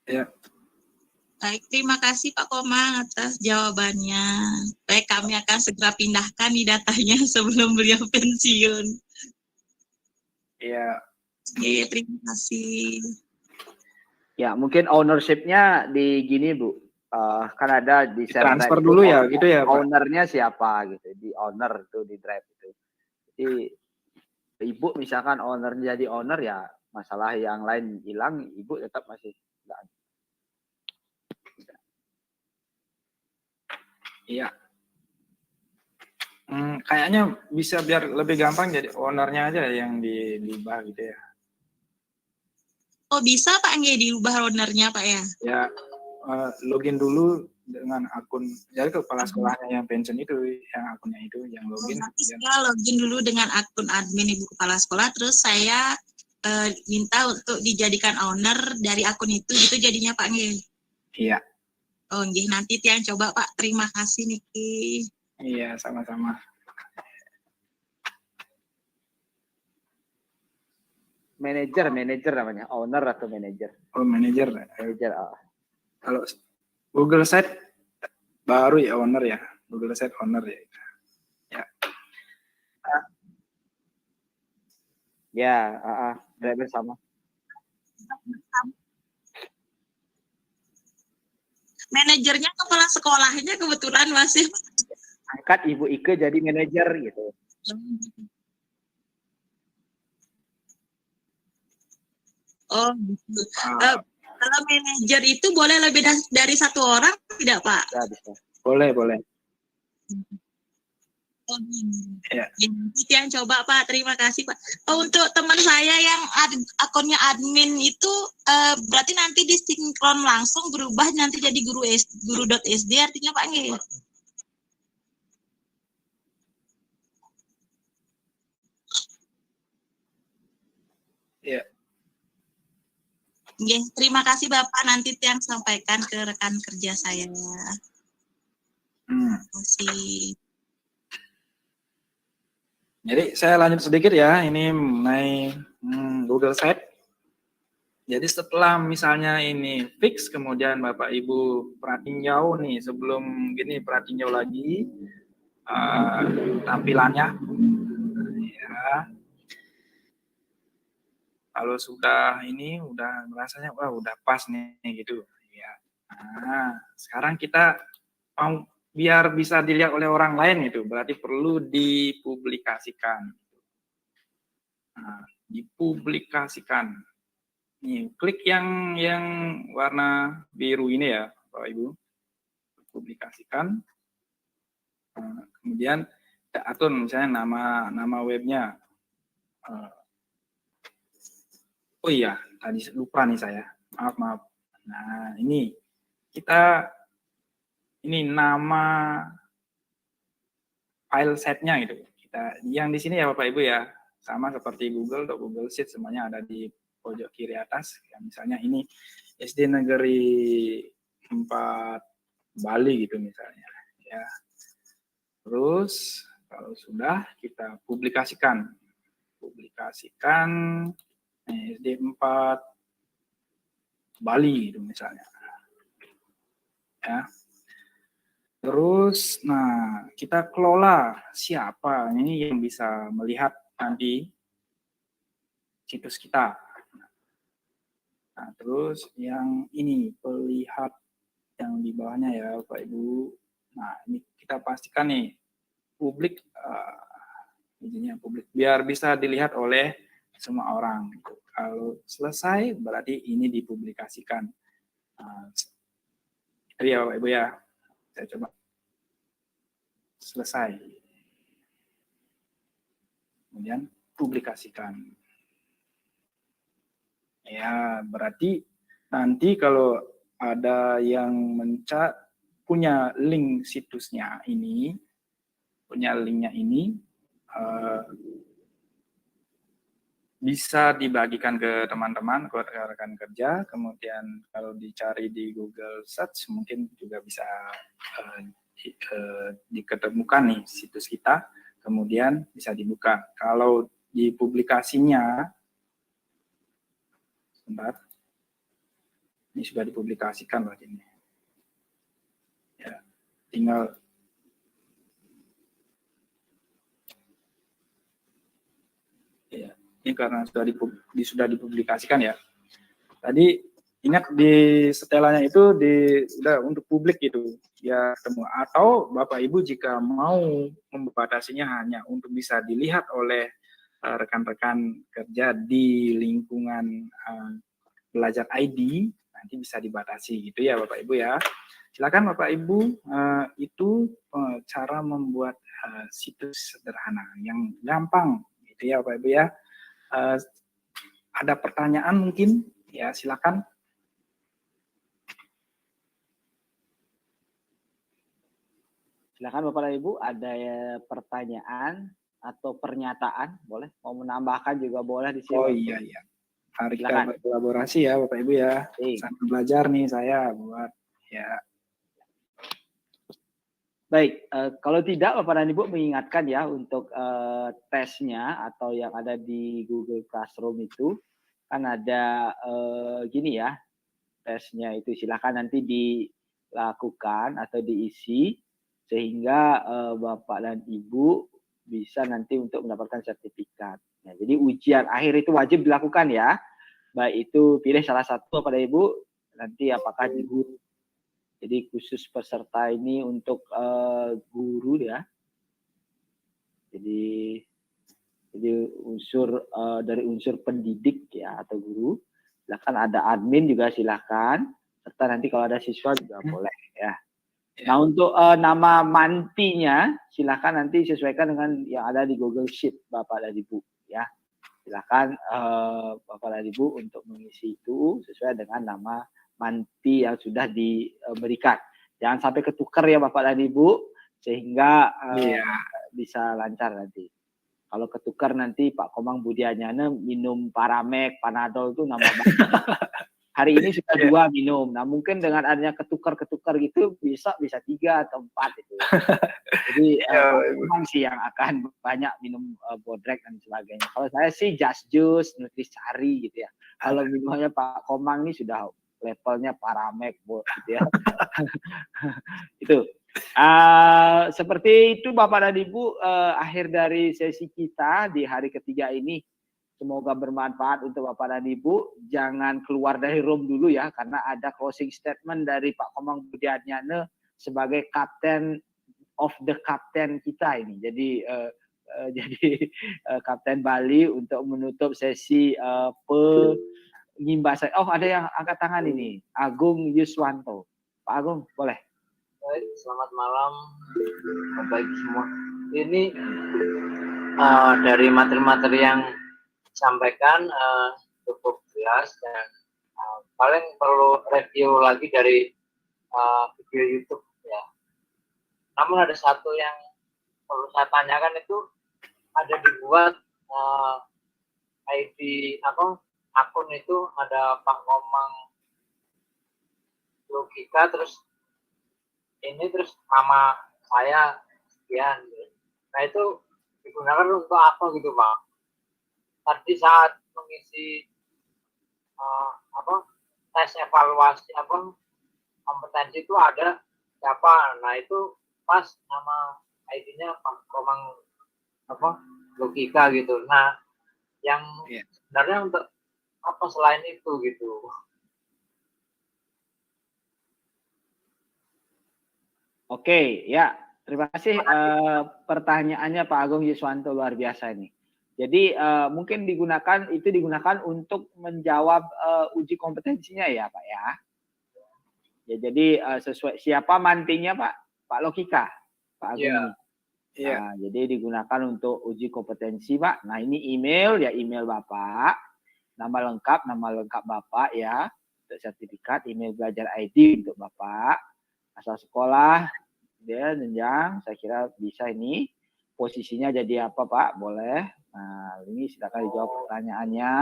Ya, Baik, terima kasih Pak Komang atas jawabannya. Baik, kami akan segera pindahkan nih datanya sebelum beliau pensiun. ya, Oke, terima kasih. Ya, mungkin ownership-nya di gini, Bu. Kan ada di share transfer drive dulu itu ya, gitu ya, Pak. ownernya siapa gitu. Di owner itu di drive itu. Jadi Ibu misalkan ownernya jadi owner ya, masalah yang lain hilang, Ibu tetap masih enggak. Iya. Kayaknya bisa biar lebih gampang jadi ownernya aja yang diubah gitu ya. Oh, bisa Pak Nge diubah ownernya Pak ya? Ya, login dulu dengan akun, jadi kepala sekolahnya yang pensiun itu, yang akunnya itu, yang login. Nanti Kemudian, saya login dulu dengan akun admin Ibu Kepala Sekolah, terus saya minta untuk dijadikan owner dari akun itu, gitu jadinya Pak Nge. iya, Oh, nggih, nanti Tiang coba Pak. Terima kasih Niki. iya, sama-sama. Manager namanya, owner atau manager? Oh, manajer. Manager. Kalau Google Site baru ya owner ya, Google Site owner ya. Ya, Ya, driver sama. Manajernya kepala sekolahnya kebetulan masih. Angkat Ibu Ike jadi manajer gitu. Oh, gitu. Kalau manajer itu boleh lebih dari satu orang tidak Pak? Ya, bisa. boleh. Oh, Ya. nanti Tiang coba Pak. Terima kasih Pak. Oh, untuk teman saya yang akunnya admin itu berarti nanti disinkron langsung berubah nanti jadi guru.sd artinya Pak Nge? Ya. Nggih, terima kasih Bapak. Nanti Tiang sampaikan ke rekan kerja saya. Terima kasih. Jadi saya lanjut sedikit ya, ini mengenai Google Site. Jadi setelah misalnya ini fix, kemudian Bapak Ibu perhatinjau nih, sebelum gini perhatinjau lagi tampilannya. Ya. Kalau sudah ini udah rasanya wah udah pas nih gitu ya. Nah, sekarang kita mau biar bisa dilihat oleh orang lain itu berarti perlu dipublikasikan. Nah, dipublikasikan. Nih, klik yang warna biru ini ya, Bapak Ibu. Publikasikan. Nah, kemudian kita atur misalnya nama webnya. Oh iya, tadi lupa nih saya. Maaf. Nah, ini nama file setnya gitu. Kita yang di sini ya Bapak Ibu ya, sama seperti Google atau Google Sheet semuanya ada di pojok kiri atas. Ya, misalnya ini SD Negeri 4 Bali gitu misalnya. Ya. Terus kalau sudah kita publikasikan SD 4 Bali gitu misalnya. Ya. Terus, nah kita kelola siapa ini yang bisa melihat nanti situs kita. Nah, terus yang ini pelihat yang di bawahnya ya Bapak Ibu. Nah ini kita pastikan nih publik, izinnya publik biar bisa dilihat oleh semua orang. Kalau selesai berarti ini dipublikasikan. Nah, itu ya Bapak Ibu ya. Saya coba selesai. Kemudian publikasikan. Ya, berarti nanti kalau ada yang punya link situsnya ini, punya linknya ini, bisa dibagikan ke teman-teman, ke rekan kerja, kemudian kalau dicari di Google Search mungkin juga bisa diketemukan nih situs kita, kemudian bisa dibuka. Kalau di publikasinya, sebentar, ini sudah dipublikasikan loh ini. Ya, tinggal ya, ini karena sudah dipublikasikan ya. Tadi ingat di setelannya itu sudah untuk publik gitu ya semua. Atau Bapak Ibu jika mau membatasinya hanya untuk bisa dilihat oleh rekan-rekan kerja di lingkungan belajar ID, nanti bisa dibatasi gitu ya Bapak Ibu ya. Silakan Bapak Ibu, itu cara membuat situs sederhana yang gampang gitu ya Bapak Ibu ya. Ada pertanyaan mungkin ya, silakan. Silakan Bapak dan Ibu, ada pertanyaan atau pernyataan, boleh? Mau menambahkan juga boleh di sini. Oh iya. Mari kita berkolaborasi ya Bapak Ibu ya. Sambil belajar nih saya buat ya. Baik, kalau tidak Bapak dan Ibu mengingatkan ya untuk tesnya atau yang ada di Google Classroom itu kan ada gini ya, tesnya itu silakan nanti dilakukan atau diisi sehingga Bapak dan Ibu bisa nanti untuk mendapatkan sertifikat. Nah, jadi ujian akhir itu wajib dilakukan ya, baik itu pilih salah satu Bapak dan Ibu, nanti apakah di guru. Jadi khusus peserta ini untuk guru ya. Jadi unsur dari unsur pendidik ya atau guru. Silakan ada admin juga silakan. Serta nanti kalau ada siswa juga boleh ya. Nah untuk nama mantinya silakan nanti sesuaikan dengan yang ada di Google Sheet Bapak dan Ibu ya. Silakan Bapak dan Ibu untuk mengisi itu sesuai dengan nama manti yang sudah diberikan. Jangan sampai ketukar ya Bapak dan Ibu sehingga bisa lancar nanti. Kalau ketukar nanti Pak Komang Budianyana minum Paramek, Panadol itu nama hari ini sudah 2 minum. Nah mungkin dengan adanya ketukar-ketukar gitu bisa 3 atau 4 itu. Jadi memang sih yang akan banyak minum bodrek dan sebagainya. Kalau saya sih Just Juice, Nutrisari gitu ya. Kalau minumannya Pak Komang ini sudah levelnya Paramek gitu ya. Itu. Seperti itu Bapak dan Ibu, akhir dari sesi kita di hari ketiga ini. Semoga bermanfaat untuk Bapak dan Ibu. Jangan keluar dari room dulu ya, karena ada closing statement dari Pak Komang Budianyana sebagai Captain of the Captain kita ini. Jadi Kapten Bali untuk menutup sesi pengimbasan. Oh ada yang angkat tangan ini, Agung Yuswanto. Pak Agung boleh. Baik, selamat malam Bapak Ibu semua. Ini dari materi-materi yang sampaikan cukup jelas dan paling perlu review lagi dari video YouTube ya. Namun ada satu yang perlu saya tanyakan, itu ada dibuat ID akun itu ada Pak Komang Logika, terus nama saya sekian. Nah itu digunakan untuk apa gitu Pak? Tadi saat mengisi tes evaluasi kompetensi itu ada siapa, nah itu pas nama ID-nya Pak Komang Logika gitu. Nah yang sebenarnya untuk apa selain itu gitu? Oke ya, terima kasih pertanyaannya Pak Agung Yuswanto, luar biasa ini. Jadi mungkin digunakan untuk menjawab uji kompetensinya ya Pak ya. Ya jadi sesuai siapa mantinya Pak Logika, Pak Agung. Nah, jadi digunakan untuk uji kompetensi Pak. Nah ini email Bapak, nama lengkap Bapak ya. untuk sertifikat, email belajar ID untuk Bapak, asal sekolah, dia jenjang, saya kira bisa ini. Posisinya jadi apa Pak? Boleh. Nah, ini silakan dijawab pertanyaannya.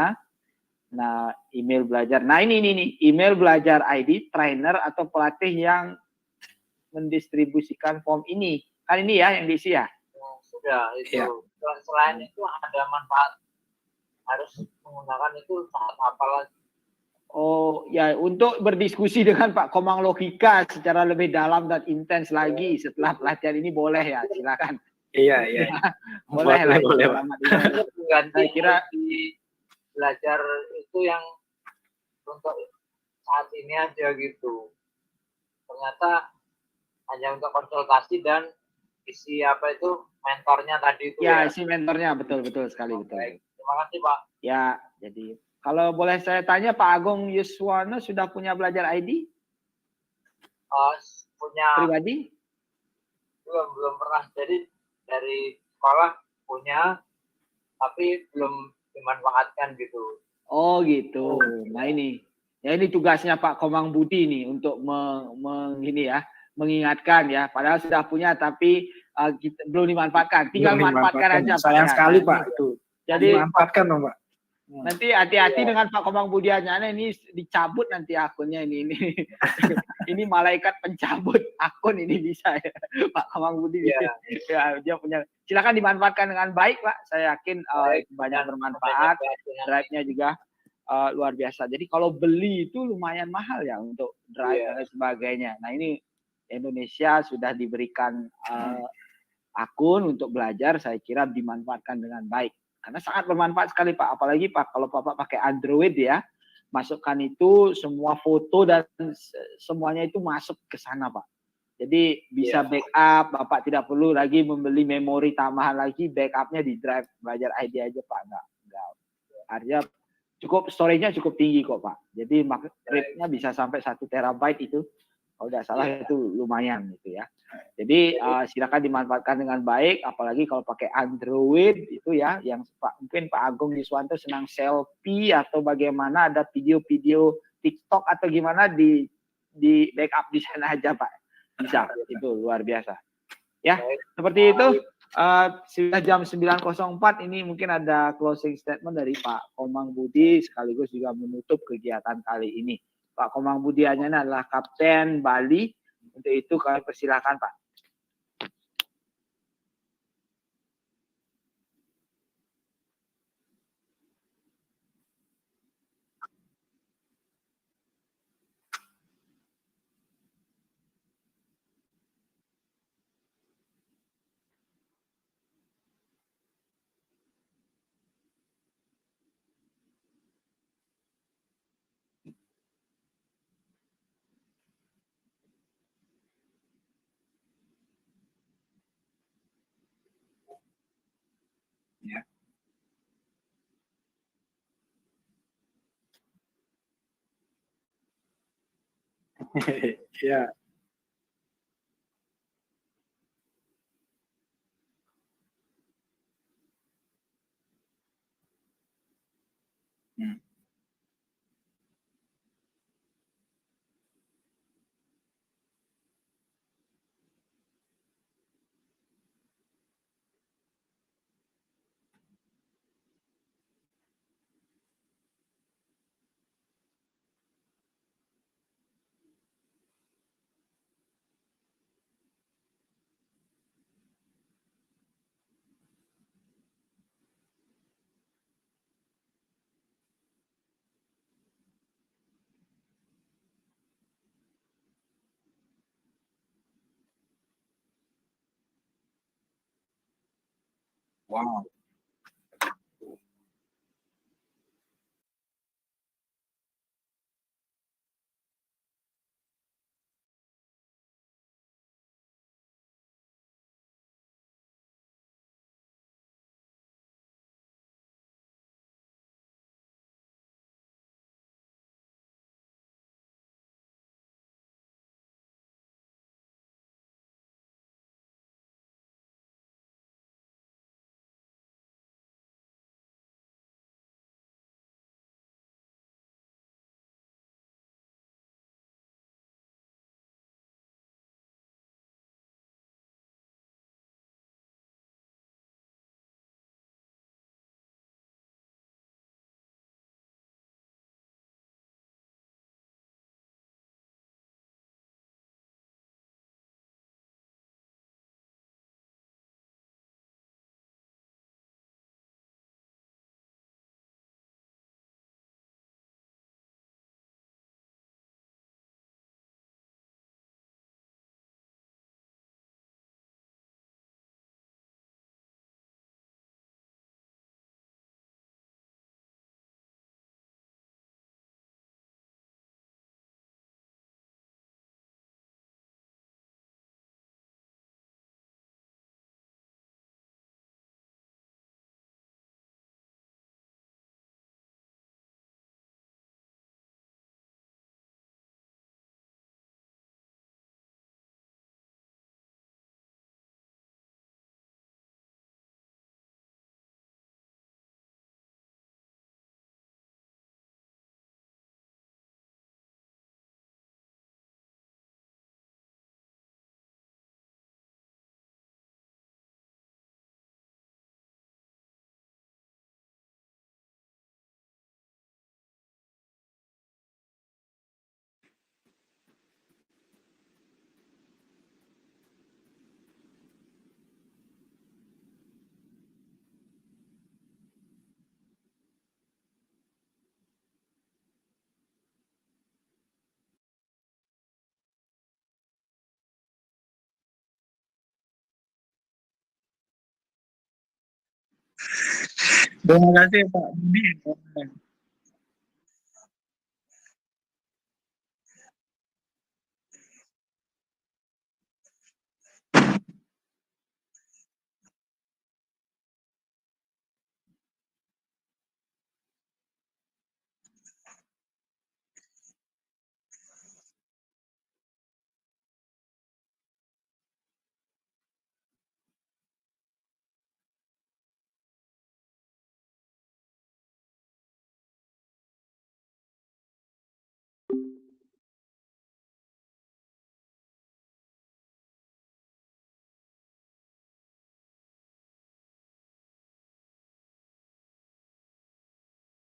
Nah, email belajar. Nah, ini email belajar ID, trainer atau pelatih yang mendistribusikan form ini. Kan ini ya yang diisi ya? Sudah, itu. Iya. Selain itu ada manfaat harus menggunakan itu saat apa lagi? Oh ya, untuk berdiskusi dengan Pak Komang Logika secara lebih dalam dan intens lagi setelah pelatihan ini boleh ya, silakan. Iya. Boleh lah. Boleh, Pak. Ganti Saya kira di belajar itu yang untuk saat ini aja gitu. Ternyata hanya untuk konsultasi dan isi apa itu mentornya tadi itu ya, ya. si mentornya betul sekali betul. Baik. Terima kasih Pak. Ya, jadi kalau boleh saya tanya Pak Agung Yuswono sudah punya belajar ID Punya pribadi? belum pernah. Jadi dari sekolah punya tapi belum dimanfaatkan gitu. Oh gitu. Nah ini, ya ini tugasnya Pak Komang Budi nih untuk mengingatkan ya. Padahal sudah punya tapi kita belum dimanfaatkan. Tinggal manfaatkan aja. Sayang Pak, sekali ya. Pak itu. Jadi Dimanfaatkan dong Pak. nanti hati-hati dengan Pak Komang Budianya, ini dicabut nanti akunnya ini. Ini malaikat pencabut akun ini bisa ya. Pak Komang Budi ya, dia punya. Silakan dimanfaatkan dengan baik Pak. Saya yakin banyak bermanfaat. Drive-nya juga luar biasa. Jadi kalau beli itu lumayan mahal ya untuk drive dan sebagainya. Nah ini Indonesia sudah diberikan akun untuk belajar, saya kira dimanfaatkan dengan baik. Karena sangat bermanfaat sekali Pak. Apalagi Pak kalau Bapak pakai Android ya, masukkan itu semua foto dan semuanya itu masuk ke sana Pak. Jadi bisa backup, Bapak tidak perlu lagi membeli memori tambahan lagi, backupnya di drive belajar ID aja Pak. Enggak. Artinya cukup storage-nya cukup tinggi kok Pak. Jadi rate-nya bisa sampai 1 terabyte itu. Kalau tidak salah itu lumayan gitu ya. Jadi silakan dimanfaatkan dengan baik, apalagi kalau pakai Android itu ya, yang mungkin Pak Agung Yuswanto senang selfie atau bagaimana ada video-video TikTok atau gimana di backup di sana aja Pak. Bisa, itu luar biasa. Ya, seperti itu. Sudah jam 9.04 ini mungkin ada closing statement dari Pak Komang Budi sekaligus juga menutup kegiatan kali ini. Pak Komang Budi Anyana adalah Kapten Bali. Untuk itu kami persilakan Pak. Ya. Ya. Wow. Terima kasih Pak Budi.